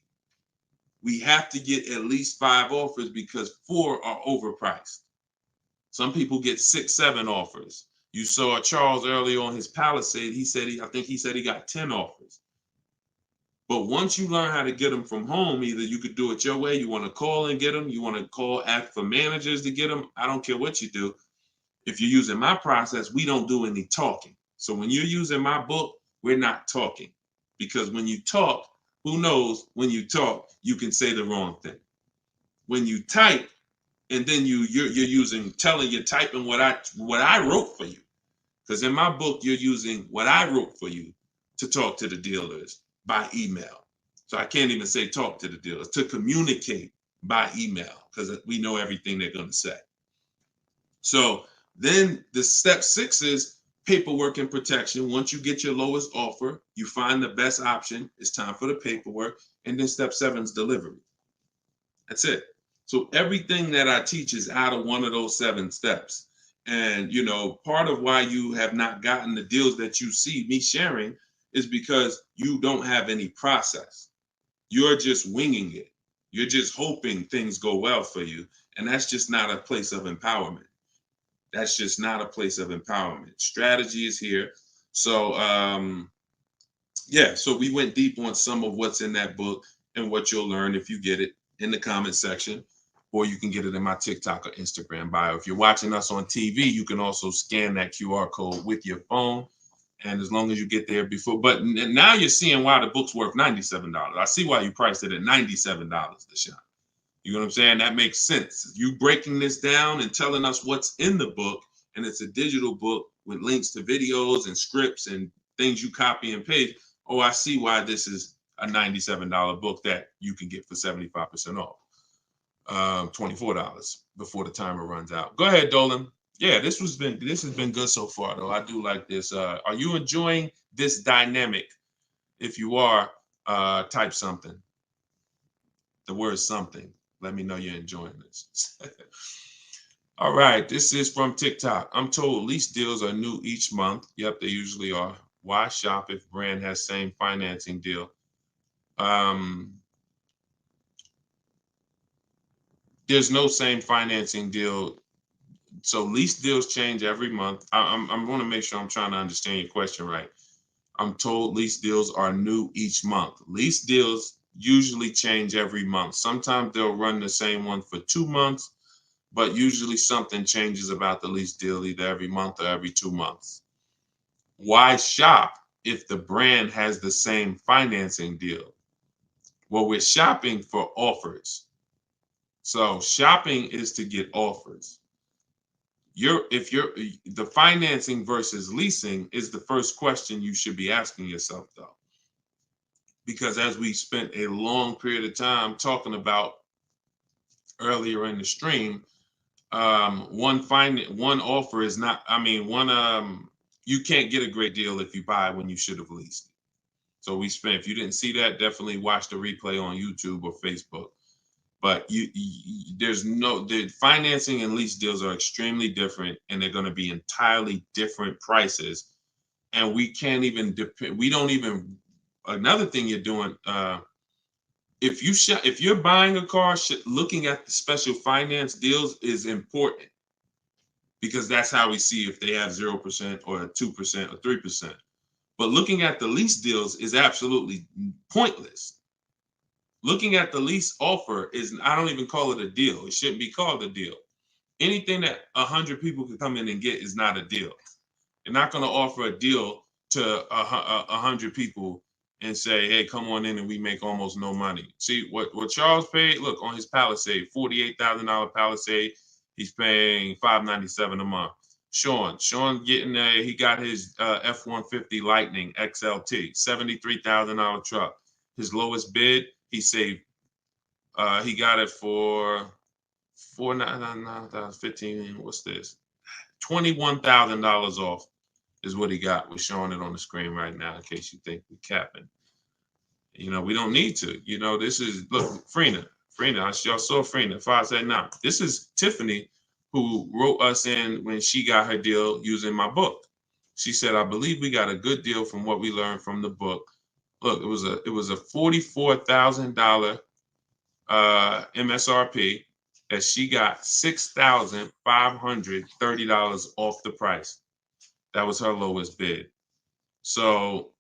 we have to get at least 5 offers, because 4 are overpriced. Some people get 6, 7 offers. You saw Charles earlier on his Palisade. I think he said he got 10 offers. But once you learn how to get them from home, either you could do it your way, you want to call and get them, you want to call, ask for managers to get them. I don't care what you do. If you're using my process, we don't do any talking. So when you're using my book, we're not talking. Because when you talk, who knows, when you talk, you can say the wrong thing. When you type, and then you're typing what I wrote for you. Because in my book, you're using what I wrote for you to talk to the dealers by email. So I can't even say talk to the dealers, to communicate by email, because we know everything they're going to say. So then the step 6 is paperwork and protection. Once you get your lowest offer, you find the best option. It's time for the paperwork. And then step 7 is delivery. That's it. So everything that I teach is out of one of those 7 steps. And, part of why you have not gotten the deals that you see me sharing is because you don't have any process. You're just winging it. You're just hoping things go well for you. And that's just not a place of empowerment. That's just not a place of empowerment. Strategy is here. So, so we went deep on some of what's in that book and what you'll learn if you get it in the comment section, or you can get it in my TikTok or Instagram bio. If you're watching us on TV, you can also scan that QR code with your phone. And as long as you get there before, but now you're seeing why the book's worth $97. I see why you priced it at $97, Deshone. You know what I'm saying? That makes sense. You breaking this down and telling us what's in the book, and it's a digital book with links to videos and scripts and things you copy and paste. Oh, I see why this is a $97 book that you can get for 75% off. $24 before the timer runs out. Go ahead, Dolan. Yeah, this has been good so far, though. I do like this. Are you enjoying this dynamic? If you are, type something. The word something. Let me know you're enjoying this. All right, this is from TikTok. I'm told lease deals are new each month. Yep, they usually are. Why shop if brand has same financing deal? There's no same financing deal. So lease deals change every month. I'm going to make sure I'm trying to understand your question right. I'm told lease deals are new each month. Lease deals usually change every month. Sometimes they'll run the same one for 2 months, but usually something changes about the lease deal either every month or every 2 months. Why shop if the brand has the same financing deal? Well, we're shopping for offers. So shopping is to get offers. The financing versus leasing is the first question you should be asking yourself, though. Because as we spent a long period of time talking about earlier in the stream, one offer is not, you can't get a great deal if you buy when you should have leased. So if you didn't see that, definitely watch the replay on YouTube or Facebook. But the financing and lease deals are extremely different, and they're going to be entirely different prices. And we can't even depend. We don't even. Another thing you're doing, if you're buying a car, looking at the special finance deals is important, because that's how we see if they have 0% or 2% or 3%. But looking at the lease deals is absolutely pointless. Looking at the lease offer is, I don't even call it a deal. It shouldn't be called a deal. Anything that 100 people could come in and get is not a deal. You're not going to offer a deal to 100 people and say, hey, come on in and we make almost no money. See, what Charles paid, look, on his Palisade, $48,000 Palisade, he's paying $597 a month. Sean getting he got his F-150 Lightning XLT, $73,000 truck. His lowest bid, he saved, he got it for $4,999, what's this? $21,000 off is what he got. We're showing it on the screen right now in case you think we're capping. We don't need to. This is, look, Frina, y'all saw Frina, 579. This is Tiffany, who wrote us in when she got her deal using my book. She said, I believe we got a good deal from what we learned from the book. Look, it was a $44,000 MSRP that she got $6,530 off the price. That was her lowest bid. So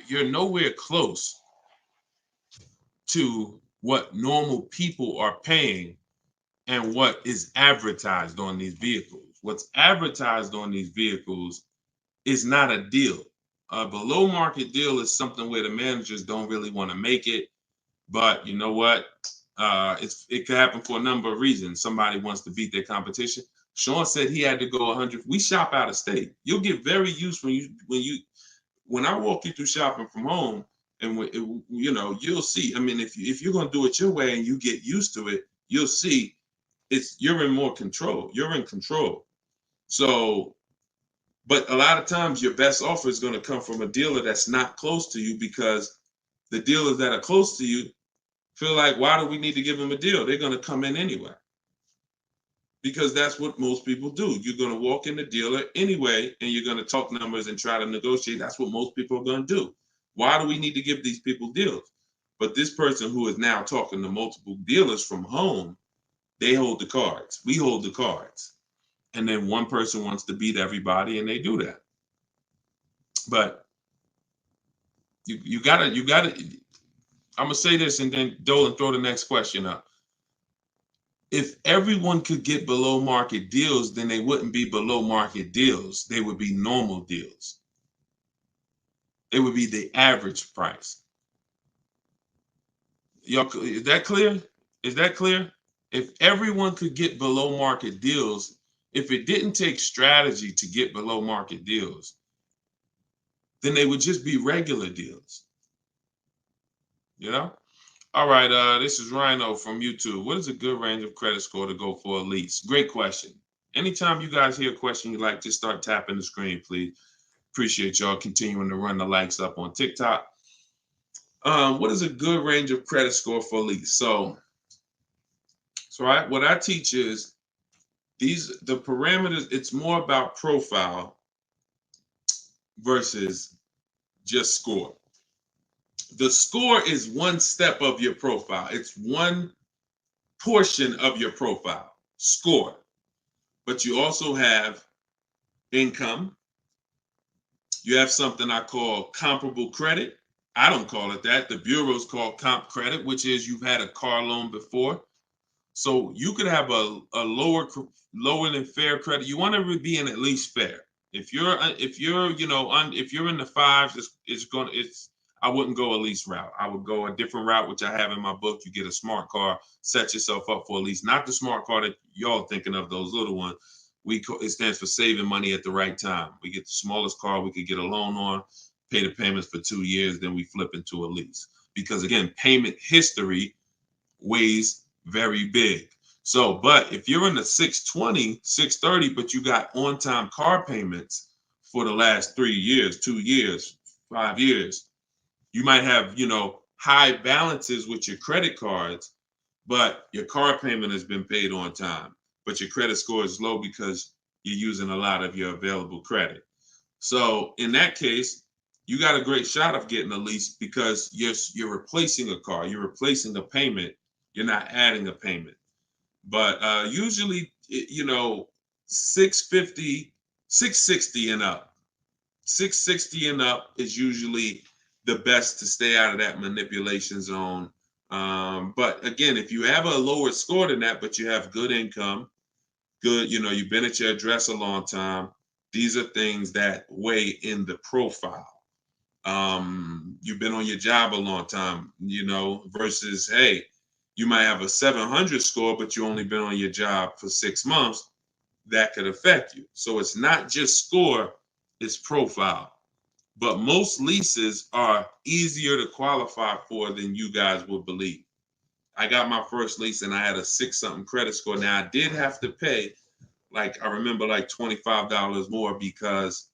you're nowhere close to what normal people are paying and what is advertised on these vehicles. What's advertised on these vehicles is not a deal. A below market deal is something where the managers don't really want to make it. But you know what? It could happen for a number of reasons. Somebody wants to beat their competition. Sean said he had to go 100. We shop out of state. You'll get very used when I walk you through shopping from home, and you'll see. I mean, if you're gonna do it your way and you get used to it, you'll see you're in more control. You're in control. So, but a lot of times your best offer is going to come from a dealer that's not close to you, because the dealers that are close to you feel like, why do we need to give them a deal? They're going to come in anyway. Because that's what most people do. You're going to walk in the dealer anyway, and you're going to talk numbers and try to negotiate. That's what most people are going to do. Why do we need to give these people deals? But this person who is now talking to multiple dealers from home, they hold the cards. We hold the cards. And then one person wants to beat everybody, and they do that. But you gotta, I'm going to say this, and then Dolan, throw the next question up. If everyone could get below market deals, then they wouldn't be below market deals. They would be normal deals. It would be the average price. Y'all, is that clear? Is that clear? If everyone could get below market deals, if it didn't take strategy to get below market deals, then they would just be regular deals. All right, this is Rhino from YouTube. What is a good range of credit score to go for a lease? Great question. Anytime you guys hear a question you like, just start tapping the screen, please. Appreciate y'all continuing to run the likes up on TikTok. What is a good range of credit score for a lease? So what I teach is the parameters. It's more about profile versus just score. The score is one step of your profile. It's one portion of your profile, score. But you also have income. You have something I call comparable credit. I don't call it that. The bureaus call comp credit, which is you've had a car loan before. So you could have a lower than fair credit. You want to be in at least fair. If you're in the fives, I wouldn't go a lease route. I would go a different route, which I have in my book. You get a smart car, set yourself up for a lease. Not the smart car that y'all thinking of, those little ones. It stands for saving money at the right time. We get the smallest car we could get a loan on, pay the payments for 2 years, then we flip into a lease. Because again, payment history weighs very big. So, but if you're in the 620, 630, but you got on-time car payments for the last 3 years, 2 years, 5 years, you might have, high balances with your credit cards, but your car payment has been paid on time, but your credit score is low because you're using a lot of your available credit. So in that case, you got a great shot of getting a lease because you're replacing a car, you're replacing a payment, you're not adding a payment. But usually, 650, 660 and up. 660 and up is usually the best to stay out of that manipulation zone. But again, if you have a lower score than that, but you have good income, good, you've been at your address a long time, these are things that weigh in the profile. You've been on your job a long time, versus, hey, you might have a 700 score, but you only been on your job for 6 months. That could affect you. So it's not just score, it's profile. But most leases are easier to qualify for than you guys would believe. I got my first lease and I had a 6-something credit score. Now I did have to pay, I remember, like $25 more because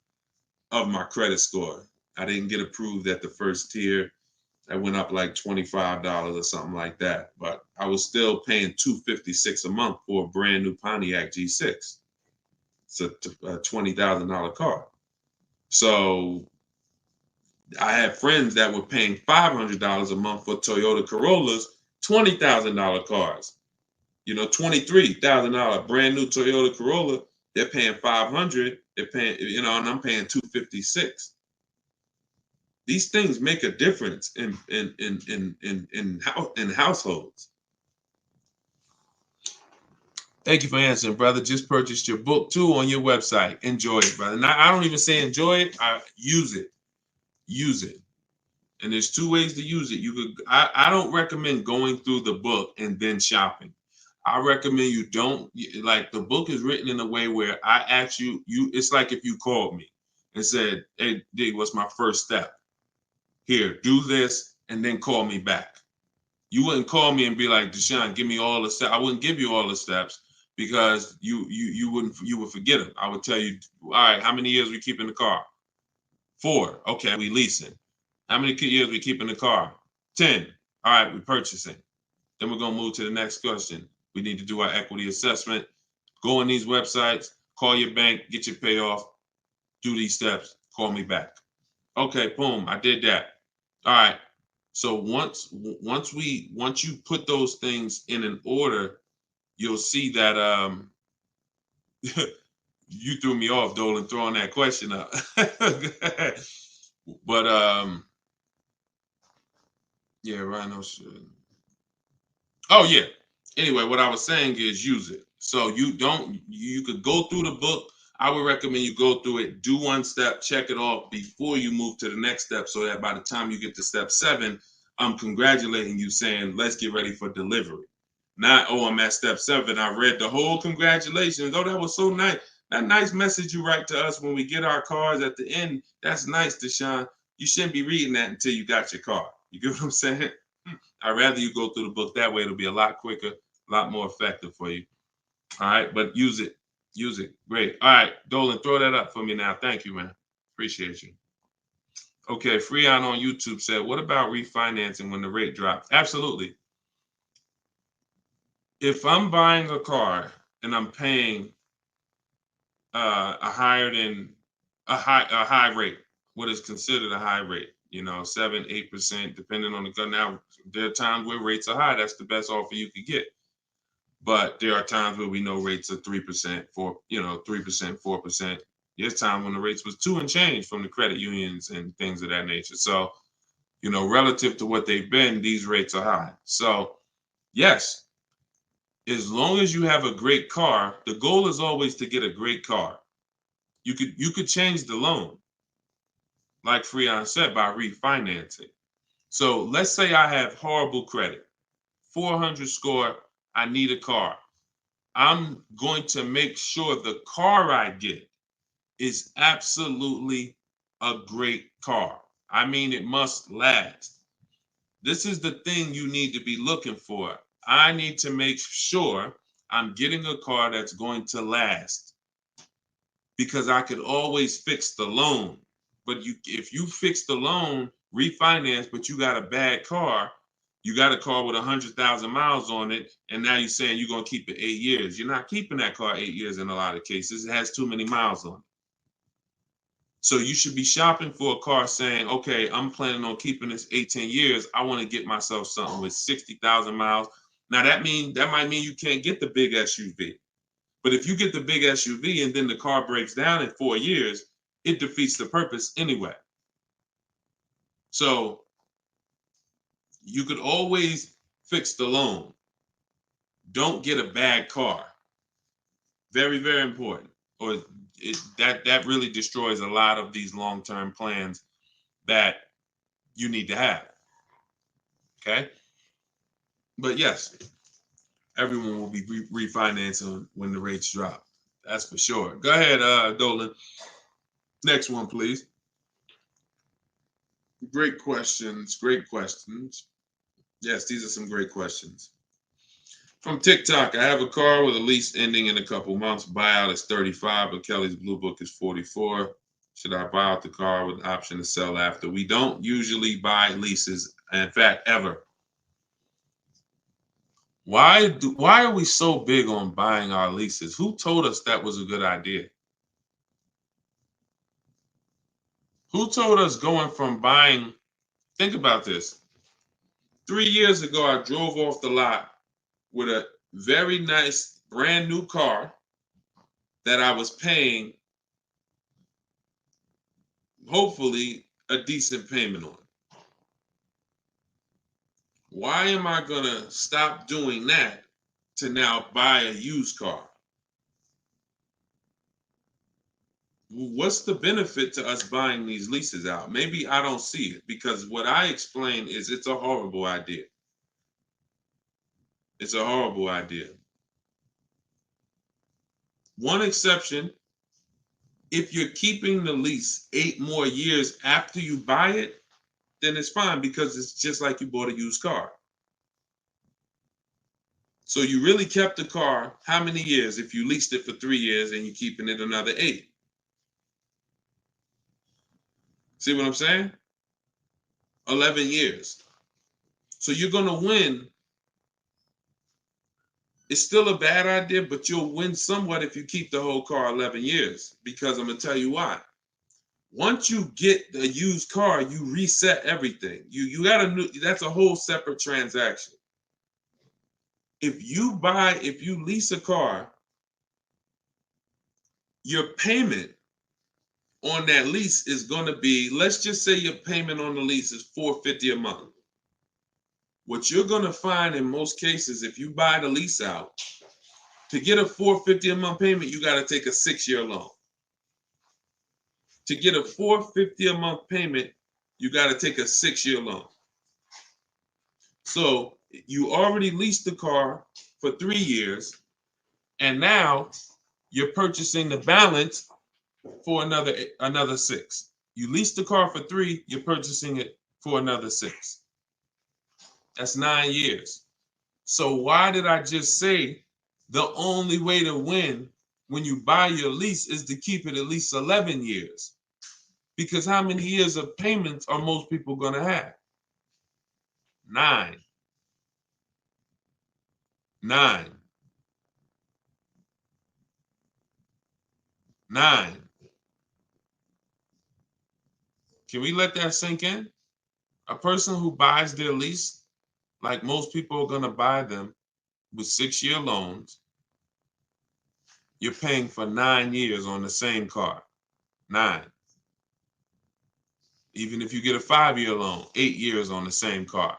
of my credit score. I didn't get approved at the first tier. I went up like $25 or something like that. But I was still paying $256 a month for a brand new Pontiac G6. It's a $20,000 car. So I had friends that were paying $500 a month for Toyota Corollas, $20,000 cars. $23,000 brand new Toyota Corolla. They're paying $500. They're paying, and I'm paying $256. These things make a difference in households. Thank you for answering, brother. Just purchased your book too on your website. Enjoy it, brother. Now, I don't even say enjoy it. I use it. Use it. And there's 2 ways to use it. I don't recommend going through the book and then shopping. I recommend you don't, the book is written in a way where I ask you, it's like if you called me and said, hey, D, what's my first step? Here, do this, and then call me back. You wouldn't call me and be like, Deshone, give me all the steps. I wouldn't give you all the steps because you would forget them. I would tell you, all right, how many years we keep in the car? 4. Okay, we leasing. How many years we keep in the car? 10. All right, we purchasing. Then we're gonna move to the next question. We need to do our equity assessment. Go on these websites, call your bank, get your payoff, do these steps, call me back. Okay, boom, I did that. All right. So once you put those things in an order, you'll see that you threw me off, Dolan, throwing that question up. But yeah, Rhino should. Oh yeah. Anyway, what I was saying is use it. So you could go through the book. I would recommend you go through it, do one step, check it off before you move to the next step, so that by the time you get to step 7, I'm congratulating you, saying, let's get ready for delivery. Not, oh, I'm at step 7. I read the whole congratulations. Oh, that was so nice. That nice message you write to us when we get our cars at the end. That's nice, Deshone. You shouldn't be reading that until you got your car. You get what I'm saying? I'd rather you go through the book that way. It'll be a lot quicker, a lot more effective for you. All right, but use it. Use it. Great. All right, Dolan, throw that up for me now. Thank you, man. Appreciate you. Okay, Freon on YouTube said, what about refinancing when the rate drops? Absolutely. If I'm buying a car and I'm paying a high rate, what is considered a high rate, 7-8%, depending on the gun. Now, there are times where rates are high. That's the best offer you could get. But there are times where we know rates are 3%, 3%, 4%. There's time when the rates was 2 and change from the credit unions and things of that nature. So, relative to what they've been, these rates are high. So, yes, as long as you have a great car, the goal is always to get a great car. You could change the loan, like Freon said, by refinancing. So let's say I have horrible credit, 400 score, I need a car. I'm going to make sure the car I get is absolutely a great car. I mean, it must last. This is the thing you need to be looking for. I need to make sure I'm getting a car that's going to last, because I could always fix the loan. But if you fix the loan, refinance, but you got a bad car. You got a car with 100,000 miles on it, and now you're saying you're going to keep it 8 years. You're not keeping that car 8 years in a lot of cases. It has too many miles on it. So you should be shopping for a car saying, okay, I'm planning on keeping this 18 years. I want to get myself something with 60,000 miles. Now that might mean you can't get the big SUV. But if you get the big SUV and then the car breaks down in 4 years, it defeats the purpose anyway. So you could always fix the loan. Don't get a bad car. Very, very important. Or that really destroys a lot of these long-term plans that you need to have. Okay? But yes, everyone will be refinancing when the rates drop. That's for sure. Go ahead, Dolan. Next one, please. Great questions. Great questions. Yes, these are some great questions. From TikTok, I have a car with a lease ending in a couple months. Buyout is 35, but Kelly's Blue Book is 44. Should I buy out the car with the option to sell after? We don't usually buy leases, in fact, ever. Why are we so big on buying our leases? Who told us that was a good idea? Who told us going from buying? Think about this. 3 years ago, I drove off the lot with a very nice brand new car that I was paying, hopefully, a decent payment on. Why am I going to stop doing that to now buy a used car? What's the benefit to us buying these leases out? Maybe I don't see it, because what I explain is it's a horrible idea. It's a horrible idea. One exception, if you're keeping the lease 8 more years after you buy it, then it's fine, because it's just like you bought a used car. So you really kept the car how many years if you leased it for 3 years and you're keeping it another 8? See what I'm saying? 11 years. So you're going to win. It's still a bad idea, but you'll win somewhat if you keep the whole car 11 years, because I'm going to tell you why. Once you get the used car, you reset everything. You got that's a whole separate transaction. If you lease a car, your payment on that lease is going to be, let's just say your payment on the lease is $450 a month. What you're going to find in most cases, if you buy the lease out, to get a $450 a month payment, you got to take a 6-year loan. To get a $450 a month payment, you got to take a 6-year loan. So you already leased the car for 3 years, and now you're purchasing the balance for another 6. You leased the car for 3, you're purchasing it for another 6. That's 9 years. So why did I just say the only way to win when you buy your lease is to keep it at least 11 years? Because how many years of payments are most people going to have? 9. 9. 9. Can we let that sink in? A person who buys their lease, like most people are going to buy them with 6-year loans, you're paying for 9 years on the same car. 9. Even if you get a 5-year loan, 8 years on the same car.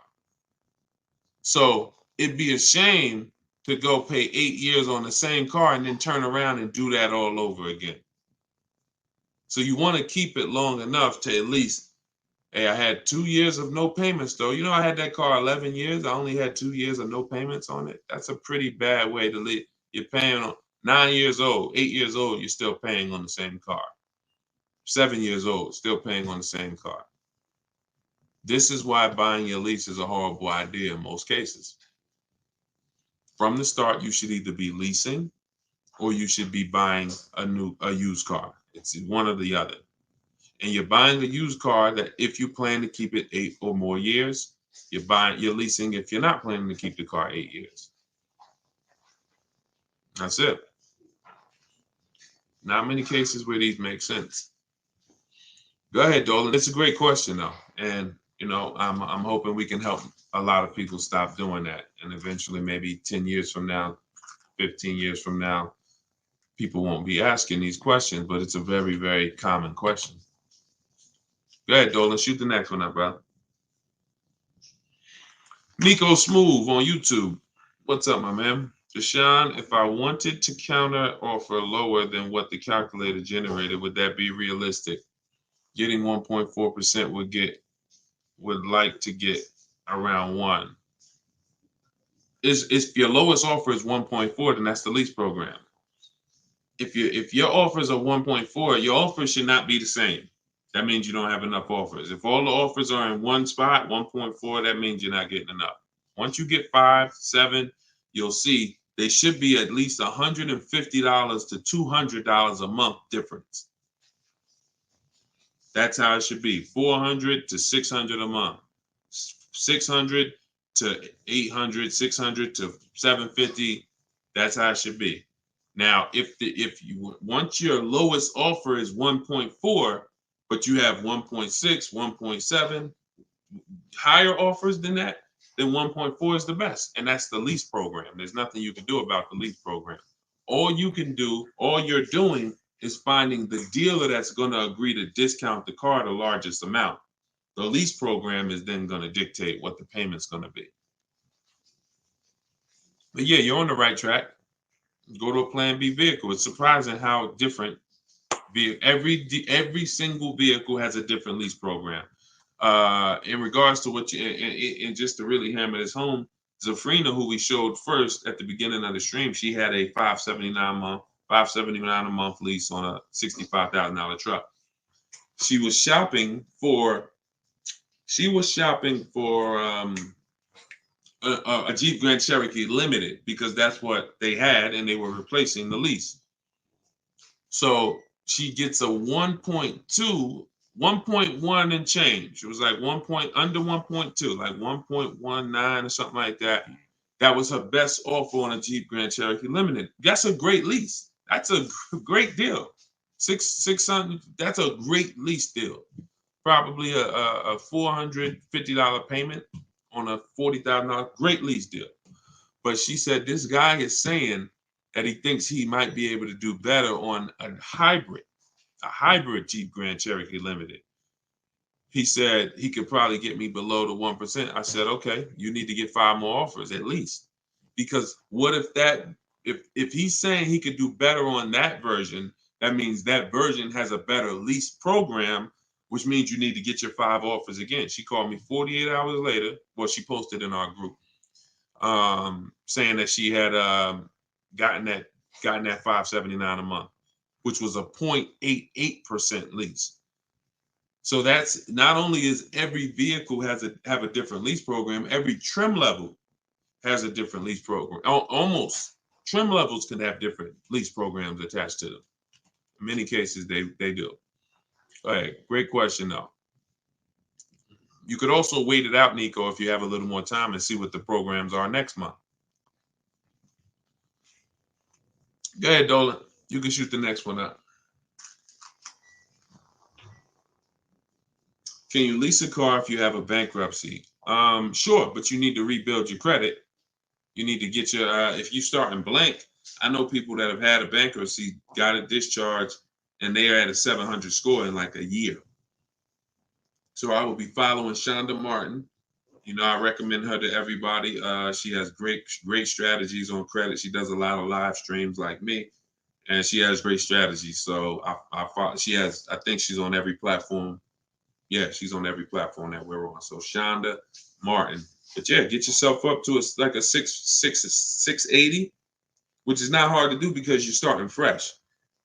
So it'd be a shame to go pay 8 years on the same car and then turn around and do that all over again. So you want to keep it long enough to at least, hey, I had 2 years of no payments though. I had that car 11 years. I only had 2 years of no payments on it. That's a pretty bad way to live. You're paying on 9 years old, 8 years old, you're still paying on the same car. 7 years old, still paying on the same car. This is why buying your lease is a horrible idea in most cases. From the start, you should either be leasing or you should be buying a used car. It's one or the other. and you're buying a used car that if you plan to keep it 8 or more years, you're leasing if you're not planning to keep the car 8 years. That's it. Not many cases where these make sense. Go ahead, Dolan. It's a great question though. And I'm hoping we can help a lot of people stop doing that. And eventually maybe 10 years from now, 15 years from now, people won't be asking these questions, but it's a very, very common question. Go ahead, Dolan. Shoot the next one up, brother. Nico Smooth on YouTube. What's up, my man? Deshone, if I wanted to counter offer lower than what the calculator generated, would that be realistic? Getting 1.4% would like to get around 1. If your lowest offer is 1.4, then that's the lease program. If your offers are 1.4, your offers should not be the same. That means you don't have enough offers. If all the offers are in one spot, 1.4, that means you're not getting enough. Once you get 5, 7, you'll see they should be at least $150 to $200 a month difference. That's how it should be. 400 to 600 a month. 600 to 800, 600 to 750. That's how it should be. Now, once your lowest offer is 1.4, but you have 1.6, 1.7, higher offers than that, then 1.4 is the best. And that's the lease program. There's nothing you can do about the lease program. All you're doing is finding the dealer that's going to agree to discount the car the largest amount. The lease program is then going to dictate what the payment's going to be. But yeah, you're on the right track. Go to a Plan B vehicle. It's surprising how different every single vehicle has a different lease program. In regards to what and just to really hammer this home, Zafrina, who we showed first at the beginning of the stream, she had a $579 a month lease on a $65,000 truck. She was shopping for a Jeep Grand Cherokee Limited because that's what they had and they were replacing the lease. So she gets a 1.1 and change. It was like under 1.2, like 1.19 or something like that. That was her best offer on a Jeep Grand Cherokee Limited. That's a great lease. That's a great deal. 600. That's a great lease deal. Probably a $450 payment on a $40,000. Great lease deal. But she said this guy is saying that he thinks he might be able to do better on a hybrid Jeep Grand Cherokee Limited. He said he could probably get me below the 1%. I said, okay, you need to get 5 more offers at least. Because what if he's saying he could do better on that version, that means that version has a better lease program, which means you need to get your 5 offers again. She called me 48 hours later. Well, she posted in our group saying that she had gotten that $579 a month, which was a 0.88% lease. So that's not only is every vehicle have a different lease program, every trim level has a different lease program. Almost trim levels can have different lease programs attached to them. In many cases, they do. All right, great question though. You could also wait it out, Nico, if you have a little more time and see what the programs are next month. Go ahead, Dolan. You can shoot the next one up. Can you lease a car if you have a bankruptcy? Sure, but you need to rebuild your credit. You need to get your, if you start in blank, I know people that have had a bankruptcy, got a discharge, and they are at a 700 score in like a year. So I will be following Shonda Martin. I recommend her to everybody. She has great strategies on credit. She does a lot of live streams like me, and she has great strategies. So I think she's on every platform. Yeah, she's on every platform that we're on. So Shonda Martin. But yeah, get yourself up to like a 680, which is not hard to do because you're starting fresh.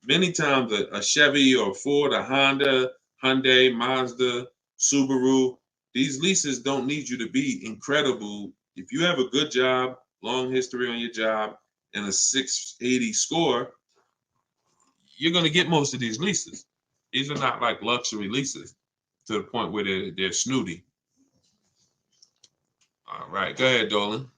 Many times a Chevy or Ford, a Honda, Hyundai, Mazda, Subaru, these leases don't need you to be incredible. If you have a good job, long history on your job, and a 680 score, you're going to get most of these leases. These are not like luxury leases to the point where they're snooty. All right, go ahead, Dolan.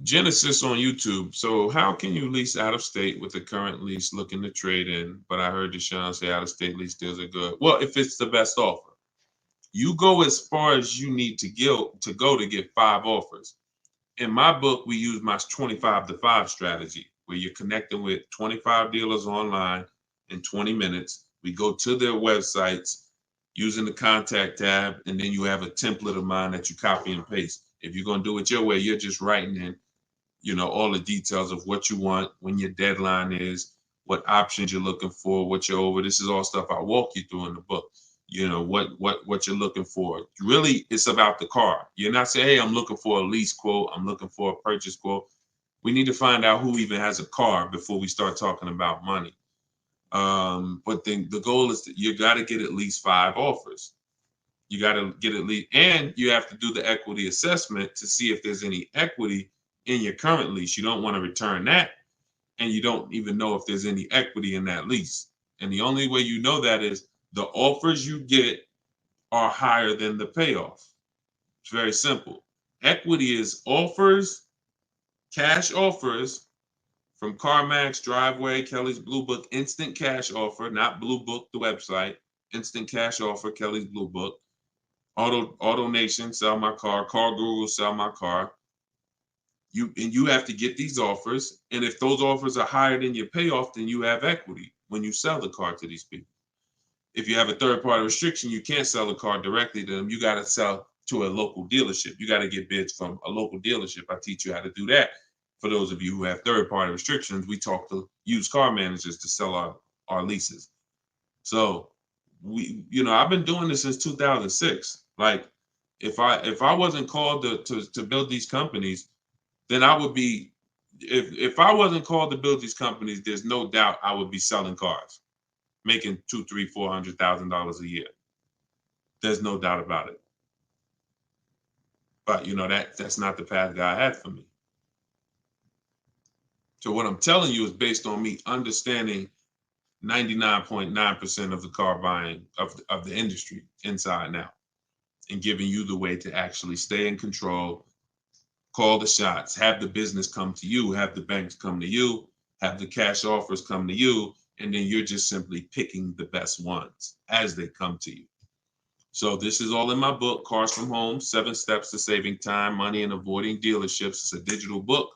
Genesis on YouTube. So how can you lease out of state with the current lease looking to trade in? But I heard Deshone say out of state lease deals are good. Well, if it's the best offer, you go as far as you need to go to get 5 offers. In my book, we use my 25 to 5 strategy, where you're connecting with 25 dealers online in 20 minutes. We go to their websites using the contact tab, and then you have a template of mine that you copy and paste. If you're going to do it your way, you're just writing in, all the details of what you want, when your deadline is, what options you're looking for, what you're over. This is all stuff I walk you through in the book. What you're looking for. Really, it's about the car. You're not saying, hey, I'm looking for a lease quote, I'm looking for a purchase quote. We need to find out who even has a car before we start talking about money. But then the goal is that you got to get at least 5 offers. You got to get at least, and you have to do the equity assessment to see if there's any equity in your current lease. You don't want to return that, and you don't even know if there's any equity in that lease. And the only way you know that is the offers you get are higher than the payoff. It's very simple. Equity is offers, cash offers from CarMax, Driveway, Kelly's Blue Book, instant cash offer, not Blue Book, the website, instant cash offer, Kelly's Blue Book, Auto Nation, sell my car, Car Guru, sell my car. You have to get these offers, and if those offers are higher than your payoff, then you have equity when you sell the car to these people. If you have a third-party restriction, you can't sell the car directly to them. You got to sell to a local dealership. You got to get bids from a local dealership. I teach you how to do that. For those of you who have third-party restrictions, we talk to used car managers to sell our leases. So I've been doing this since 2006. Like, if I wasn't called to build these companies, then I would be. If I wasn't called to build these companies, there's no doubt I would be selling cars, making $200,000, $300,000, $400,000 a year. There's no doubt about it. But that's not the path God had for me. So what I'm telling you is based on me understanding 99.9% of the car buying of the industry inside and out, and giving you the way to actually stay in control, call the shots, have the business come to you, have the banks come to you, have the cash offers come to you, and then you're just simply picking the best ones as they come to you. So this is all in my book, Cars from Home, 7 Steps to Saving Time, Money, and Avoiding Dealerships. It's a digital book.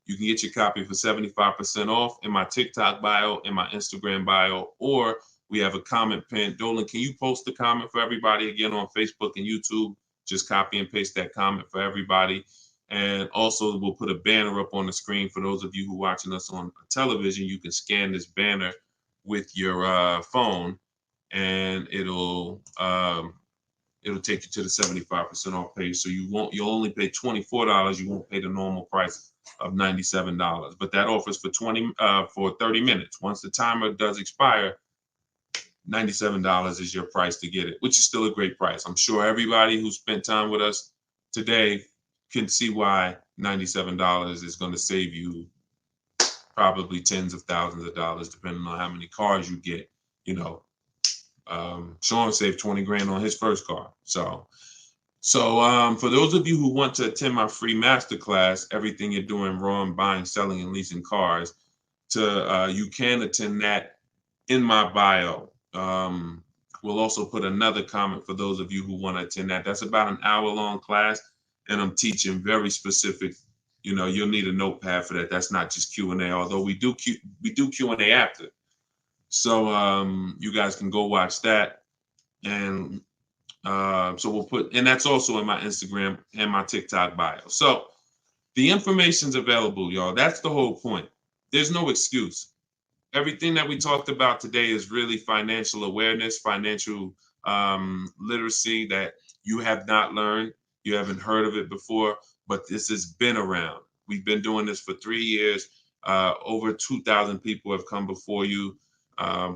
You can get your copy for 75% off in my TikTok bio, in my Instagram bio, or we have a comment pin. Dolan, can you post the comment for everybody again on Facebook and YouTube? Just copy and paste that comment for everybody. And also we'll put a banner up on the screen for those of you who are watching us on television. You can scan this banner with your phone, and it'll take you to the 75% off page. So you'll only pay $24. You won't pay the normal price of $97. But that offers for 30 minutes. Once the timer does expire, $97 is your price to get it, which is still a great price. I'm sure everybody who spent time with us today can see why $97 is going to save you probably tens of thousands of dollars, depending on how many cars you get. Sean saved 20 grand on his first car. So for those of you who want to attend my free masterclass, Everything You're Doing Wrong, Buying, Selling, and Leasing Cars, you can attend that in my bio. We'll also put another comment for those of you who want to attend that. That's about an hour-long class, and I'm teaching very specific. You'll need a notepad for that. That's not just Q&A, although we do Q&A after. So you guys can go watch that, and so we'll put, and that's also in my Instagram and my TikTok bio. So the information's available, y'all. That's the whole point. There's no excuse. Everything that we talked about today is really financial awareness, financial literacy that you have not learned. You haven't heard of it before, but this has been around. We've been doing this for 3 years. Over 2,000 people have come before you.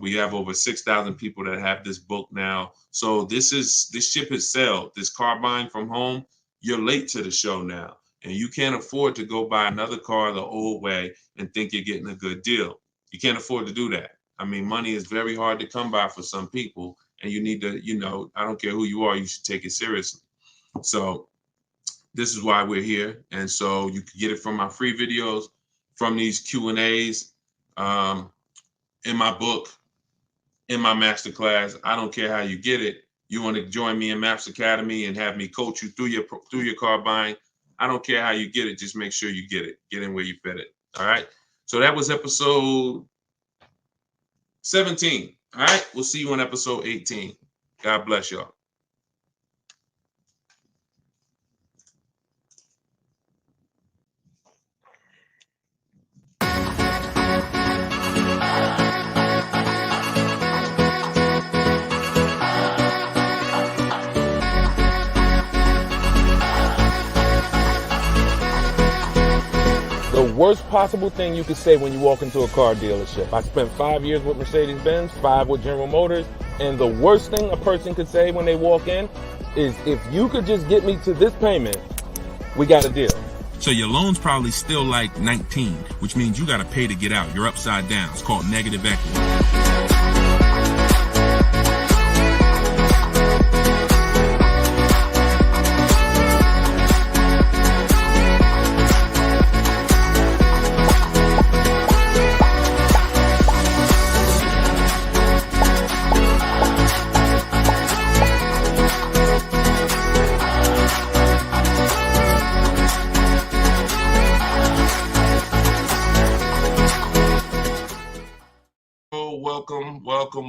We have over 6,000 people that have this book now. So this ship has sailed. This car buying from home, you're late to the show now. And you can't afford to go buy another car the old way and think you're getting a good deal. You can't afford to do that. I mean, money is very hard to come by for some people, and you need to, I don't care who you are, you should take it seriously. So this is why we're here. And so you can get it from my free videos, from these Q&As, in my book, in my masterclass. I don't care how you get it. You want to join me in Maps Academy and have me coach you through your car buying. I don't care how you get it. Just make sure you get it. Get in where you fit it. All right. So that was episode 17. All right. We'll see you on episode 18. God bless y'all. The worst possible thing you could say when you walk into a car dealership. I spent 5 years with Mercedes-Benz, 5 with General Motors, and the worst thing a person could say when they walk in is, if you could just get me to this payment, we got a deal. So your loan's probably still like 19, which means you got to pay to get out. You're upside down. It's called negative equity.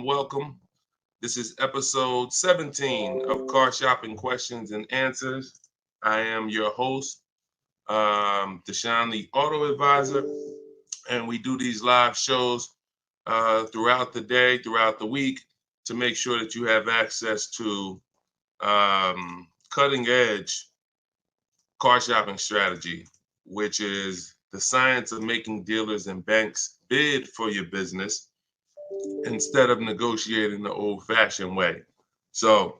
Welcome. This is episode 17 of Car Shopping Questions and Answers. I am your host, Deshone the Auto Advisor, and we do these live shows throughout the day, throughout the week, to make sure that you have access to cutting edge car shopping strategy, which is the science of making dealers and banks bid for your business instead of negotiating the old-fashioned way. So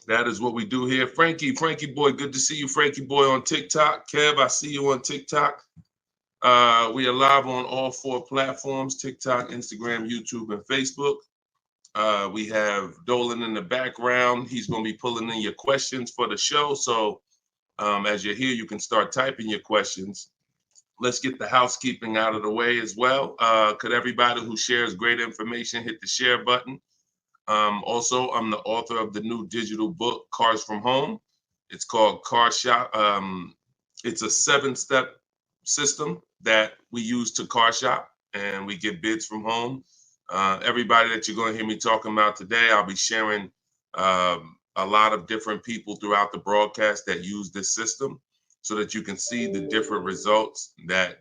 that is what we do here. Frankie boy, good to see you, Frankie boy, on TikTok. Kev, I see you on TikTok. We are live on all 4 platforms: TikTok, Instagram, YouTube, and Facebook. We have Dolan in the background. He's going to be pulling in your questions for the show. So as you're here, you can start typing your questions. Let's get the housekeeping out of the way as well. Could everybody who shares great information hit the share button? Also, I'm the author of the new digital book, Cars from Home. It's called Car Shop. It's a 7-step system that we use to car shop, and we get bids from home. Everybody that you're going to hear me talking about today, I'll be sharing a lot of different people throughout the broadcast that use this system, so that you can see the different results that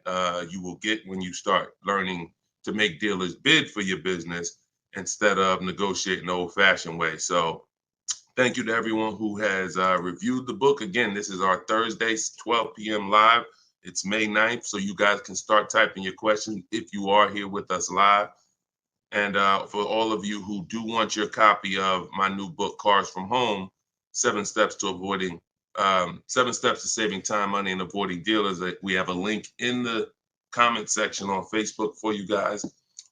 you will get when you start learning to make dealers bid for your business instead of negotiating the old-fashioned way. So thank you to everyone who has reviewed the book. Again, this is our Thursday, 12 p.m. live. It's May 9th, so you guys can start typing your questions if you are here with us live. And for all of you who do want your copy of my new book, Cars from Home, 7 Steps to Saving Time, Money, and Avoiding Dealers, we have a link in the comment section on Facebook for you guys.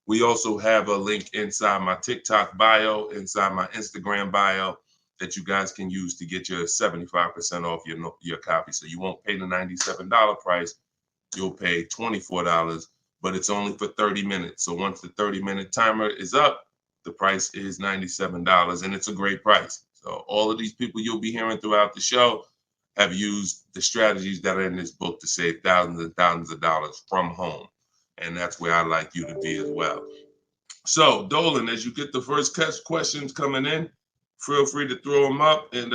We also have a link inside my TikTok bio, inside my Instagram bio, that you guys can use to get your 75% off your copy. So you won't pay the $97 price. You'll pay $24, but it's only for 30 minutes. So once the 30-minute timer is up, the price is $97, and it's a great price. So all of these people you'll be hearing throughout the show have used the strategies that are in this book to save thousands and thousands of dollars from home. And that's where I'd like you to be as well. So, Dolan, as you get the first questions coming in, feel free to throw them up, and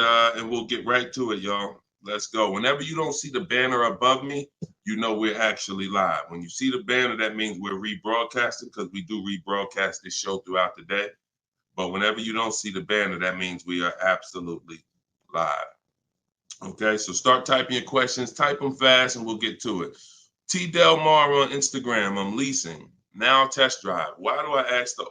we'll get right to it, y'all. Let's go. Whenever you don't see the banner above me, you know we're actually live. When you see the banner, that means we're rebroadcasting, because we do rebroadcast this show throughout the day. But whenever you don't see the banner, that means we are absolutely live. Okay, so start typing your questions. Type them fast, and we'll get to it. T. Del Mar on Instagram. I'm leasing. Now test drive. Why do I ask for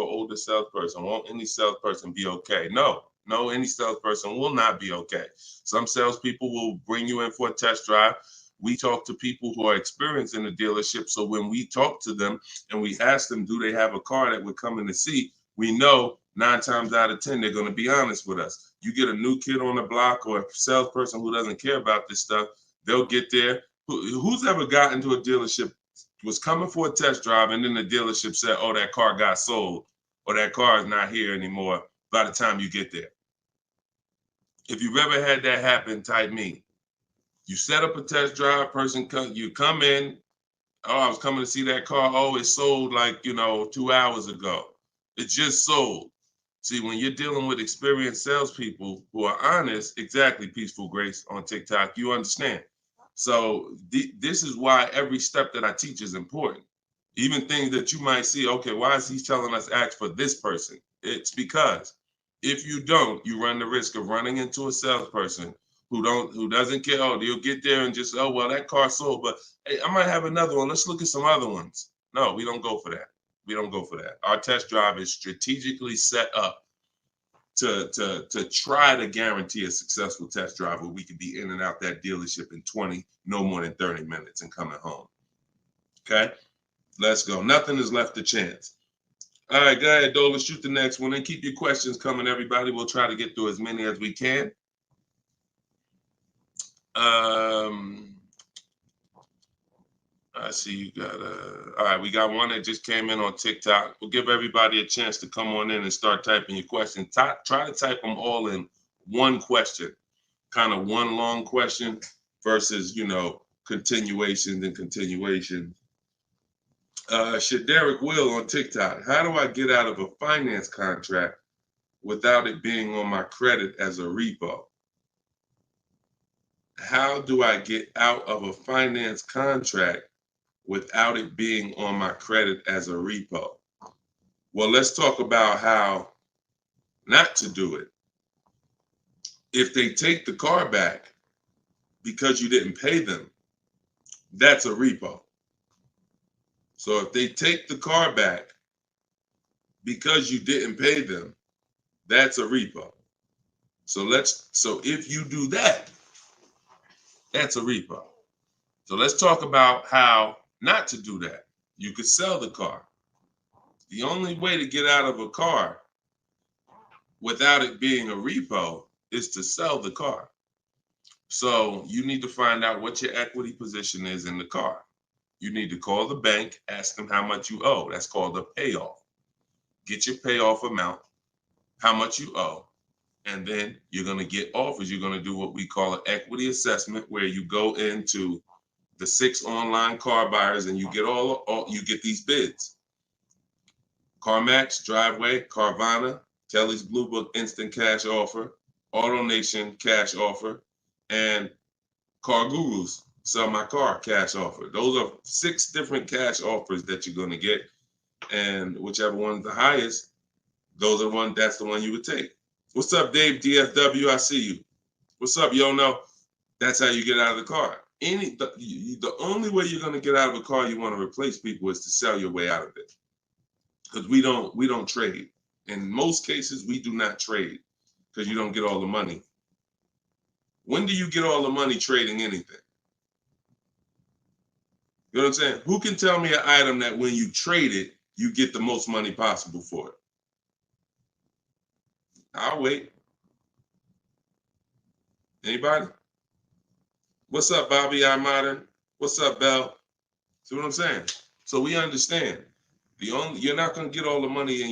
an older salesperson? Won't any salesperson be okay? No, any salesperson will not be okay. Some salespeople will bring you in for a test drive. we talk to people who are experienced in the dealership. So when we talk to them and we ask them, do they have a car that we're coming to see? We know 9 times out of 10, they're going to be honest with us. You get a new kid on the block or a salesperson who doesn't care about this stuff, they'll get there. Who's ever gotten to a dealership, was coming for a test drive, and then the dealership said, oh, that car got sold, or that car is not here anymore by the time you get there? If you've ever had that happen, type me. You set up a test drive, you come in, oh, I was coming to see that car. Oh, it sold like, 2 hours ago. It just sold. See, when you're dealing with experienced salespeople who are honest, exactly, Peaceful Grace on TikTok, you understand. So this is why every step that I teach is important. Even things that you might see, okay, why is he telling us ask for this person? It's because if you don't, you run the risk of running into a salesperson who doesn't care. Oh, you'll get there and just, oh, well, that car sold, but hey, I might have another one. Let's look at some other ones. No, we don't go for that. We don't go for that. Our test drive is strategically set up to try to guarantee a successful test drive where we can be in and out that dealership in 20, no more than 30 minutes and coming home. Okay, let's go. Nothing is left to chance. All right, go ahead, Dola, shoot the next one and keep your questions coming, everybody. We'll try to get through as many as we can. I see you got all right, we got one that just came in on TikTok. We'll give everybody a chance to come on in and start typing your questions. Try to type them all in one question, kind of one long question versus, continuations and continuations. Shaderick Will on TikTok. How do I get out of a finance contract without it being on my credit as a repo? How do I get out of a finance contract without it being on my credit as a repo? Well, let's talk about how not to do it. If they take the car back because you didn't pay them, that's a repo. So if they take the car back because you didn't pay them, that's a repo. So if you do that, that's a repo. So let's talk about how not to do that. You could sell the car. The only way to get out of a car without it being a repo is to sell the car. So you need to find out what your equity position is in the car. You need to call the bank, ask them how much you owe. That's called a payoff. Get your payoff amount, how much you owe, and then you're going to get offers. You're going to do what we call an equity assessment, where you go into the 6 online car buyers and you get you get these bids. CarMax, Driveway, Carvana, Kelly's Blue Book Instant Cash Offer, AutoNation Cash Offer, and Car Guru's Sell My Car Cash Offer. Those are 6 different cash offers that you're going to get, and whichever one's the highest, that's the one you would take. What's up, Dave DFW? I see you. What's up, Yono? That's how you get out of the car. The only way you're going to get out of a car you want to replace people is to sell your way out of it. Because we don't trade. In most cases, we do not trade because you don't get all the money. When do you get all the money trading anything? You know what I'm saying? Who can tell me an item that when you trade it, you get the most money possible for it? I'll wait. Anybody? What's up, Bobby I Modern? What's up, Bell? See what I'm saying? So we understand. You're not going to get all the money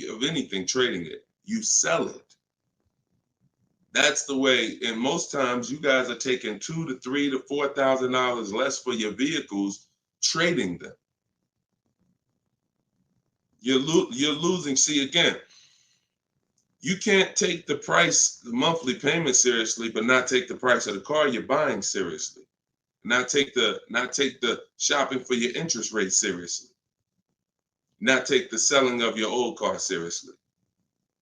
of anything trading it. You sell it. That's the way. And most times you guys are taking $2,000 to $3,000 to $4,000 less for your vehicles, trading them. You're losing. See, again, you can't take the price, the monthly payment seriously, but not take the price of the car you're buying seriously. Not take the shopping for your interest rate seriously. Not take the selling of your old car seriously.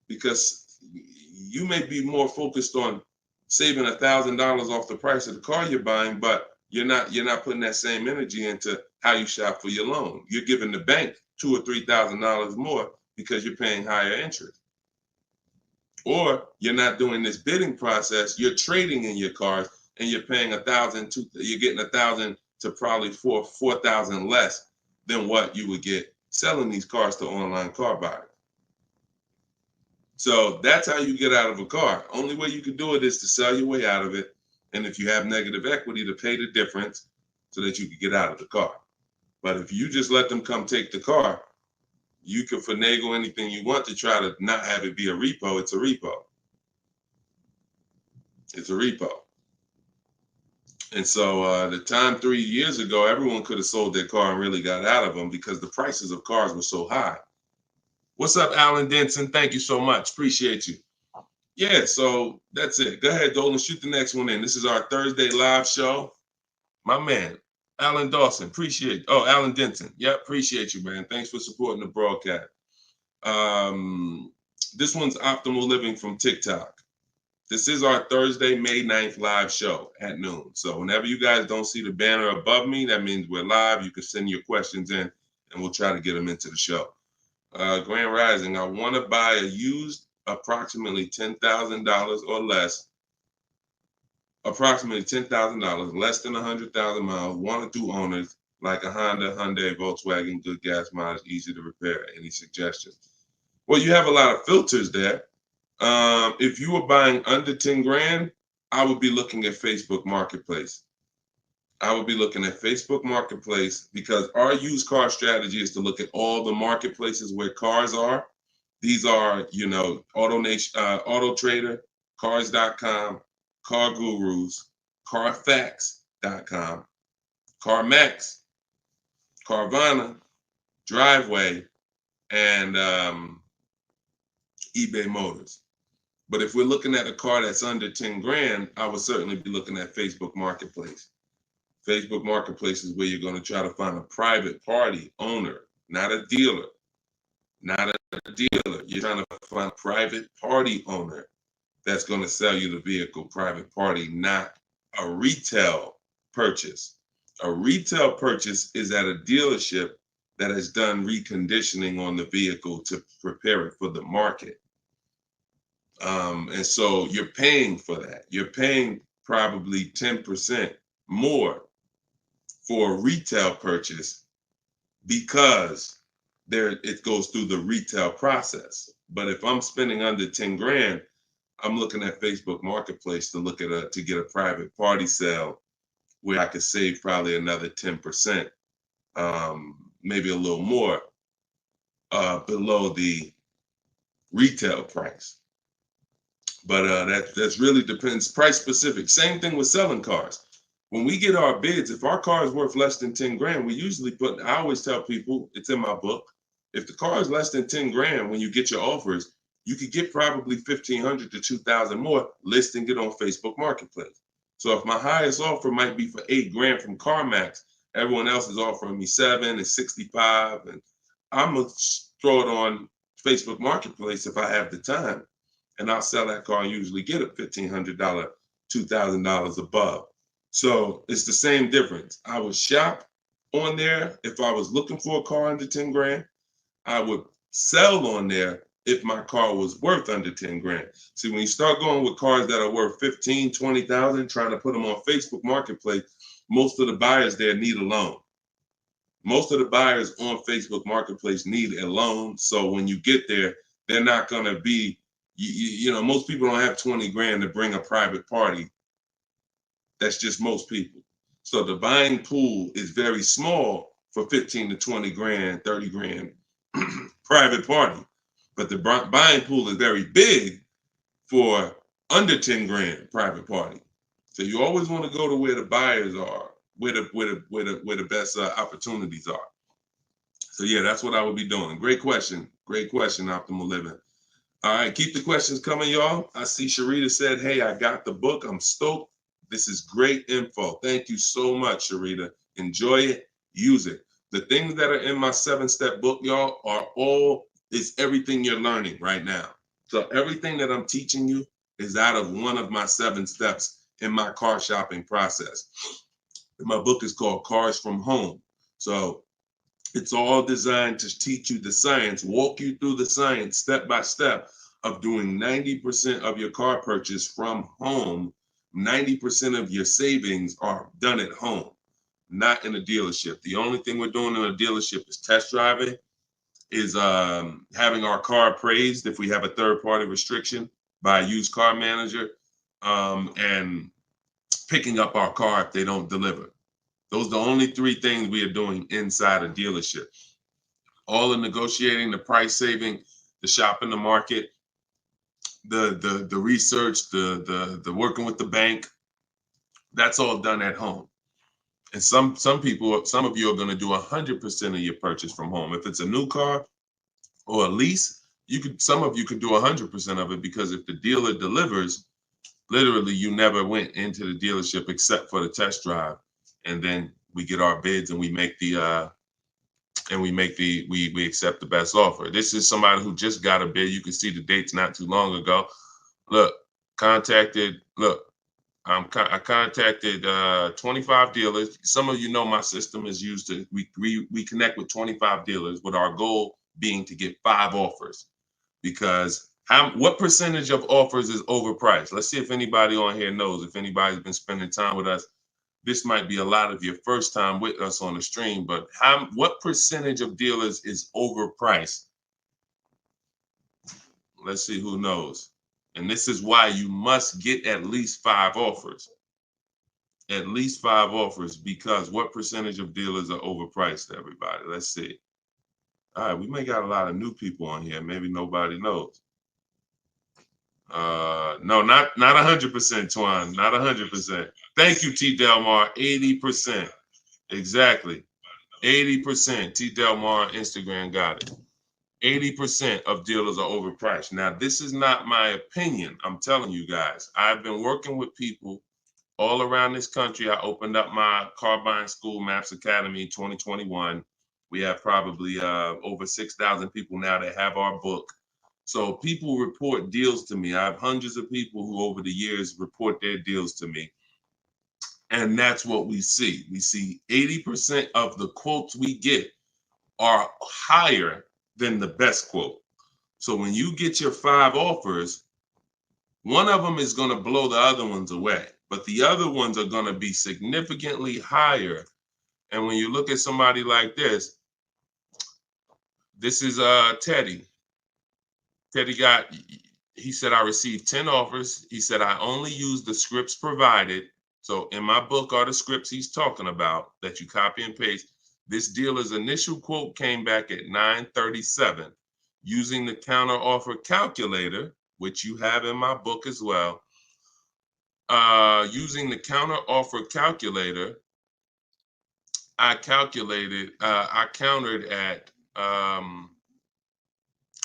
Because you may be more focused on saving $1,000 off the price of the car you're buying, but you're not putting that same energy into how you shop for your loan. You're giving the bank $2,000 or $3,000 more because you're paying higher interest. Or you're not doing this bidding process. You're trading in your cars and you're paying $1,000, you're getting $1,000 to probably $4,000 less than what you would get selling these cars to online car buyers. So that's how you get out of a car. Only way you can do it is to sell your way out of it. And if you have negative equity, to pay the difference so that you can get out of the car. But if you just let them come take the car, you can finagle anything you want to try to not have it be a repo. It's a repo. It's a repo. And so the time 3 years ago, everyone could have sold their car and really got out of them because the prices of cars were so high. What's up, Alan Denson? Thank you so much. Appreciate you. Yeah, so that's it. Go ahead, Dolan, shoot the next one in. This is our Thursday live show. My man, Alan Dawson, appreciate. Oh, Alan Denton. Yep, appreciate you, man. Thanks for supporting the broadcast. This one's Optimal Living from TikTok. This is our Thursday, May 9th live show at noon. So whenever you guys don't see the banner above me, that means we're live. You can send your questions in, and we'll try to get them into the show. Grand Rising, I want to buy a used approximately $10,000 or less. Approximately $10,000, less than 100,000 miles, 1 or 2 owners, like a Honda, Hyundai, Volkswagen, good gas mileage, easy to repair. Any suggestions? Well, you have a lot of filters there. If you were buying under 10 grand, I would be looking at Facebook Marketplace. I would be looking at Facebook Marketplace because our used car strategy is to look at all the marketplaces where cars are. These are, AutoNation, Auto Trader, Cars.com, Car Gurus, Carfax.com, CarMax, Carvana, Driveway, and eBay Motors. But if we're looking at a car that's under 10 grand, I would certainly be looking at Facebook Marketplace. Facebook Marketplace is where you're going to try to find a private party owner, not a dealer. Not a dealer. You're trying to find a private party owner that's going to sell you the vehicle, private party, not a retail purchase. A retail purchase is at a dealership that has done reconditioning on the vehicle to prepare it for the market. And so you're paying for that. You're paying probably 10% more for a retail purchase because it goes through the retail process. But if I'm spending under 10 grand, I'm looking at Facebook Marketplace to get a private party sale where I could save probably another 10%, maybe a little more below the retail price. But that's really depends, price specific. Same thing with selling cars. When we get our bids, if our car is worth less than 10 grand, we usually I always tell people, it's in my book, if the car is less than 10 grand, when you get your offers, you could get probably 1,500 to 2,000 more listing it on Facebook Marketplace. So if my highest offer might be for 8 grand from CarMax, everyone else is offering me 7 and 65, and I'm gonna throw it on Facebook Marketplace if I have the time, and I'll sell that car and usually get a $1,500, $2,000 above. So it's the same difference. I would shop on there if I was looking for a car under 10 grand. I would sell on there if my car was worth under 10 grand. See, when you start going with cars that are worth 15, 20,000, trying to put them on Facebook Marketplace, most of the buyers there need a loan. Most of the buyers on Facebook Marketplace need a loan. So when you get there, they're not going to be, most people don't have 20 grand to bring a private party. That's just most people. So the buying pool is very small for 15 to 20 grand, 30 grand private party. But the buying pool is very big for under 10 grand private party. So you always want to go to where the buyers are, where the best opportunities are. So yeah, that's what I would be doing. Great question, Optimal Living. All right, keep the questions coming, y'all. I see Sharita said, hey, I got the book. I'm stoked. This is great info. Thank you so much, Sharita. Enjoy it, use it. The things that are in my 7-step book, y'all, is everything you're learning right now. So everything that I'm teaching you is out of one of my 7 steps in my car shopping process. My book is called Cars from Home. So it's all designed to teach you the science, walk you through the science step by step of doing 90% of your car purchase from home 90% of your savings are done at home, not in a dealership. The only thing we're doing in a dealership is test driving, is having our car appraised if we have a third-party restriction by a used car manager, and picking up our car if they don't deliver. Those are the only three things we are doing inside a dealership. All the negotiating, the price saving, the shopping the market, the research, the working with the bank, that's all done at home. And some people, some of you are going to do 100% of your purchase from home. If it's a new car or a lease, some of you could do 100% of it, because if the dealer delivers, literally you never went into the dealership except for the test drive, and then we get our bids and we make the we accept the best offer. This is somebody who just got a bid. You can see the dates not too long ago. Look, I contacted 25 dealers. Some of you know my system is used to, we connect with 25 dealers, with our goal being to get 5 offers. Because what percentage of offers is overpriced? Let's see if anybody on here knows. If anybody's been spending time with us, this might be a lot of your first time with us on the stream, but what percentage of dealers is overpriced? Let's see who knows. And this is why you must get at least 5 offers. At least 5 offers, because what percentage of dealers are overpriced, everybody? Let's see. All right, we may got a lot of new people on here. Maybe nobody knows. No, not 100%, Twan. Not 100%. Thank you, T. Delmar. 80%. Exactly. 80%. T. Delmar Instagram got it. 80% of dealers are overpriced. Now, this is not my opinion. I'm telling you guys. I've been working with people all around this country. I opened up my car buying school, Maps Academy, 2021. We have probably over 6,000 people now that have our book. So people report deals to me. I have hundreds of people who over the years report their deals to me. And that's what we see. We see 80% of the quotes we get are higher than the best quote. So when you get your 5 offers, one of them is going to blow the other ones away, but the other ones are going to be significantly higher. And when you look at somebody like this is Teddy. Teddy he said, I received 10 offers. He said, I only use the scripts provided. So in my book are the scripts he's talking about that you copy and paste. This dealer's initial quote came back at 937. Using the counter offer calculator, which you have in my book as well. Using the counter offer calculator, I countered at,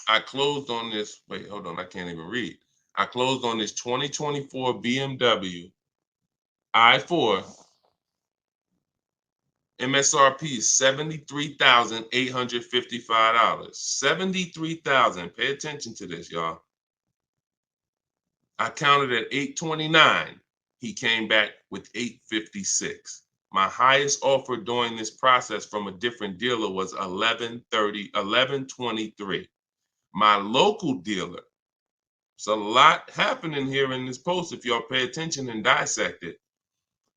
I closed on this, wait, hold on, I can't even read. I closed on this 2024 BMW i4. MSRP is $73,855. $73,000. Pay attention to this, y'all. I counted at 829. He came back with 856. My highest offer during this process from a different dealer was 1123. My local dealer, there's a lot happening here in this post if y'all pay attention and dissect it.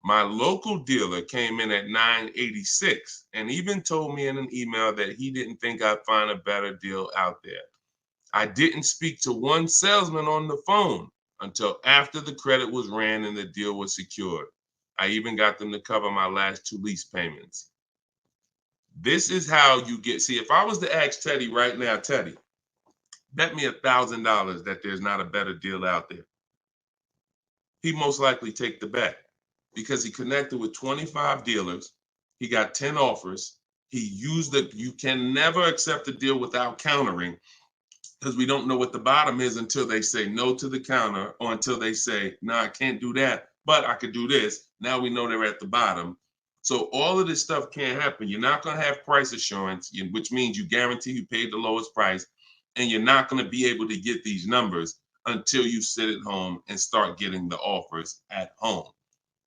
My local dealer came in at 986 and even told me in an email that he didn't think I'd find a better deal out there. I didn't speak to one salesman on the phone until after the credit was ran and the deal was secured. I even got them to cover my last 2 lease payments. This is how you get, see, if I was to ask Teddy right now, Teddy, bet me $1,000 that there's not a better deal out there, he'd most likely take the bet because he connected with 25 dealers. He got 10 offers. He used it. You can never accept a deal without countering, because we don't know what the bottom is until they say no to the counter, or until they say, no, I can't do that, but I could do this. Now we know they're at the bottom. So all of this stuff can't happen. You're not going to have price assurance, which means you guarantee you paid the lowest price, and you're not going to be able to get these numbers until you sit at home and start getting the offers at home.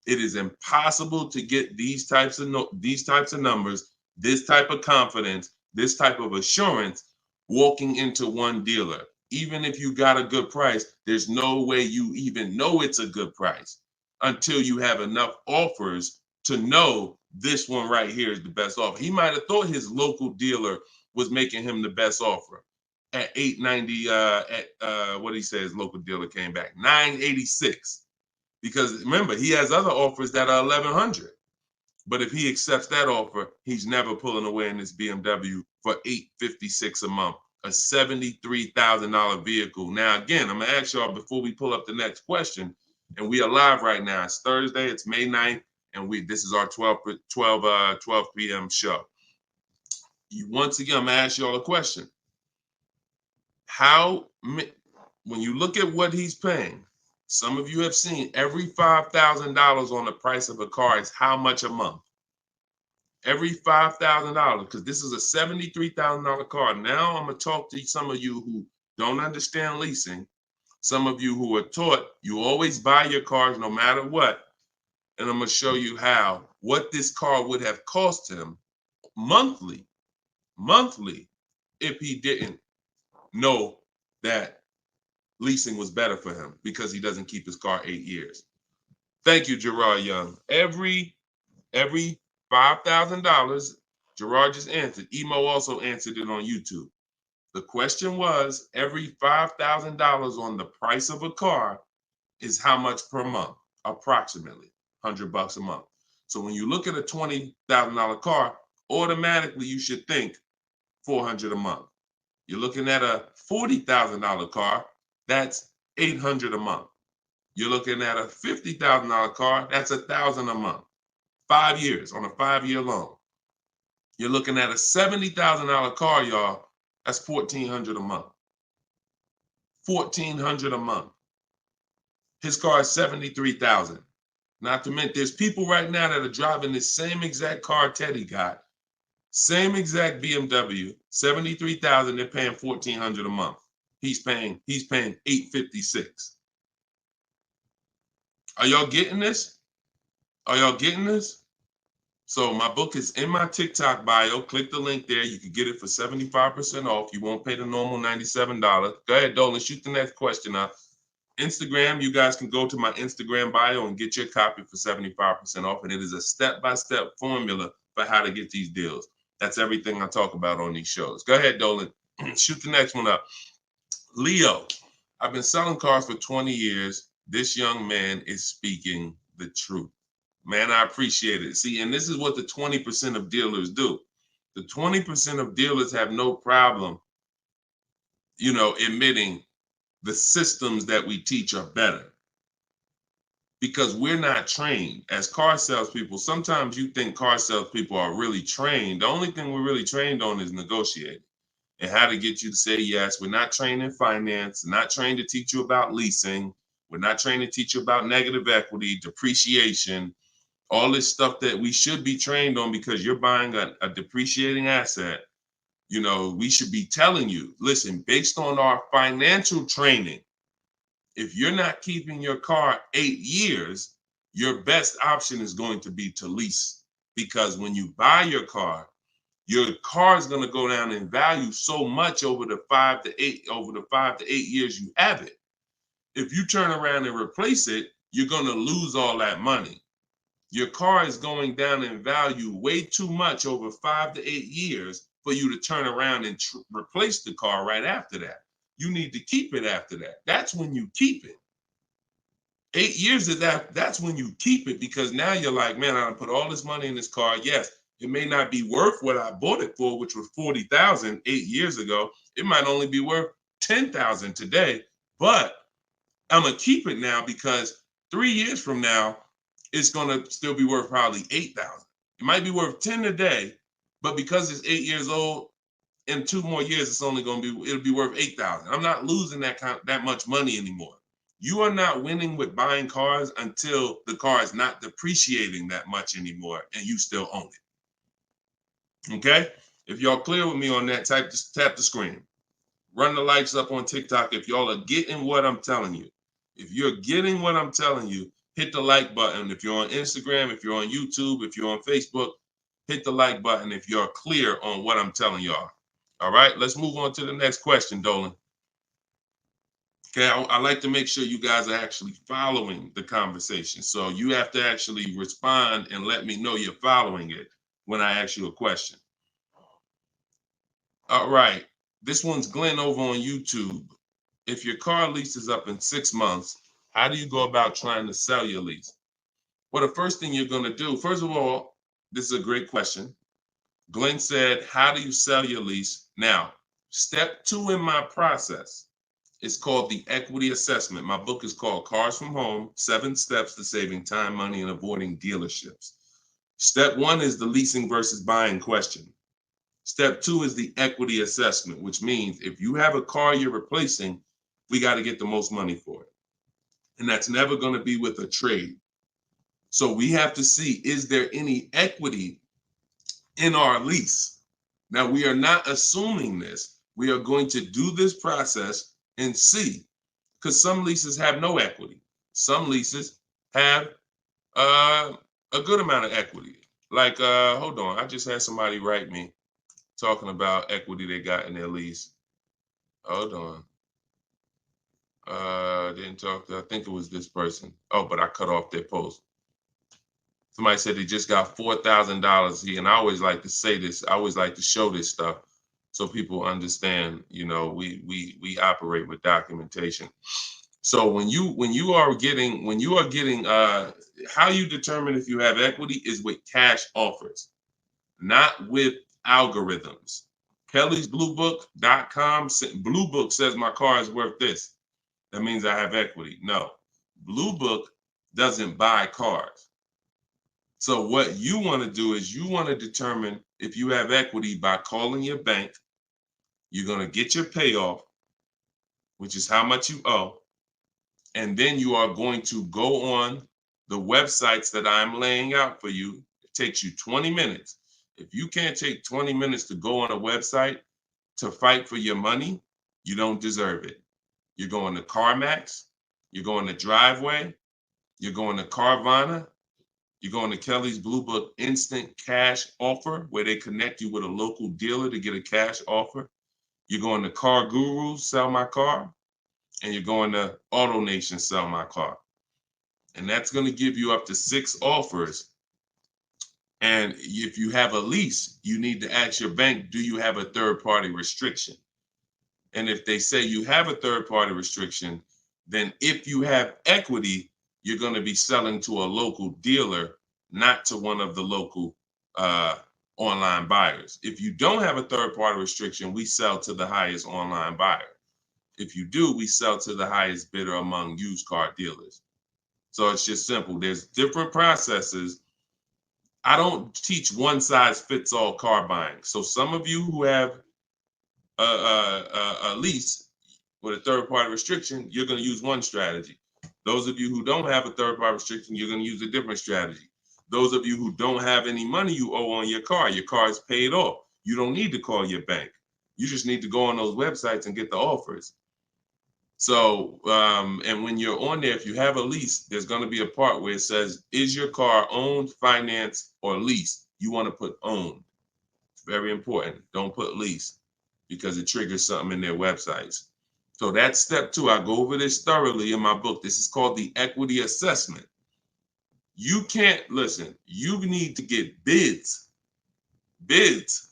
It is impossible to get these types of numbers, this type of confidence, this type of assurance walking into one dealer. Even if you got a good price, there's no way you even know it's a good price until you have enough offers to know this one right here is the best offer. He might have thought his local dealer was making him the best offer at 890. What he says, local dealer came back 986, because remember he has other offers that are 1100. But if he accepts that offer, he's never pulling away in this BMW for $856 a month, a $73,000 vehicle. Now, again, I'm gonna ask y'all before we pull up the next question, and we are live right now. It's Thursday, it's May 9th, and this is our 12 p.m. show. Once again, I'm gonna ask y'all a question. When you look at what he's paying, some of you have seen every $5,000 on the price of a car is how much a month? Every $5,000, because this is a $73,000 car. Now I'm going to talk to some of you who don't understand leasing, some of you who are taught you always buy your cars no matter what, and I'm going to show you what this car would have cost him monthly, if he didn't know that leasing was better for him because he doesn't keep his car 8 years. Thank you, Gerard Young. Every $5,000, Gerard just answered. Emo also answered it on YouTube. The question was, every $5,000 on the price of a car is how much per month? Approximately $100 a month. So when you look at a $20,000 car, automatically you should think $400 a month. You're looking at a $40,000 car, that's $800 a month. You're looking at a $50,000 car, that's $1,000 a month. 5 years on a 5-year loan. You're looking at a $70,000 car, y'all. That's $1,400 a month. $1,400 a month. His car is $73,000. Not to mention, there's people right now that are driving this same exact car Teddy got, same exact BMW, $73,000. They're paying $1,400 a month. He's paying $856. Are y'all getting this? Are y'all getting this? So my book is in my TikTok bio. Click the link there. You can get it for 75% off. You won't pay the normal $97. Go ahead, Dolan, shoot the next question up. Instagram, you guys can go to my Instagram bio and get your copy for 75% off. And it is a step-by-step formula for how to get these deals. That's everything I talk about on these shows. Go ahead, Dolan. Shoot the next one up. Leo, I've been selling cars for 20 years. This young man is speaking the truth. Man, I appreciate it. See, and this is what the 20% of dealers do. The 20% of dealers have no problem, admitting the systems that we teach are better. Because we're not trained as car salespeople. Sometimes you think car salespeople are really trained. The only thing we're really trained on is negotiating and how to get you to say yes. We're not trained in finance, not trained to teach you about leasing. We're not trained to teach you about negative equity, depreciation, all this stuff that we should be trained on because you're buying a depreciating asset. We should be telling you, listen, based on our financial training, if you're not keeping your car 8 years, your best option is going to be to lease. Because when you buy your car is going to go down in value so much over the 5 to 8 years you have it. If you turn around and replace it, you're going to lose all that money. Your car is going down in value way too much over 5 to 8 years for you to turn around and replace the car right after that. You need to keep it after that. That's when you keep it. 8 years of that's when you keep it, because now you're like, man, I put all this money in this car. Yes, it may not be worth what I bought it for, which was $40,000 8 years ago. It might only be worth $10,000 today, but I'm gonna keep it now because 3 years from now, it's gonna still be worth probably $8,000. It might be worth 10 today, but because it's 8 years old, in 2 more years, it'll be worth $8,000. I'm not losing that much money anymore. You are not winning with buying cars until the car is not depreciating that much anymore and you still own it. Okay? If y'all clear with me on that, just tap the screen. Run the likes up on TikTok if y'all are getting what I'm telling you. If you're getting what I'm telling you, hit the like button. If you're on Instagram, if you're on YouTube, if you're on Facebook, hit the like button if you're clear on what I'm telling y'all. All right, let's move on to the next question, Dolan. Okay, I like to make sure you guys are actually following the conversation. So you have to actually respond and let me know you're following it when I ask you a question. All right, this one's Glenn over on YouTube. If your car lease is up in 6 months, how do you go about trying to sell your lease? Well, the first thing you're going to do, first of all, this is a great question. Glenn said, how do you sell your lease? Now, step 2 in my process is called the equity assessment. My book is called Cars from Home, 7 Steps to Saving Time, Money, and Avoiding Dealerships. Step 1 is the leasing versus buying question. Step 2 is the equity assessment, which means if you have a car you're replacing, we got to get the most money for it. And that's never going to be with a trade. So we have to see, is there any equity in our lease? Now, we are not assuming this. We are going to do this process and see, because some leases have no equity. Some leases have a good amount of equity. Like, hold on, I just had somebody write me talking about equity they got in their lease. Hold on. Didn't talk to, I think it was this person. Oh, but I cut off their post. Somebody said they just got $4,000 here, and I always like to say this. I always like to show this stuff so people understand. You know, we operate with documentation. So when you are getting how you determine if you have equity is with cash offers, not with algorithms. Kelly's bluebook.com. Blue Book says my car is worth this. That means I have equity. No, Blue Book doesn't buy cars. So what you want to do is you want to determine if you have equity by calling your bank. You're going to get your payoff, which is how much you owe. And then you are going to go on the websites that I'm laying out for you. It takes you 20 minutes. If you can't take 20 minutes to go on a website to fight for your money, you don't deserve it. You're going to CarMax, you're going to Driveway, you're going to Carvana, you're going to Kelly's Blue Book Instant Cash Offer, where they connect you with a local dealer to get a cash offer. You're going to Car Guru, Sell My Car, and you're going to AutoNation, Sell My Car. And that's going to give you up to 6 offers. And if you have a lease, you need to ask your bank, do you have a third-party restriction? And if they say you have a third-party restriction, then if you have equity, you're going to be selling to a local dealer, not to one of the local online buyers. If you don't have a third-party restriction, we sell to the highest online buyer. If you do, we sell to the highest bidder among used car dealers. So it's just simple. There's different processes. I don't teach one size fits all car buying. So some of you who have a lease with a third-party restriction, you're going to use one strategy. Those of you who don't have a third-party restriction, you're going to use a different strategy. Those of you who don't have any money you owe on your car is paid off. You don't need to call your bank. You just need to go on those websites and get the offers. So, and when you're on there, if you have a lease, there's going to be a part where it says, is your car owned, financed, or leased? You want to put owned. It's very important. Don't put lease, because it triggers something in their websites. So that's step 2. I go over this thoroughly in my book. This is called the equity assessment. You can't, listen, you need to get bids. Bids.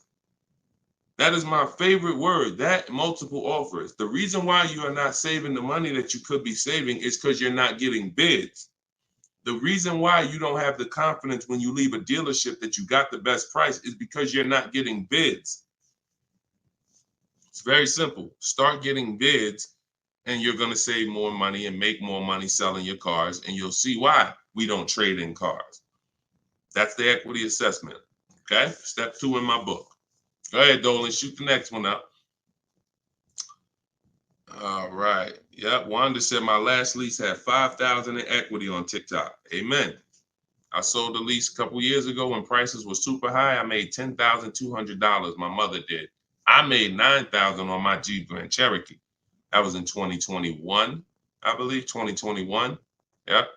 That is my favorite word, that multiple offers. The reason why you are not saving the money that you could be saving is because you're not getting bids. The reason why you don't have the confidence when you leave a dealership that you got the best price is because you're not getting bids. It's very simple. Start getting bids and you're going to save more money and make more money selling your cars, and you'll see why we don't trade in cars. That's the equity assessment. Okay? Step 2 in my book. Go ahead, Dolan. Shoot the next one up. All right. Yep. Wanda said my last lease had 5,000 in equity on TikTok. Amen. I sold the lease a couple years ago when prices were super high. I made $10,200. My mother did. I made $9,000 on my Jeep Grand Cherokee. That was in 2021, I believe, 2021. Yep.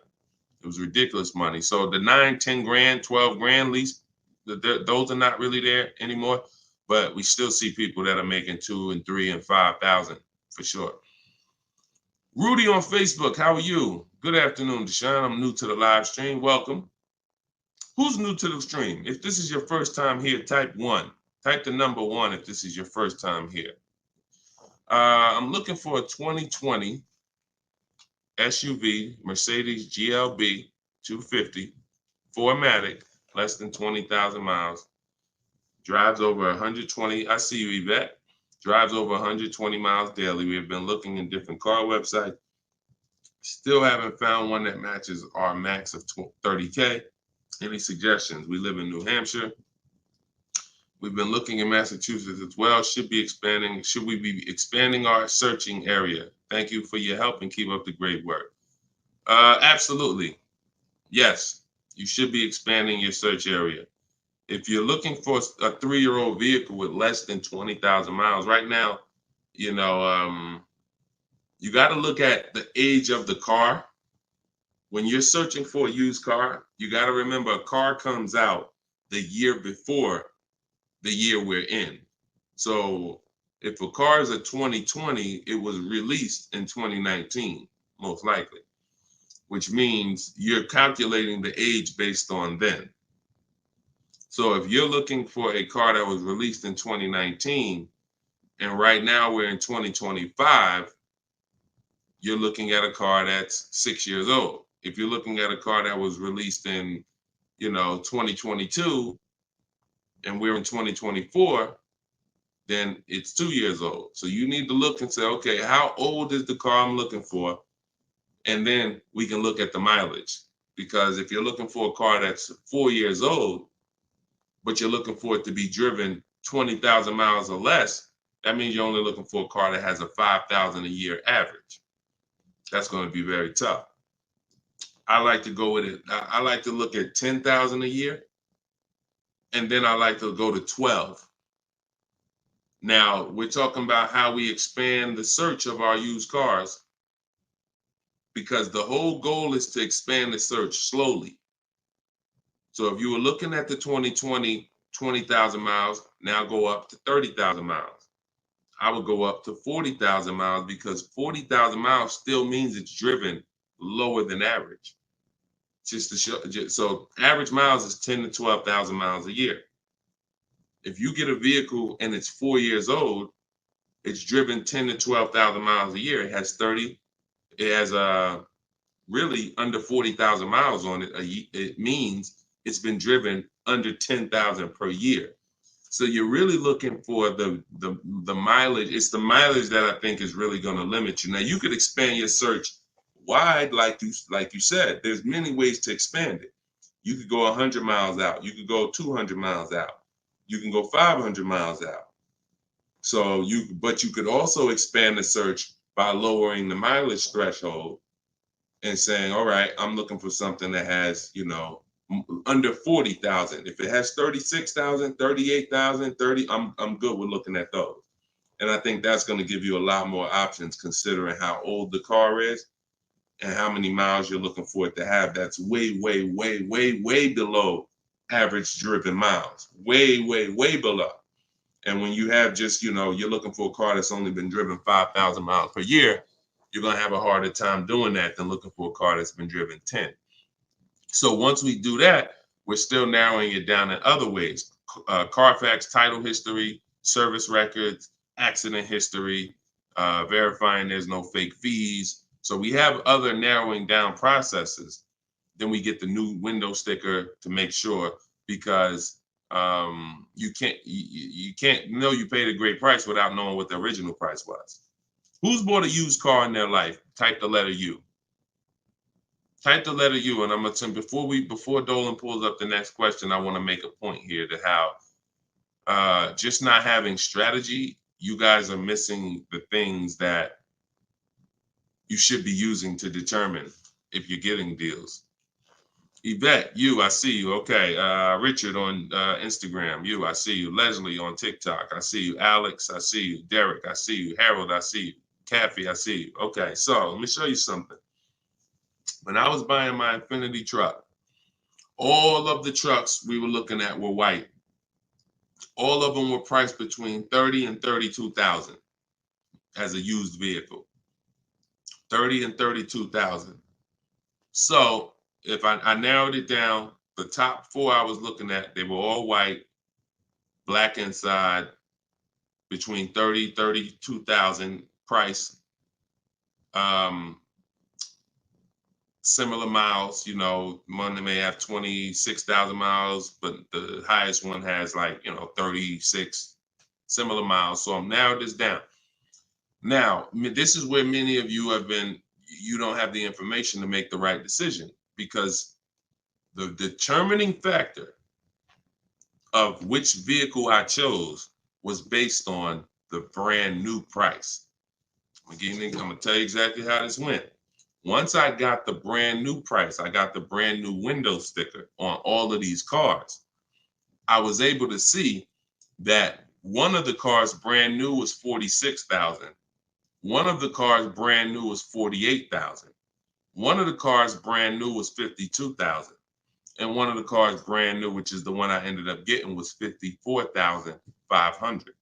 It was ridiculous money. So the 9, 10 grand, 12 grand lease, those are not really there anymore. But we still see people that are making 2 and 3 and 5,000 for sure. Rudy on Facebook, how are you? Good afternoon, Deshone. I'm new to the live stream. Welcome. Who's new to the stream? If this is your first time here, type 1. Type the number 1 if this is your first time here. I'm looking for a 2020 SUV, Mercedes GLB 250, 4MATIC, less than 20,000 miles. Drives over 120. I see you, Yvette. Drives over 120 miles daily. We have been looking in different car websites. Still haven't found one that matches our max of 30K. Any suggestions? We live in New Hampshire. We've been looking in Massachusetts as well. Should we be expanding our searching area? Thank you for your help and keep up the great work. Absolutely. Yes, you should be expanding your search area. If you're looking for a 3-year-old vehicle with less than 20,000 miles, right now, you got to look at the age of the car. When you're searching for a used car, you got to remember a car comes out the year before the year we're in. So if a car is a 2020, it was released in 2019, most likely, which means you're calculating the age based on then. So if you're looking for a car that was released in 2019, and right now we're in 2025, you're looking at a car that's 6 years old. If you're looking at a car that was released in, 2022, and we're in 2024, then it's 2 years old. So you need to look and say, okay, how old is the car I'm looking for? And then we can look at the mileage. Because if you're looking for a car that's 4 years old, but you're looking for it to be driven 20,000 miles or less, that means you're only looking for a car that has a 5,000 a year average. That's going to be very tough. I like to go with it. I like to look at 10,000 a year, and then I like to go to 12. Now, we're talking about how we expand the search of our used cars, because the whole goal is to expand the search slowly. So if you were looking at the 2020, 20,000 miles, now go up to 30,000 miles. I would go up to 40,000 miles, because 40,000 miles still means it's driven lower than average. Just to show, so average miles is 10 to 12,000 miles a year. If you get a vehicle and it's 4 years old, it's driven 10 to 12,000 miles a year. It has really under 40,000 miles on it. It means it's been driven under 10,000 per year. So you're really looking for the mileage. It's the mileage that I think is really going to limit you. Now you could expand your search wide, like you said. There's many ways to expand it. You could go 100 miles out. You could go 200 miles out. You can go 500 miles out. So but you could also expand the search by lowering the mileage threshold and saying, all right, I'm looking for something that has, under 40,000. If it has 36,000, 38,000, 30, I'm good with looking at those. And I think that's going to give you a lot more options, considering how old the car is and how many miles you're looking for it to have. That's way, way, way, way, way below average driven miles. Way, way, way below. And when you have just, you're looking for a car that's only been driven 5,000 miles per year, you're going to have a harder time doing that than looking for a car that's been driven 10. So once we do that, we're still narrowing it down in other ways. Carfax title history, service records, accident history, verifying there's no fake fees. So we have other narrowing down processes. Then we get the new window sticker to make sure, because you can't know you paid a great price without knowing what the original price was. Who's bought a used car in their life? Type the letter U. Type the letter U, and I'm gonna before Dolan pulls up the next question, I want to make a point here to how just not having strategy, you guys are missing the things that you should be using to determine if you're getting deals. Yvette, I see you. Okay. Richard on Instagram, I see you. Leslie on TikTok, I see you. Alex, I see you. Derek, I see you. Harold, I see you. Kathy, I see you. Okay, so let me show you something. When I was buying my Infinity truck, all of the trucks we were looking at were white. All of them were priced between 30 and 32,000 as a used vehicle. 30 and 32,000. So if I narrowed it down, the top four I was looking at, they were all white, black inside, between 30, 32,000 price. Similar miles, one may have 26,000 miles, but the highest one has 36 similar miles. So I'm narrowed this down. Now, this is where many of you you don't have the information to make the right decision, because the determining factor of which vehicle I chose was based on the brand new price. I'm gonna tell you exactly how this went. Once I got the brand new price, I got the brand new window sticker on all of these cars, I was able to see that one of the cars brand new was 46,000. One of the cars brand new was 48,000. One of the cars brand new was 52,000. And one of the cars brand new, which is the one I ended up getting, was 54,500.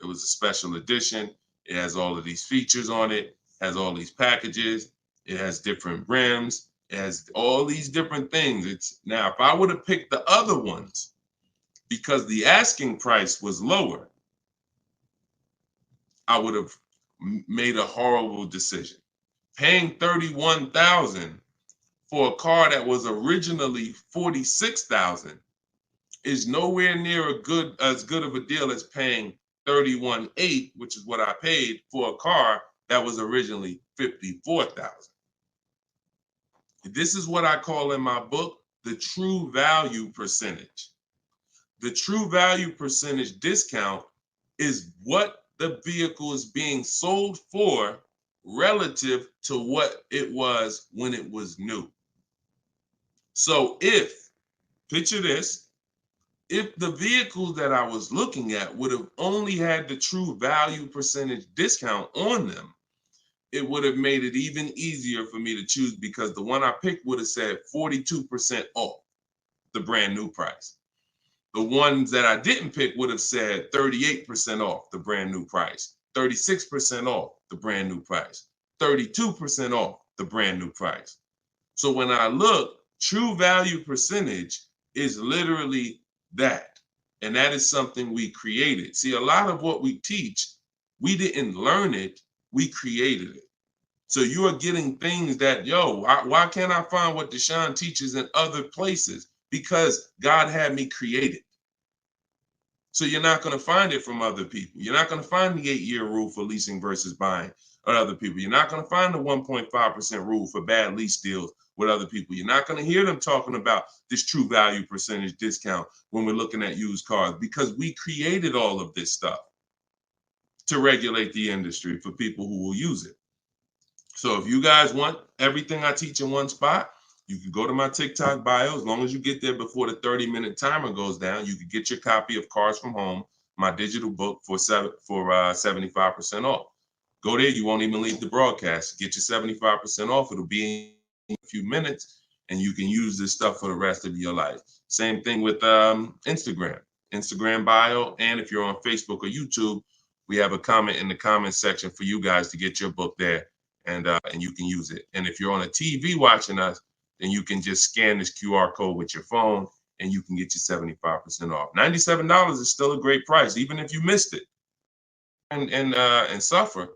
It was a special edition. It has all of these features on it, has all these packages. It has different rims. It has all these different things. Now, if I would have picked the other ones, because the asking price was lower, I would have made a horrible decision. Paying 31,000 for a car that was originally 46,000 is nowhere near as good of a deal as paying 31,800, which is what I paid for a car that was originally 54,000. This is what I call in my book the true value percentage. The true value percentage discount is what the vehicle is being sold for relative to what it was when it was new. So picture this, if the vehicles that I was looking at would have only had the true value percentage discount on them, it would have made it even easier for me to choose, because the one I picked would have said 42% off the brand new price. The ones that I didn't pick would have said 38% off the brand new price, 36% off the brand new price, 32% off the brand new price. So when I look, true value percentage is literally that. And that is something we created. See, a lot of what we teach, we didn't learn it, we created it. So you are getting things that, why can't I find what Deshone teaches in other places? Because God had me create it. So you're not going to find it from other people. You're not going to find the 8-year rule for leasing versus buying or other people. You're not going to find the 1.5% rule for bad lease deals with other people. You're not going to hear them talking about this true value percentage discount when we're looking at used cars, because we created all of this stuff to regulate the industry for people who will use it. So if you guys want everything I teach in one spot, you can go to my TikTok bio. As long as you get there before the 30-minute timer goes down, you can get your copy of Cars from Home, my digital book, for 75% off. Go there. You won't even leave the broadcast. Get your 75% off. It'll be in a few minutes, and you can use this stuff for the rest of your life. Same thing with Instagram bio. And if you're on Facebook or YouTube, we have a comment in the comment section for you guys to get your book there, and you can use it. And if you're on a TV watching us, then you can just scan this QR code with your phone and you can get your 75% off. $97 is still a great price, even if you missed it and suffer.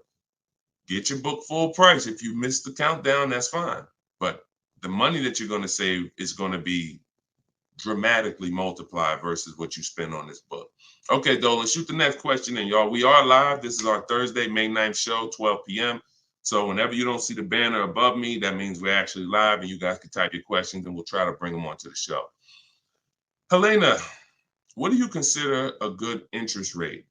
Get your book full price. If you missed the countdown, that's fine. But the money that you're going to save is going to be dramatically multiplied versus what you spend on this book. Okay, Dolan, shoot the next question in, y'all. We are live. This is our Thursday, May 9th show, 12 p.m. So whenever you don't see the banner above me, that means we're actually live, and you guys can type your questions and we'll try to bring them onto the show. Helena, what do you consider a good interest rate?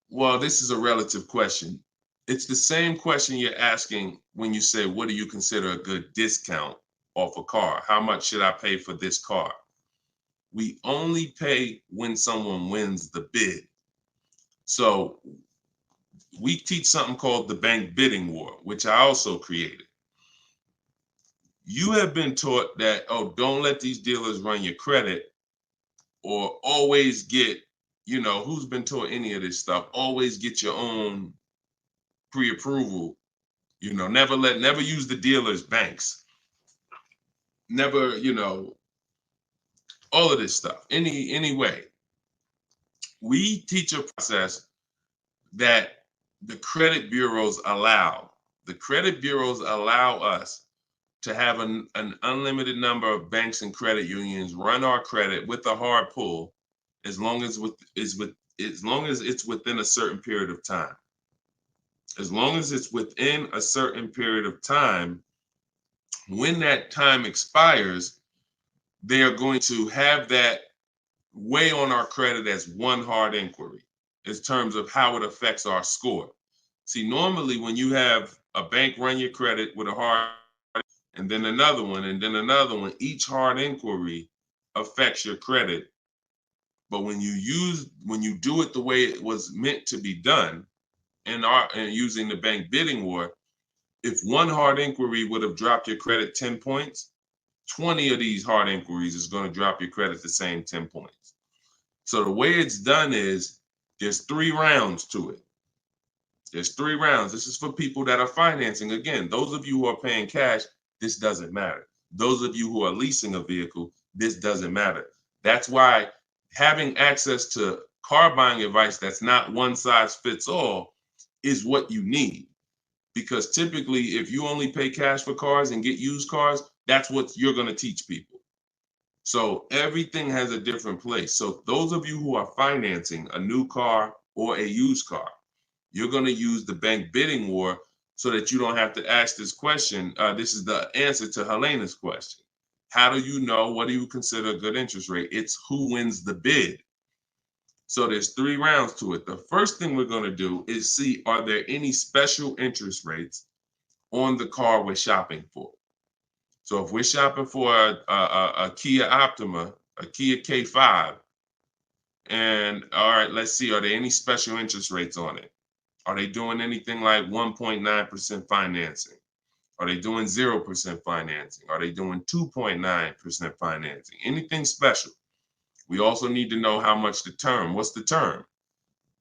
Well, this is a relative question. It's the same question you're asking when you say, what do you consider a good discount off a car? How much should I pay for this car? We only pay when someone wins the bid. So we teach something called the bank bidding war, which I also created. You have been taught that, don't let these dealers run your credit, or always get, who's been taught any of this stuff? Always get your own pre-approval You know, never use the dealer's banks. Never, you know, all of this stuff. Any way. We teach a process that the credit bureaus allow. The credit bureaus allow us to have an unlimited number of banks and credit unions run our credit with a hard pull, as long as it's within a certain period of time. As long as it's within a certain period of time, when that time expires, they are going to have that weigh on our credit as one hard inquiry in terms of how it affects our score. See, normally when you have a bank run your credit with a hard and then another one, and then another one, each hard inquiry affects your credit. But when you do it the way it was meant to be done, and using the bank bidding war, if one hard inquiry would have dropped your credit 10 points, 20 of these hard inquiries is going to drop your credit the same 10 points. So the way it's done is there's 3 rounds to it. There's 3 rounds. This is for people that are financing. Again, those of you who are paying cash, this doesn't matter. Those of you who are leasing a vehicle, this doesn't matter. That's why having access to car buying advice that's not one size fits all is what you need. Because typically, if you only pay cash for cars and get used cars, that's what you're going to teach people. So everything has a different place. So those of you who are financing a new car or a used car, you're going to use the bank bidding war so that you don't have to ask this question. This is the answer to Helena's question. How do you know? What do you consider a good interest rate? It's who wins the bid. So there's 3 rounds to it. The first thing we're going to do is see, are there any special interest rates on the car we're shopping for? So if we're shopping for a Kia Optima, a Kia K5, and all right, let's see, are there any special interest rates on it? Are they doing anything like 1.9% financing? Are they doing 0% financing? Are they doing 2.9% financing? Anything special? We also need to know how much the term. What's the term?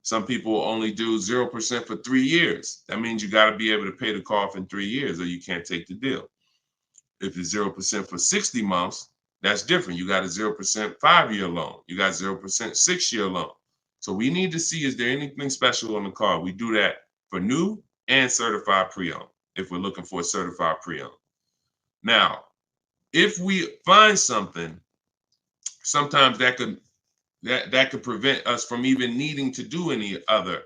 Some people only do 0% for 3 years. That means you got to be able to pay the car off in 3 years or you can't take the deal. If it's 0% for 60 months, that's different. You got a 0% 5-year loan. You got 0% 6-year loan. So we need to see, is there anything special on the car? We do that for new and certified pre-owned, if we're looking for a certified pre-owned. Now, if we find something, sometimes that could prevent us from even needing to do any other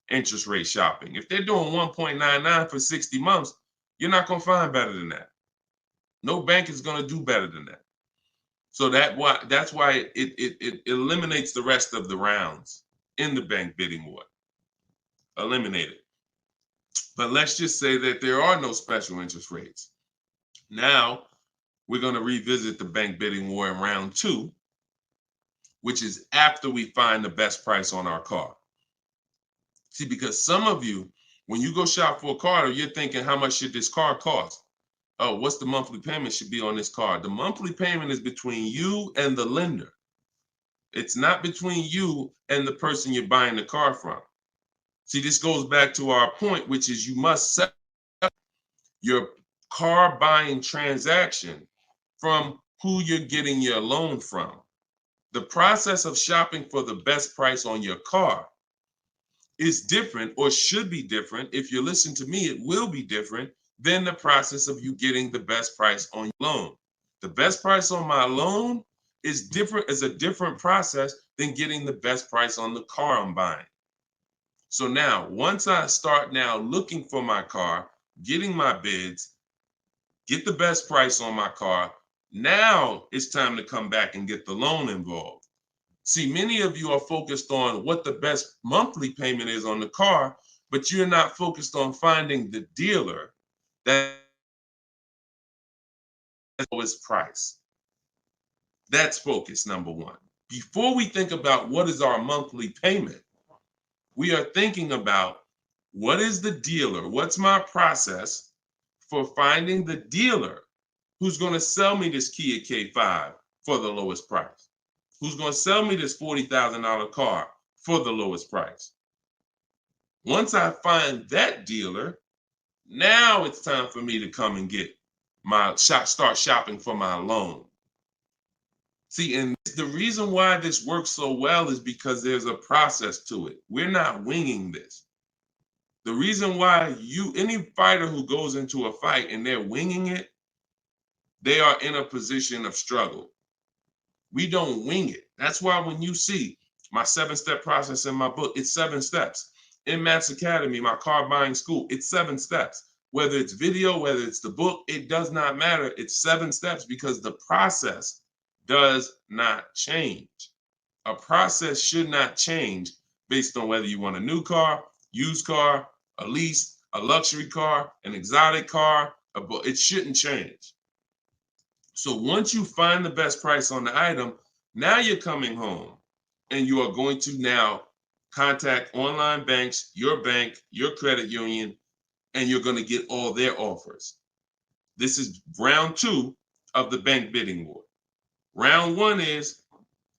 interest rate shopping. If they're doing 1.99 for 60 months, you're not going to find better than that. No bank is going to do better than that. So that's why it eliminates the rest of the rounds in the bank bidding war. Eliminate it. But let's just say that there are no special interest rates. Now we're going to revisit the bank bidding war in round 2, which is after we find the best price on our car. See, because some of you, when you go shop for a car, you're thinking, how much should this car cost? Oh, what's the monthly payment should be on this car? The monthly payment is between you and the lender. It's not between you and the person you're buying the car from. See, this goes back to our point, which is you must set up your car buying transaction from who you're getting your loan from. The process of shopping for the best price on your car is different, or should be different. If you listen to me, it will be different than the process of you getting the best price on your loan. The best price on my loan is a different process than getting the best price on the car I'm buying. So now, once I start now looking for my car, getting my bids, get the best price on my car, now it's time to come back and get the loan involved. See, many of you are focused on what the best monthly payment is on the car, but you're not focused on finding the dealer that has the lowest price. That's focus number 1. Before we think about what is our monthly payment, we are thinking about what is the dealer? What's my process for finding the dealer who's going to sell me this Kia K5 for the lowest price? Who's going to sell me this $40,000 car for the lowest price? Once I find that dealer, Now it's time for me to come and get start shopping for my loan. See, and the reason why this works so well is because there's a process to it. We're not winging this. The reason why any fighter who goes into a fight and they're winging it, they are in a position of struggle. We don't wing it. That's why when you see my 7-step process in my book, it's 7 steps. In Matt's Academy, my car buying school, it's 7 steps. Whether it's video, whether it's the book, it does not matter. It's 7 steps because the process does not change. A process should not change based on whether you want a new car, used car, a lease, a luxury car, an exotic car. It shouldn't change. So once you find the best price on the item, now you're coming home and you are going to now contact online banks, your bank, your credit union, and you're going to get all their offers. This is round 2 of the bank bidding war. Round 1 is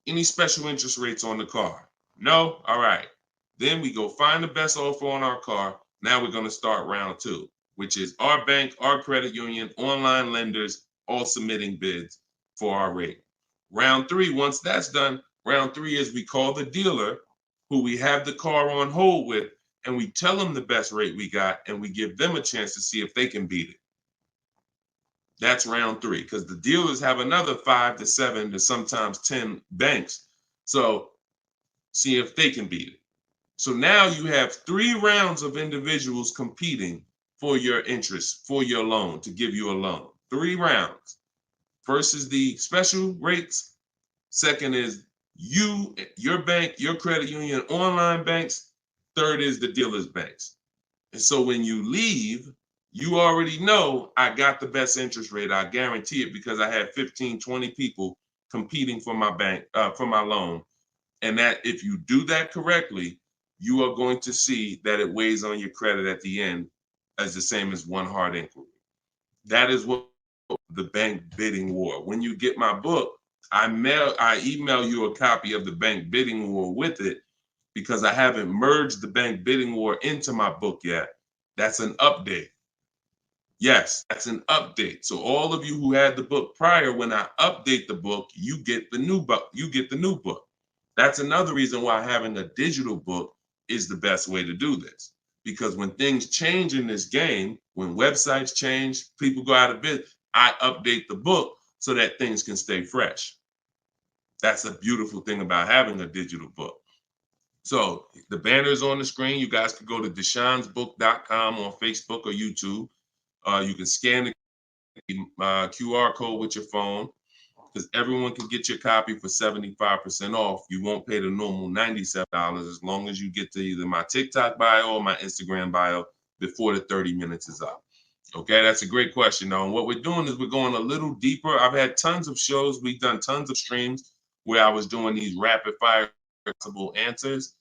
any special interest rates on the car. No? All right. Then we go find the best offer on our car. Now we're going to start round 2, which is our bank, our credit union, online lenders, all submitting bids for our rate. Round 3, once that's done, round 3 is we call the dealer who we have the car on hold with, and we tell them the best rate we got, and we give them a chance to see if they can beat it. That's round 3, because the dealers have another 5 to 7 to sometimes 10 banks. So see if they can beat it. So now you have 3 rounds of individuals competing for your interest, for your loan, to give you a loan. 3 rounds. First is the special rates. Second is you, your bank, your credit union, online banks. Third is the dealer's banks. And so when you leave, you already know I got the best interest rate. I guarantee it because I had 15, 20 people competing for my bank, for my loan. And that if you do that correctly, you are going to see that it weighs on your credit at the end as the same as one hard inquiry. That is what the bank bidding war. When you get my book, I email you a copy of the bank bidding war with it because I haven't merged the bank bidding war into my book yet. That's an update. Yes, that's an update. So all of you who had the book prior, when I update the book, you get the new book. You get the new book. That's another reason why having a digital book is the best way to do this. Because when things change in this game, when websites change, people go out of business, I update the book so that things can stay fresh. That's a beautiful thing about having a digital book. So the banner is on the screen. You guys can go to deshonesbook.com on Facebook or YouTube. You can scan the QR code with your phone because everyone can get your copy for 75% off. You won't pay the normal $97 as long as you get to either my TikTok bio or my Instagram bio before the 30 minutes is up. Okay, that's a great question, though. And what we're doing is we're going a little deeper. I've had tons of shows. We've done tons of streams where I was doing these rapid fire answers.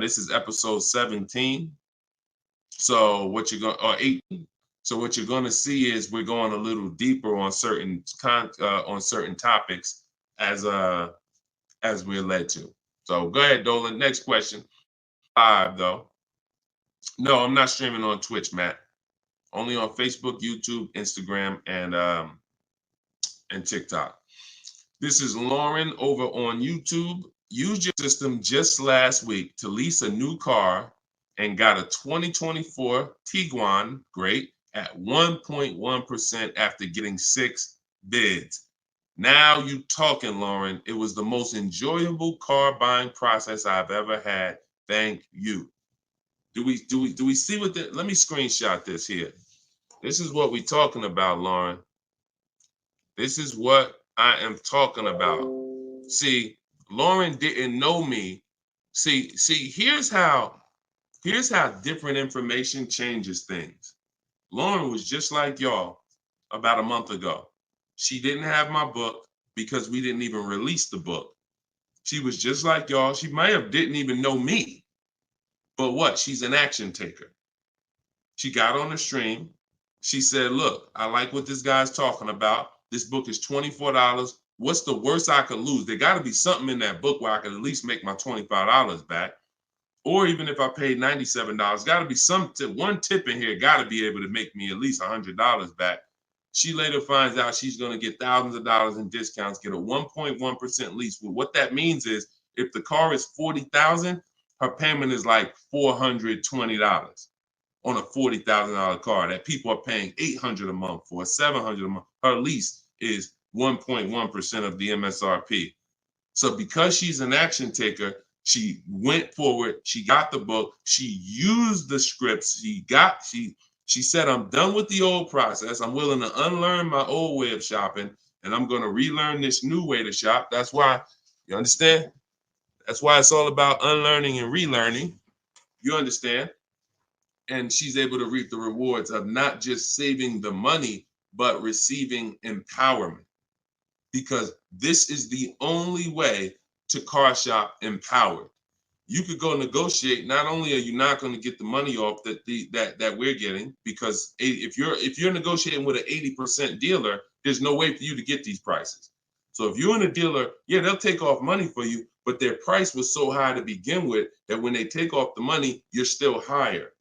This is episode 17. So what you're going, or 18. So what you're going to see is we're going a little deeper on certain topics as we're led to. So go ahead, Dolan. Next question. 5 though. No, I'm not streaming on Twitch, Matt. Only on Facebook, YouTube, Instagram, and TikTok. This is Lauren over on YouTube. Used your system just last week to lease a new car and got a 2024 Tiguan, great, at 1.1% after getting 6 bids. Now you talking, Lauren. It was the most enjoyable car buying process I've ever had. Thank you. Do we see what let me screenshot this here. This is what we're talking about, Lauren. This is what I am talking about. See, Lauren didn't know me. See, here's how different information changes things. Lauren was just like y'all about a month ago. She didn't have my book because we didn't even release the book. She was just like y'all. She might have didn't even know me. But what? She's an action taker. She got on the stream. She said, look, I like what this guy's talking about. This book is $24. What's the worst I could lose? There got to be something in that book where I could at least make my $25 back. Or even if I paid $97, got to be some tip, one tip in here got to be able to make me at least $100 back. She later finds out she's going to get thousands of dollars in discounts, get a 1.1% lease. Well, what that means is if the car is $40,000, her payment is like $420 on a $40,000 car that people are paying $800 a month for, $700 a month. Her lease is 1.1% of the MSRP. So because she's an action taker, she went forward, she got the book, she used the scripts, she said, I'm done with the old process. I'm willing to unlearn my old way of shopping, and I'm going to relearn this new way to shop. That's why, you understand? That's why it's all about unlearning and relearning. You understand? And she's able to reap the rewards of not just saving the money, but receiving empowerment. Because this is the only way to car shop empowered. You could go negotiate. Not only are you not going to get the money off that we're getting, because if you're negotiating with an 80% dealer, there's no way for you to get these prices. So if you're in a dealer, yeah, they'll take off money for you, but their price was so high to begin with that when they take off the money, you're still higher.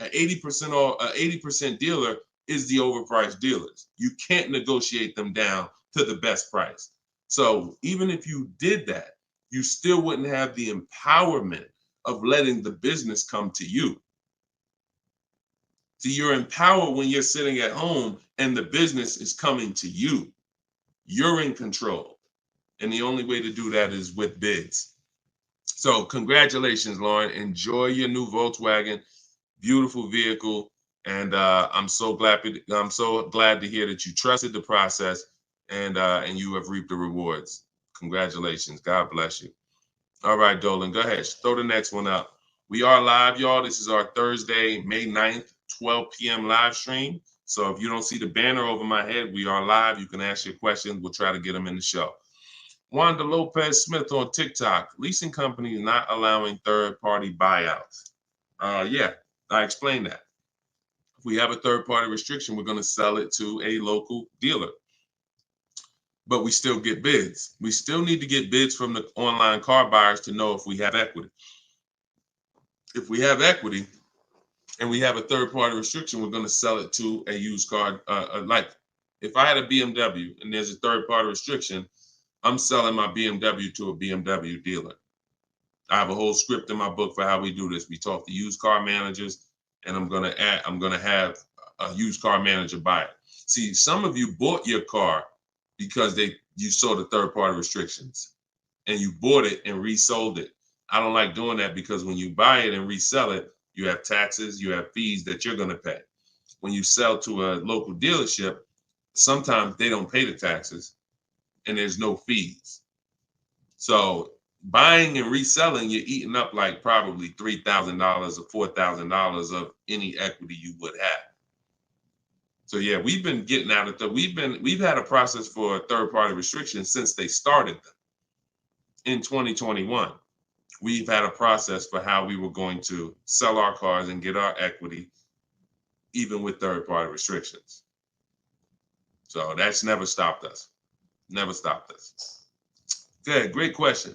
An 80% dealer is the overpriced dealers. You can't negotiate them down to the best price. So even if you did that, you still wouldn't have the empowerment of letting the business come to you. See, you're empowered when you're sitting at home and the business is coming to you. You're in control. And the only way to do that is with bids. So congratulations, Lauren. Enjoy your new Volkswagen. Beautiful vehicle. And I'm so glad to hear that you trusted the process and you have reaped the rewards. Congratulations. God bless you. All right, Dolan, go ahead. Throw the next one up. We are live, y'all. This is our Thursday, May 9th, 12 p.m. live stream. So if you don't see the banner over my head, we are live. You can ask your questions. We'll try to get them in the show. Wanda Lopez Smith on TikTok. Leasing companies not allowing third-party buyouts. Yeah, I explained that. If we have a third-party restriction, we're going to sell it to a local dealer. But we still get bids. We still need to get bids from the online car buyers to know if we have equity. If we have equity and we have a third-party restriction, we're going to sell it to a used car. Like if I had a BMW and there's a third-party restriction, I'm selling my BMW to a BMW dealer. I have a whole script in my book for how we do this. We talk to used car managers, and I'm going to have a used car manager buy it. See, some of you bought your car because you saw the third-party restrictions and you bought it and resold it. I don't like doing that because when you buy it and resell it, you have taxes, you have fees that you're going to pay. When you sell to a local dealership, sometimes they don't pay the taxes and there's no fees. So buying and reselling, you're eating up like probably $3,000 or $4,000 of any equity you would have. So yeah, we've been getting out of the, we've had a process for third-party restrictions since they started them in 2021. We've had a process for how we were going to sell our cars and get our equity, even with third-party restrictions. So that's never stopped us. Never stopped us. Good, great question.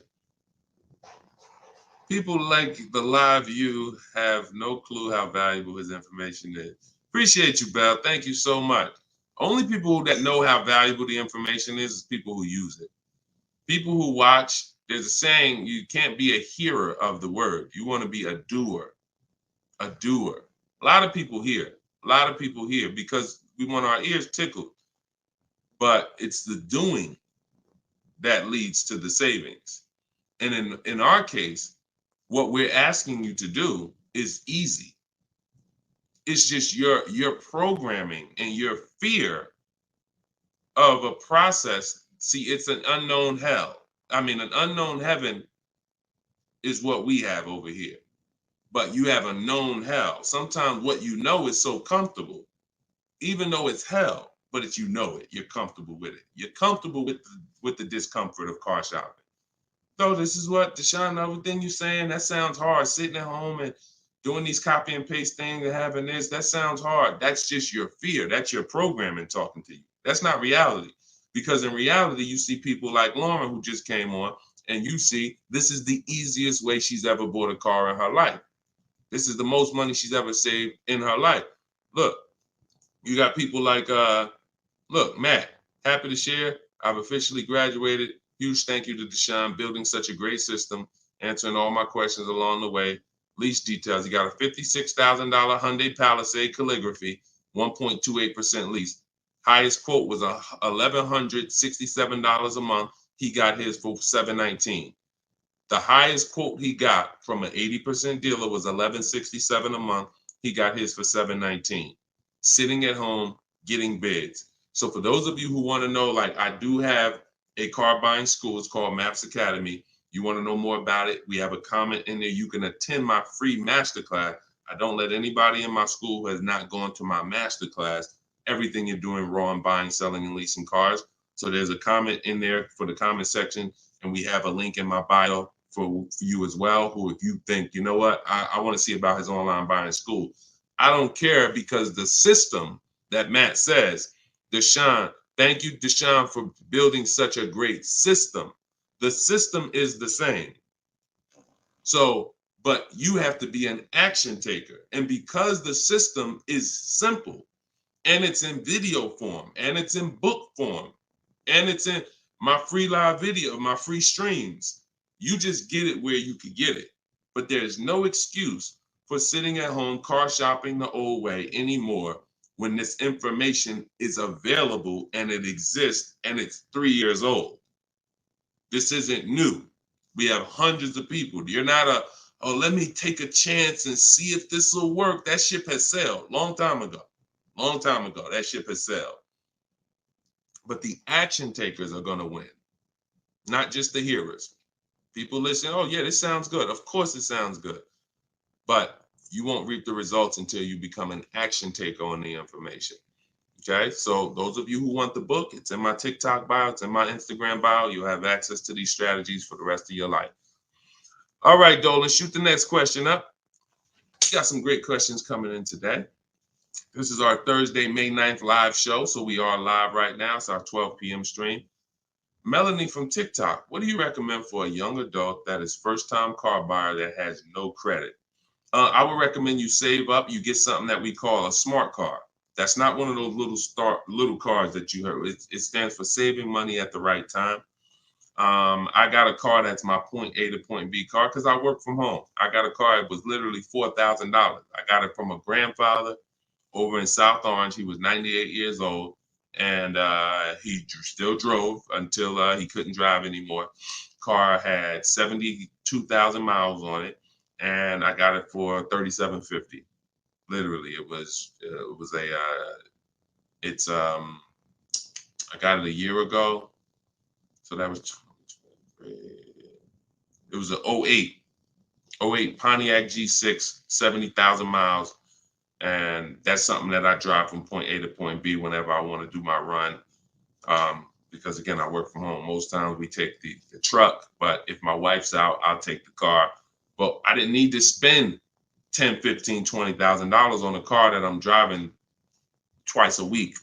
People like the live view have no clue how valuable his information is. Appreciate you, Belle. Thank you so much. Only people that know how valuable the information is people who use it. People who watch, there's a saying, you can't be a hearer of the word. You want to be a doer. A doer. A lot of people hear. A lot of people hear because we want our ears tickled. But it's the doing that leads to the savings. And in our case, what we're asking you to do is easy. It's just your programming and your fear of a process. See, it's an unknown hell. I mean, an unknown heaven is what we have over here. But you have a known hell. Sometimes what you know is so comfortable, even though it's hell, but it's, you know it. You're comfortable with it. You're comfortable with the discomfort of car shopping. So this is what, Deshone, everything you're saying, that sounds hard. Sitting at home and doing these copy and paste things and having this, that sounds hard. That's just your fear. That's your programming talking to you. That's not reality. Because in reality, you see people like Lauren, who just came on, And you see, this is the easiest way she's ever bought a car in her life. This is the most money she's ever saved in her life. Look, you got people like, look, Matt, happy to share. I've officially graduated. Huge thank you to Deshone, building such a great system, answering all my questions along the way. Lease details. You got a $56,000 Hyundai Palisade calligraphy, 1.28% lease. Highest quote was $1,167 a month. He got his for $719. The highest quote he got from an 80% dealer was $1,167 a month. He got his for $719. Sitting at home, getting bids. So for those of you who want to know, like, I do have a car buying school. It's called Maps Academy. You want to know more about it? We have a comment in there. You can attend my free masterclass. I don't let anybody in my school who has not gone to my masterclass. Everything you're doing raw and buying, selling, and leasing cars. So there's a comment in there for the comment section, and we have a link in my bio for you as well, who, if you think, you know what, I want to see about his online buying school. I don't care, because the system that Matt says, Deshone, thank you, Deshone, for building such a great system. The system is the same. So, but you have to be an action taker. And because the system is simple, and it's in video form, and it's in book form, and it's in my free live video, my free streams, you just get it where you could get it. But there's no excuse for sitting at home car shopping the old way anymore when this information is available and it exists and it's 3 years old. This isn't new. We have hundreds of people. You're not oh, let me take a chance and see if this will work. That ship has sailed long time ago. Long time ago, that ship has sailed. But the action takers are going to win, not just the hearers. People listen, oh yeah, this sounds good. Of course it sounds good. But you won't reap the results until you become an action taker on the information. Okay, so those of you who want the book, it's in my TikTok bio, it's in my Instagram bio. You'll have access to these strategies for the rest of your life. All right, Dolan, shoot the next question up. We got some great questions coming in today. This is our Thursday, May 9th live show. So we are live right now. It's our 12 p.m. stream. Melanie from TikTok, what do you recommend for a young adult that is first-time car buyer that has no credit? I would recommend you save up. You get something that we call a smart car. That's not one of those little cars that you heard. It stands for saving money at the right time. I got a car that's my point A to point B car because I work from home. I got a car. It was literally $4,000. I got it from a grandfather over in South Orange. He was 98 years old, and he still drove until he couldn't drive anymore. Car had 72,000 miles on it, and I got it for $3,750. Literally, it was I got it a year ago, so that was it was an 08 Pontiac G6, 70,000 miles. And that's something that I drive from point A to point B whenever I want to do my run. Because again, I work from home. Most times we take the truck, but if my wife's out, I'll take the car. But I didn't need to spend $10,000, $15,000, $20,000 on a car that I'm driving twice a week.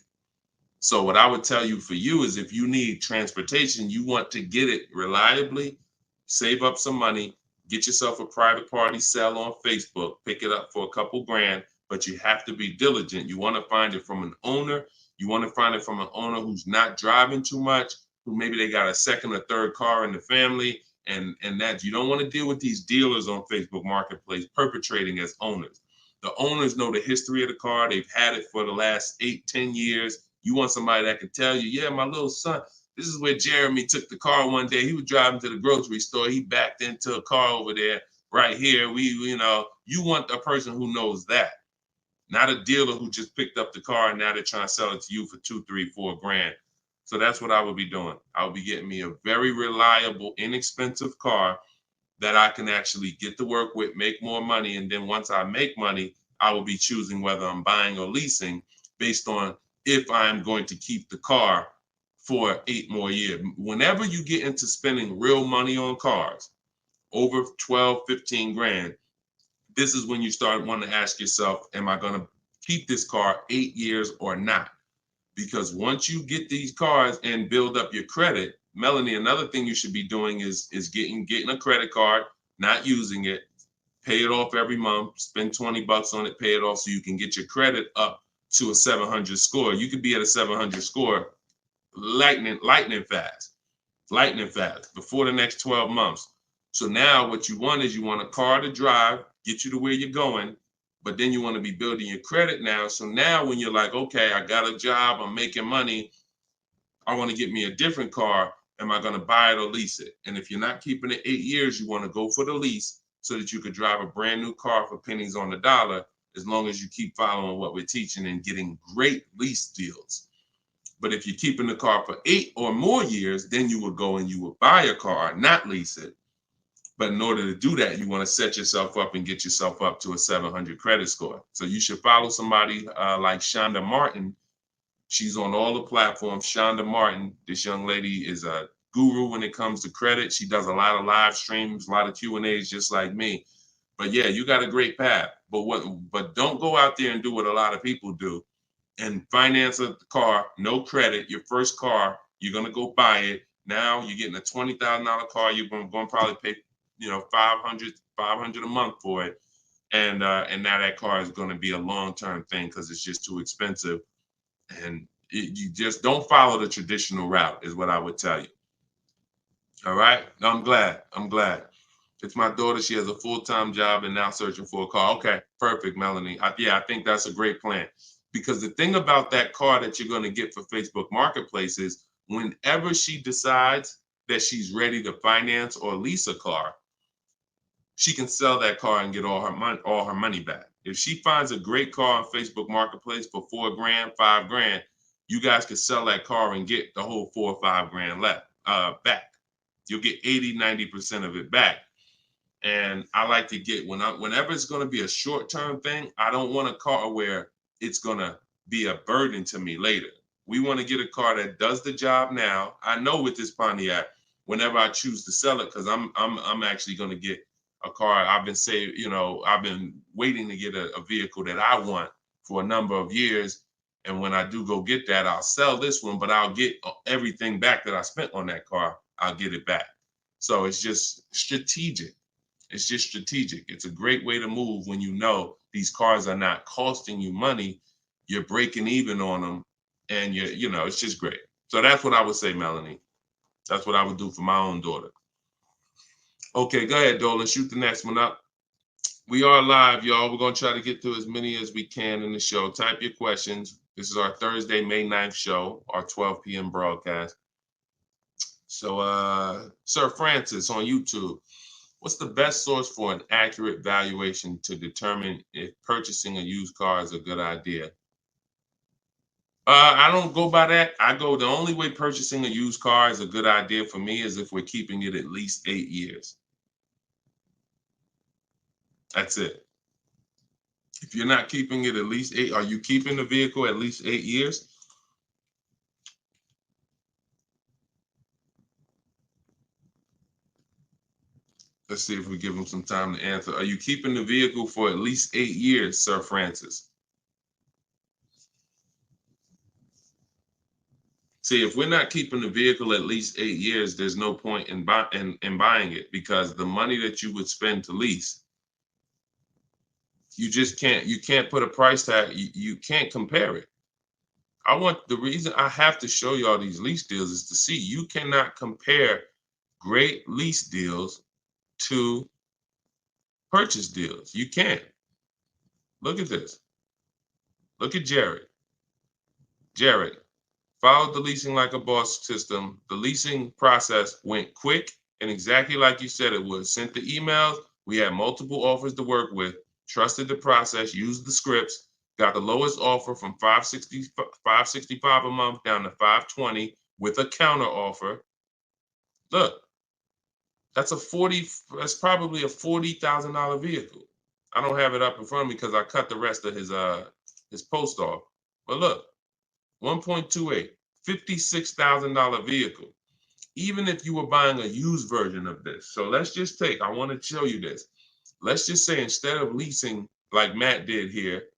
So what I would tell you for you is, if you need transportation, you want to get it reliably, save up some money, get yourself a private party sell on Facebook, pick it up for a couple grand, but you have to be diligent. You want to find it from an owner. You want to find it from an owner who's not driving too much, who maybe they got a second or third car in the family, and that you don't want to deal with these dealers on Facebook Marketplace perpetrating as owners. The owners know the history of the car. They've had it for the last 8-10 years. You want somebody that can tell you, yeah, my little son, this is where Jeremy took the car one day. He was driving to the grocery store. He backed into a car over there right here. You want a person who knows that, not a dealer who just picked up the car and now they're trying to sell it to you for $2, $3, $4 grand. So that's what I would be doing. I would be getting me a very reliable, inexpensive car that I can actually get to work with, make more money. And then once I make money, I will be choosing whether I'm buying or leasing based on if I'm going to keep the car for 8 more years. Whenever you get into spending real money on cars, over 12, 15 grand, this is when you start wanting to ask yourself, am I going to keep this car 8 years or not? Because once you get these cars and build up your credit, Melanie, another thing you should be doing is getting a credit card, not using it, pay it off every month, spend $20 on it, pay it off so you can get your credit up to a 700 score. You could be at a 700 score lightning fast before the next 12 months. So now what you want is you want a car to drive, get you to where you're going, but then you want to be building your credit now. So now when you're like, okay, I got a job, I'm making money, I want to get me a different car. Am I going to buy it or lease it? And if you're not keeping it 8 years, you want to go for the lease so that you could drive a brand new car for pennies on the dollar, as long as you keep following what we're teaching and getting great lease deals. But if you're keeping the car for 8 or more years, then you would go and you would buy a car, not lease it. But in order to do that, you want to set yourself up and get yourself up to a 700 credit score. So you should follow somebody like Shonda Martin. She's on all the platforms. Shonda Martin, this young lady is a guru when it comes to credit. She does a lot of live streams, a lot of Q&As, just like me. But yeah, you got a great path. But don't go out there and do what a lot of people do and finance a car, no credit, your first car, you're gonna go buy it. Now you're getting a $20,000 car, you're gonna probably pay, $500 a month for it. And now that car is gonna be a long-term thing because it's just too expensive. And you just don't follow the traditional route is what I would tell you. All right, I'm glad. It's my daughter. She has a full-time job and now searching for a car. Okay, perfect, Melanie. I think that's a great plan. Because the thing about that car that you're going to get for Facebook Marketplace is whenever she decides that she's ready to finance or lease a car, she can sell that car and get all her money back. If she finds a great car on Facebook Marketplace for $4,000, $5,000, you guys can sell that car and get the whole $4,000 or $5,000 back. You'll get 80-90% of it back. And I like to get whenever it's going to be a short-term thing, I don't want a car where it's going to be a burden to me later. We want to get a car that does the job now. I know with this Pontiac, whenever I choose to sell it, because I'm actually going to get a car. I've been waiting to get a vehicle that I want for a number of years. And when I do go get that, I'll sell this one, but I'll get everything back that I spent on that car. I'll get it back. So it's just strategic. It's a great way to move when you know these cars are not costing you money. You're breaking even on them, and it's just great. So that's what I would say, Melanie. That's what I would do for my own daughter. Okay, go ahead, Dolan. Shoot the next one up. We are live, y'all. We're going to try to get through as many as we can in the show. Type your questions. This is our Thursday, May 9th show, our 12 p.m. broadcast. So, Sir Francis on YouTube. What's the best source for an accurate valuation to determine if purchasing a used car is a good idea? I don't go by that. The only way purchasing a used car is a good idea for me is if we're keeping it at least 8 years. That's it. If you're not keeping it at least 8, are you keeping the vehicle at least 8 years? Let's see if we give him some time to answer. Are you keeping the vehicle for at least 8 years, Sir Francis? See, if we're not keeping the vehicle at least 8 years, there's no point in buying it, because the money that you would spend to lease, you can't put a price tag. You can't compare it. The reason I have to show y'all these lease deals is to see you cannot compare great lease deals to purchase deals. You can't. Look at this. Look at Jared. Jared followed the leasing like a boss system. The leasing process went quick and exactly like you said it would. Sent the emails. We had multiple offers to work with. Trusted the process. Used the scripts. Got the lowest offer from $565 a month down to $520 with a counter offer. Look. That's probably a $40,000 vehicle. I don't have it up in front of me because I cut the rest of his post off. But look, 1.28, $56,000 vehicle. Even if you were buying a used version of this. So let's just I want to show you this. Let's just say instead of leasing like Matt did here,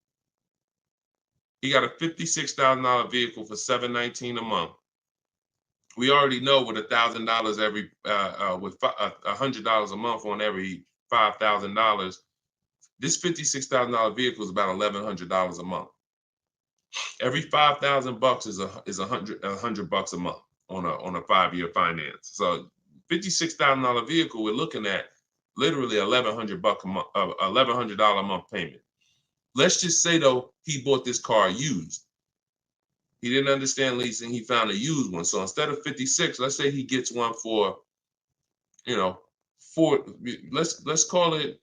he got a $56,000 vehicle for $719 a month. We already know with $1,000 every, with $100 a month on every $5,000, this $56,000 vehicle is about $1,100 a month. Every 5,000 bucks is a hundred bucks a month on a 5-year finance. So $56,000 vehicle, we're looking at literally $1,100 a month, $1,100 a month payment. Let's just say though he bought this car used. He didn't understand leasing. He found a used one. So instead of 56, let's say he gets one for, you know, let's call it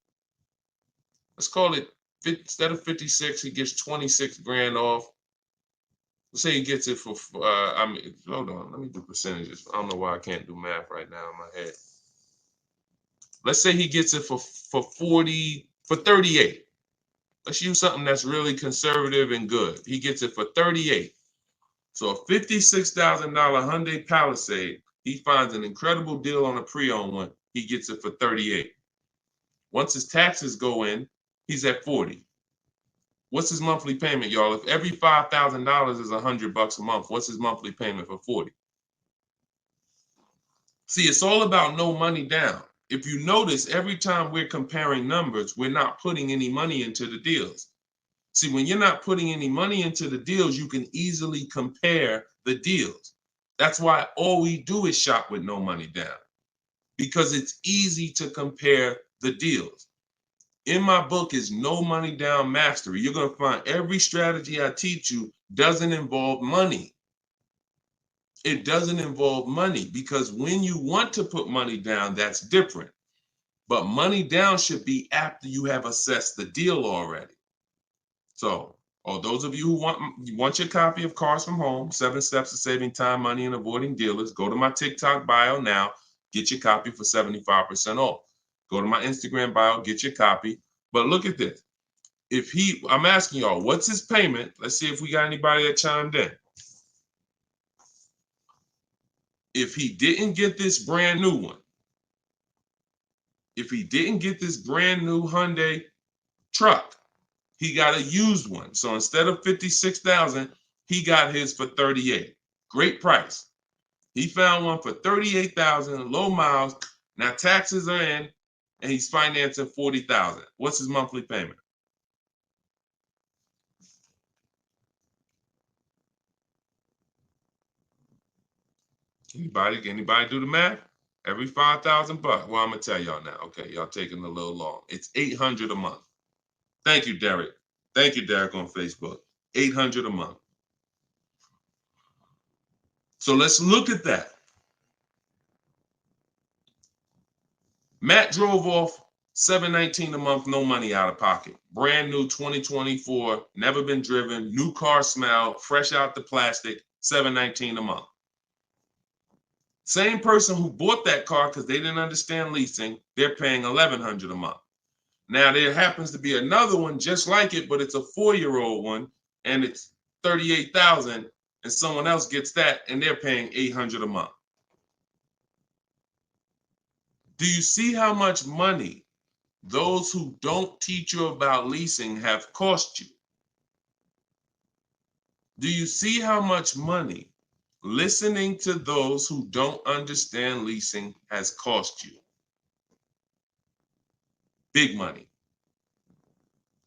instead of 56, he gets 26 grand off. Let's say he gets it for, hold on, let me do percentages. I don't know why I can't do math right now in my head. Let's say he gets it for 38. Let's use something that's really conservative and good. He gets it for 38. So a $56,000 Hyundai Palisade, he finds an incredible deal on a pre-owned one. He gets it for 38. Once his taxes go in, he's at 40. What's his monthly payment, y'all? If every $5,000 is $100 a month, what's his monthly payment for 40? See, it's all about no money down. If you notice, every time we're comparing numbers, we're not putting any money into the deals. See, when you're not putting any money into the deals, you can easily compare the deals. That's why all we do is shop with no money down, because it's easy to compare the deals. In my book is No Money Down Mastery. You're going to find every strategy I teach you doesn't involve money. It doesn't involve money, because when you want to put money down, that's different. But money down should be after you have assessed the deal already. So, those of you who want your copy of Cars from Home, 7 Steps to Saving Time, Money, and Avoiding Dealers, go to my TikTok bio now, get your copy for 75% off. Go to my Instagram bio, get your copy. But look at this. I'm asking y'all, what's his payment? Let's see if we got anybody that chimed in. If he didn't get this brand new one, if he didn't get this brand new Hyundai truck, he got a used one. So instead of 56,000, he got his for 38. Great price. He found one for 38,000, low miles. Now taxes are in, and he's financing 40,000. What's his monthly payment? Anybody do the math? Every 5,000 bucks. Well, I'm gonna tell y'all now. Okay, y'all taking a little long. It's 800 a month. Thank you, Derek. Thank you, Derek, on Facebook. 800 a month. So let's look at that. Matt drove off $719 a month, no money out of pocket. Brand new 2024, never been driven, new car smell, fresh out the plastic, $719 a month. Same person who bought that car because they didn't understand leasing, they're paying $1,100 a month. Now there happens to be another one just like it, but it's a 4-year-old one, and it's $38,000, and someone else gets that, and they're paying $800 a month. Do you see how much money those who don't teach you about leasing have cost you? Do you see how much money listening to those who don't understand leasing has cost you? Big money.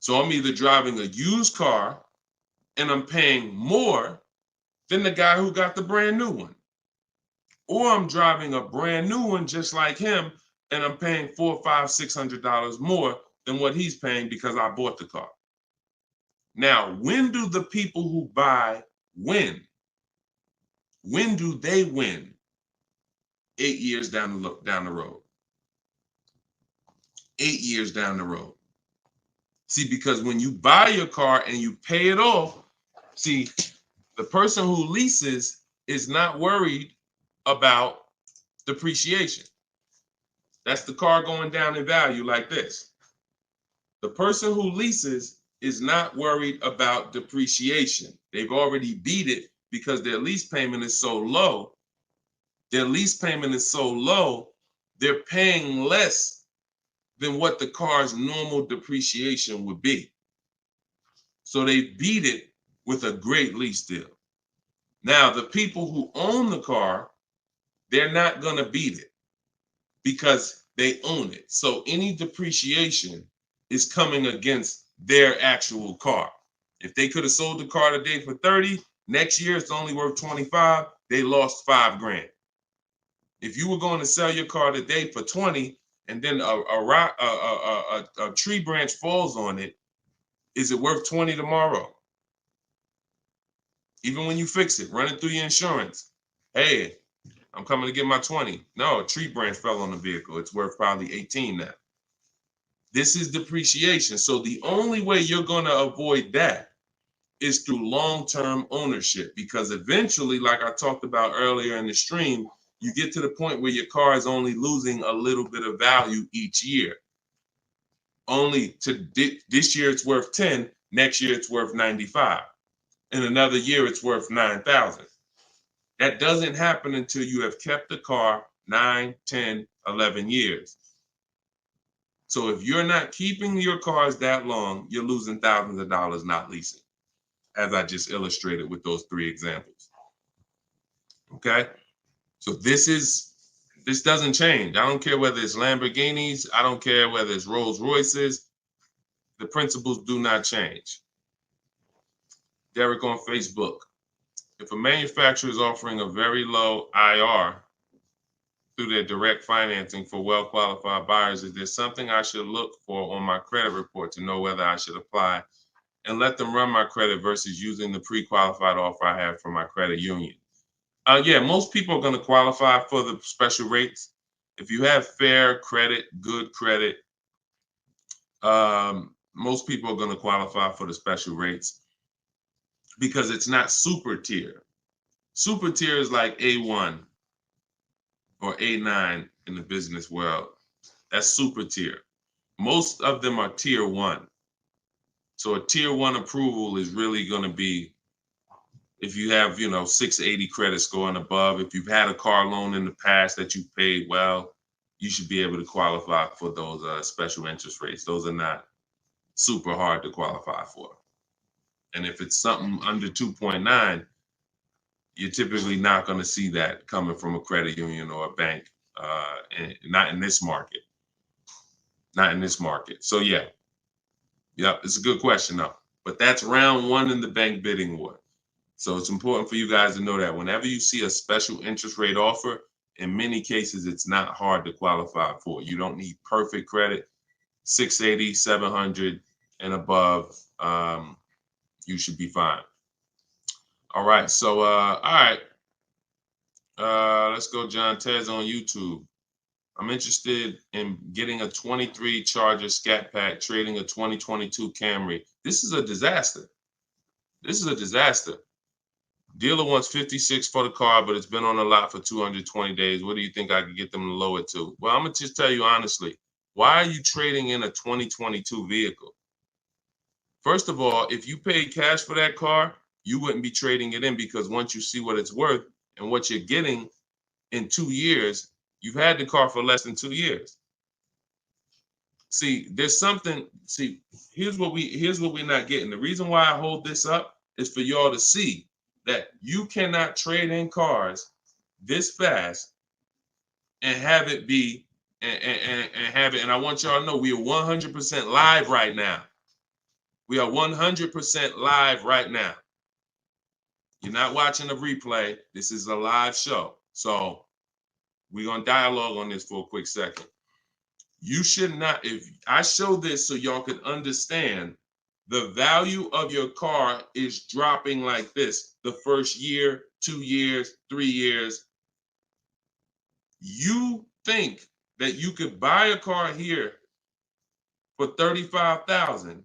So I'm either driving a used car and I'm paying more than the guy who got the brand new one. Or I'm driving a brand new one just like him and I'm paying $400, $500, $600 more than what he's paying because I bought the car. Now, when do the people who buy win? When do they win? 8 years down the road. 8 years down the road. See, because when you buy your car and you pay it off, see, the person who leases is not worried about depreciation. That's the car going down in value like this. The person who leases is not worried about depreciation. They've already beat it because their lease payment is so low. Their lease payment is so low, they're paying less than what the car's normal depreciation would be. So they beat it with a great lease deal. Now, the people who own the car they're not going to beat it because they own it. So any depreciation is coming against their actual car. If they could have sold the car today for 30, next year it's only worth 25, they lost $5,000. If you were going to sell your car today for 20 and then a tree branch falls on it, is it worth 20 tomorrow? Even when you fix it, run it through your insurance. Hey, I'm coming to get my 20. No, a tree branch fell on the vehicle. It's worth probably 18 now. This is depreciation. So the only way you're going to avoid that is through long-term ownership, because eventually, like I talked about earlier in the stream, you get to the point where your car is only losing a little bit of value each year. Only to this year it's worth 10, next year it's worth 95. In another year it's worth 9,000. That doesn't happen until you have kept the car 9, 10, 11 years. So if you're not keeping your cars that long, you're losing thousands of dollars not leasing, as I just illustrated with those 3 examples. Okay? So this doesn't change. I don't care whether it's Lamborghinis. I don't care whether it's Rolls Royces. The principles do not change. Derek on Facebook. If a manufacturer is offering a very low IR through their direct financing for well-qualified buyers, is there something I should look for on my credit report to know whether I should apply and let them run my credit versus using the pre-qualified offer I have from my credit union? Yeah, most people are going to qualify for the special rates. If you have fair credit, good credit, most people are going to qualify for the special rates because it's not super tier. Super tier is like A1 or A9 in the business world. That's super tier. Most of them are tier 1. So a tier 1 approval is really going to be if you have, 680 credit score and above. If you've had a car loan in the past that you paid well, you should be able to qualify for those special interest rates. Those are not super hard to qualify for. And if it's something under 2.9, you're typically not going to see that coming from a credit union or a bank, not in this market. Not in this market. So yeah, it's a good question though. But that's round 1 in the bank bidding war. So it's important for you guys to know that whenever you see a special interest rate offer, in many cases, it's not hard to qualify for. You don't need perfect credit. 680, 700 and above, you should be fine. All right. So, all right. Let's go, John Tez on YouTube. I'm interested in getting a 23 Charger Scat Pack, trading a 2022 Camry. This is a disaster. This is a disaster. Dealer wants 56 for the car, but it's been on the lot for 220 days. What do you think I could get them to lower it to? Well, I'm going to just tell you honestly, why are you trading in a 2022 vehicle? First of all, if you paid cash for that car, you wouldn't be trading it in, because once you see what it's worth and what you're getting in 2 years, you've had the car for less than 2 years. See, there's something, here's what we're not getting. The reason why I hold this up is for y'all to see that you cannot trade in cars this fast and have it be and have it. And I want y'all to know we are 100% live right now. We are 100% live right now. You're not watching a replay. This is a live show. So we're going to dialogue on this for a quick second. You should not, if I show this so y'all can understand, the value of your car is dropping like this the first year, 2 years, 3 years. You think that you could buy a car here for $35,000,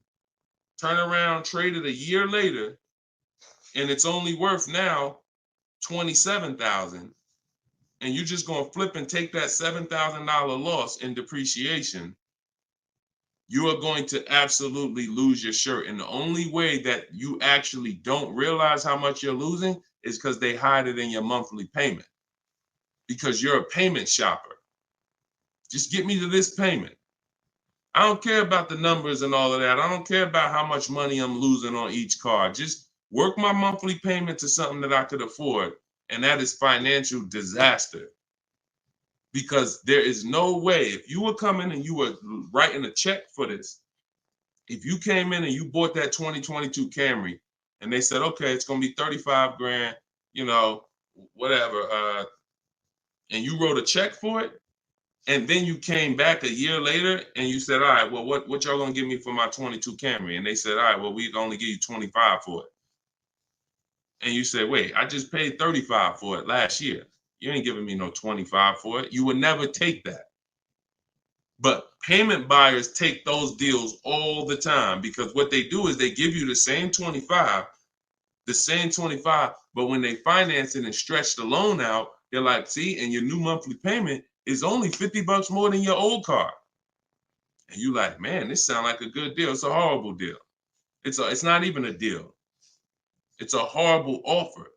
turn around, trade it a year later, and it's only worth now $27,000, and you're just going to flip and take that $7,000 loss in depreciation. You are going to absolutely lose your shirt. And the only way that you actually don't realize how much you're losing is because they hide it in your monthly payment, because you're a payment shopper. Just get me to this payment. I don't care about the numbers and all of that. I don't care about how much money I'm losing on each car. Just work my monthly payment to something that I could afford. And that is financial disaster. because there is no way, if you were coming and you were writing a check for this, if you came in and you bought that 2022 Camry and they said, okay, it's going to be 35 grand, you know, whatever, and you wrote a check for it, and then you came back a year later and you said, all right, well, what y'all going to give me for my 22 Camry? And they said, all right, well, we can only give you 25 for it. And you said, wait, I just paid 35 for it last year. You ain't giving me no 25 for it. You would never take that. But payment buyers take those deals all the time, because what they do is they give you the same 25, but when they finance it and stretch the loan out, they're like, see, and your new monthly payment is only $50 more than your old car. And you like, man, this sounds like a good deal. It's a horrible deal. It's not even a deal. It's a horrible offer,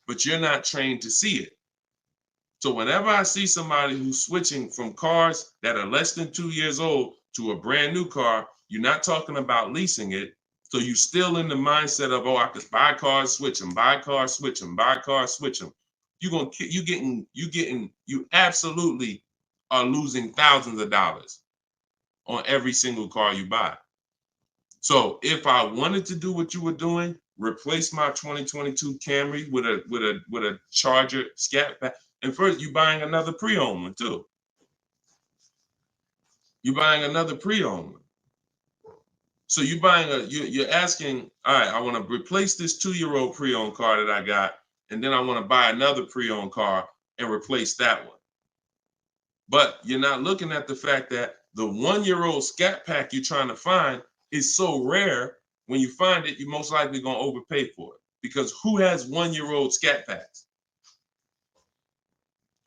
but you're not trained to see it. So whenever I see somebody who's switching from cars that are less than 2 years old to a brand new car, you're not talking about leasing it. So you're still in the mindset of, oh, I could buy cars, switch them, buy cars, switch them, buy cars, switch them. You absolutely are losing thousands of dollars on every single car you buy. So if I wanted to do what you were doing, replace my 2022 Camry with a Charger Scat Pack, and first you're buying another pre-owned one too. You're buying another pre-owned one. So you're asking, all right, I want to replace this 2-year-old pre-owned car that I got, and then I want to buy another pre-owned car and replace that one. But you're not looking at the fact that the 1-year-old Scat Pack you're trying to find is so rare. When you find it, you're most likely going to overpay for it, because who has 1-year-old Scat Packs?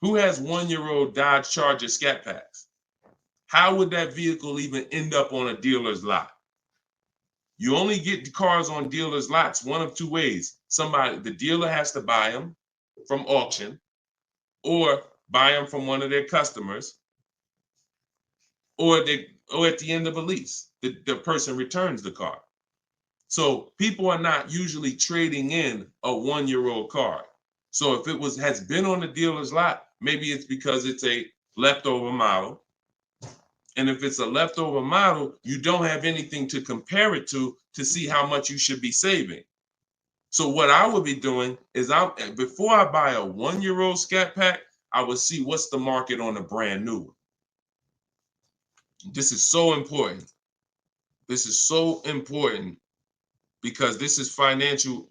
Who has 1-year-old Dodge Charger Scat Packs? How would that vehicle even end up on a dealer's lot? You only get the cars on dealers' lots one of two ways. The dealer has to buy them from auction, or buy them from one of their customers, or at the end of a lease, the person returns the car. So people are not usually trading in a 1-year-old car. So if it has been on the dealer's lot, maybe it's because it's a leftover model. And if it's a leftover model, you don't have anything to compare it to see how much you should be saving. So what I would be doing is, before I buy a 1-year-old Scat Pack, I would see what's the market on a brand new one. This is so important. This is so important, because this is financial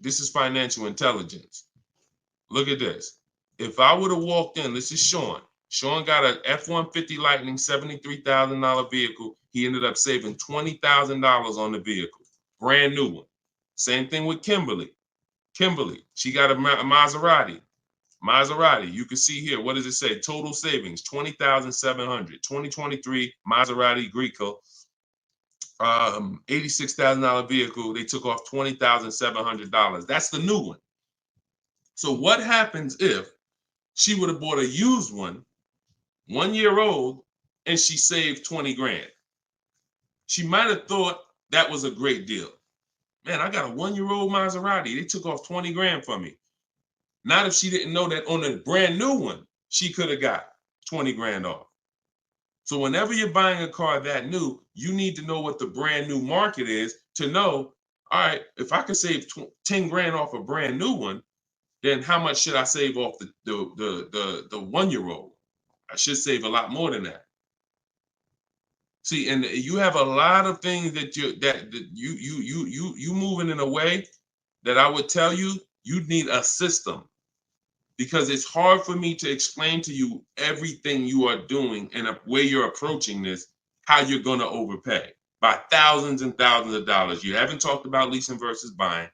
intelligence. Look at this. If I would have walked in, this is Sean. Sean got an F-150 Lightning $73,000 vehicle. He ended up saving $20,000 on the vehicle. Brand new one. Same thing with Kimberly. She got a Maserati. You can see here, what does it say? Total savings, $20,700. 2023 Maserati Greco. $86,000 vehicle. They took off $20,700. That's the new one. So what happens if she would have bought a used one, 1 year old, and she saved 20 grand? She might have thought that was a great deal. Man, I got a 1-year-old Maserati. They took off 20 grand for me. Not if she didn't know that on a brand new one, she could have got 20 grand off. So whenever you're buying a car that new, you need to know what the brand new market is to know, all right, if I can save 10 grand off a brand new one, then how much should I save off the 1-year-old? I should save a lot more than that. See, and you have a lot of things that you moving in a way that I would tell you need a system, because it's hard for me to explain to you everything you are doing and a way you're approaching this, how you're going to overpay by thousands and thousands of dollars. You haven't talked about leasing versus buying.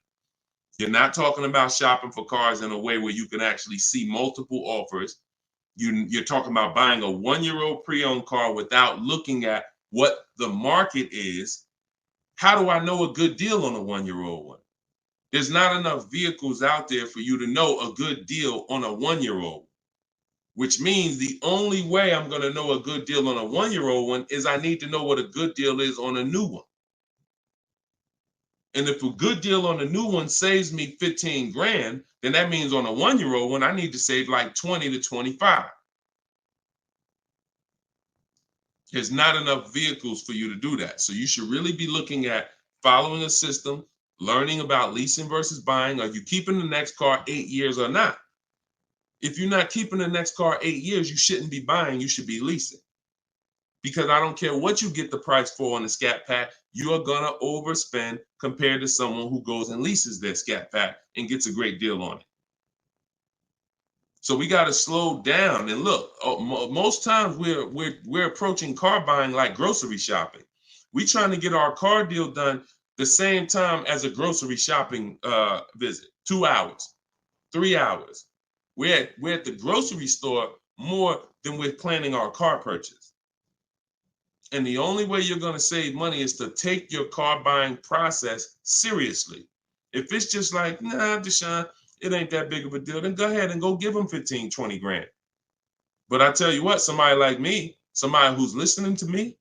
You're not talking about shopping for cars in a way where you can actually see multiple offers. You're talking about buying a 1-year-old pre-owned car without looking at what the market is. How do I know a good deal on a 1-year-old one? There's not enough vehicles out there for you to know a good deal on a 1-year-old, which means the only way I'm going to know a good deal on a 1-year-old one is I need to know what a good deal is on a new one. And if a good deal on a new one saves me 15 grand, then that means on a 1-year-old one, I need to save like 20 to 25. There's not enough vehicles for you to do that. So you should really be looking at following a system, learning about leasing versus buying. Are you keeping the next car 8 years or not? If you're not keeping the next car 8 years, you shouldn't be buying, you should be leasing. Because I don't care what you get the price for on the Scat Pack, you are gonna overspend compared to someone who goes and leases their Scat Pack and gets a great deal on it. So we got to slow down and look. Most times we're approaching car buying like grocery shopping. We trying to get our car deal done the same time as a grocery shopping visit. 2 hours, 3 hours. We're at the grocery store more than we're planning our car purchase. And the only way you're going to save money is to take your car buying process seriously. If it's just like, nah, Deshone, it ain't that big of a deal, then go ahead and go give them 15, 20 grand. But I tell you what, somebody like me, somebody who's listening to me,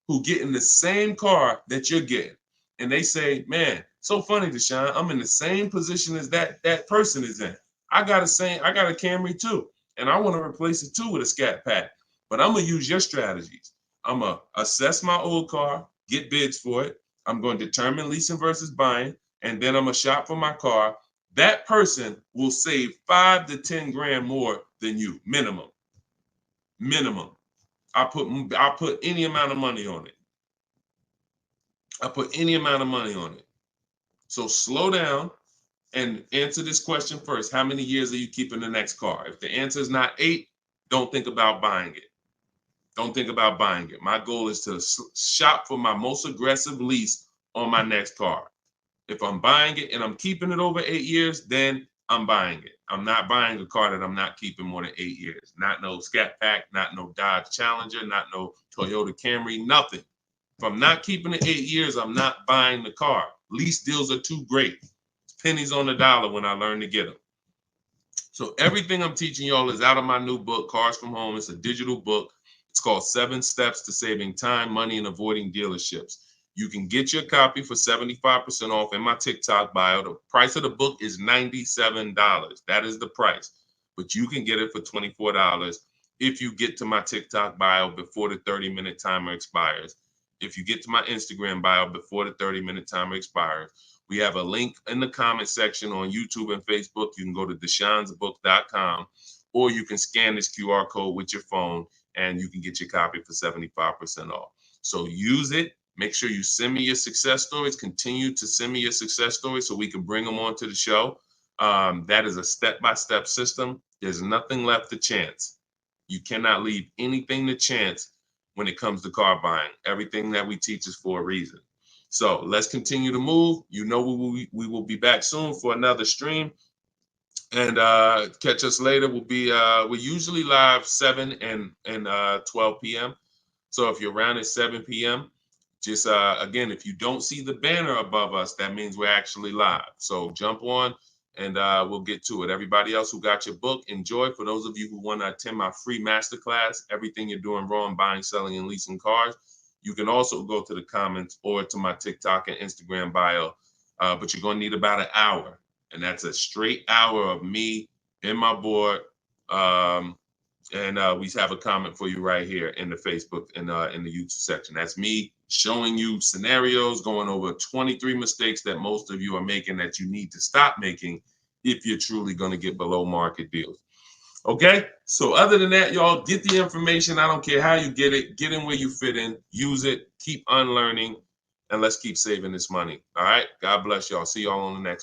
who getting the same car that you're getting, and they say, man, so funny, Deshone, I'm in the same position as that person is in. I got a Camry too, and I want to replace it too with a Scat Pack. But I'm gonna use your strategies. I'm gonna assess my old car, get bids for it. I'm going to determine leasing versus buying, and then I'm gonna shop for my car. That person will save 5 to 10 grand more than you, minimum. Minimum. I put any amount of money on it. So slow down and answer this question first. How many years are you keeping the next car? If the answer is not 8, don't think about buying it. Don't think about buying it. My goal is to shop for my most aggressive lease on my next car. If I'm buying it and I'm keeping it over 8 years, then I'm buying it. I'm not buying a car that I'm not keeping more than 8 years. Not no Scat Pack, not no Dodge Challenger, not no Toyota Camry, nothing. If I'm not keeping it 8 years, I'm not buying the car. Lease deals are too great. It's pennies on the dollar when I learn to get them. So everything I'm teaching y'all is out of my new book, Cars from Home. It's a digital book. It's called 7 Steps to Saving Time, Money, and Avoiding Dealerships. You can get your copy for 75% off in my TikTok bio. The price of the book is $97. That is the price. But you can get it for $24 if you get to my TikTok bio before the 30-minute timer expires. If you get to my Instagram bio before the 30-minute timer expires. We have a link in the comment section on YouTube and Facebook. You can go to deshonsbook.com, or you can scan this QR code with your phone and you can get your copy for 75% off. So use it. Make sure you send me your success stories. Continue to send me your success stories so we can bring them onto the show. That is a step-by-step system. There's nothing left to chance. You cannot leave anything to chance when it comes to car buying. Everything that we teach is for a reason. So let's continue to move. You know we will be back soon for another stream. And catch us later. We're usually live 7 and 12 p.m. So if you're around at 7 p.m., just again, if you don't see the banner above us, that means we're actually live. So jump on and we'll get to it. Everybody else who got your book, enjoy. For those of you who want to attend my free masterclass, Everything You're Doing Wrong, Buying, Selling, and Leasing Cars, you can also go to the comments or to my TikTok and Instagram bio. But you're going to need about an hour. And that's a straight hour of me in my board. And we have a comment for you right here in the Facebook and in the YouTube section. That's me showing you scenarios, going over 23 mistakes that most of you are making that you need to stop making if you're truly going to get below market deals. Okay, so other than that, y'all, get the information. I don't care how you get it. Get in where you fit in. Use it. Keep unlearning. And let's keep saving this money. All right, God bless y'all. See y'all on the next one.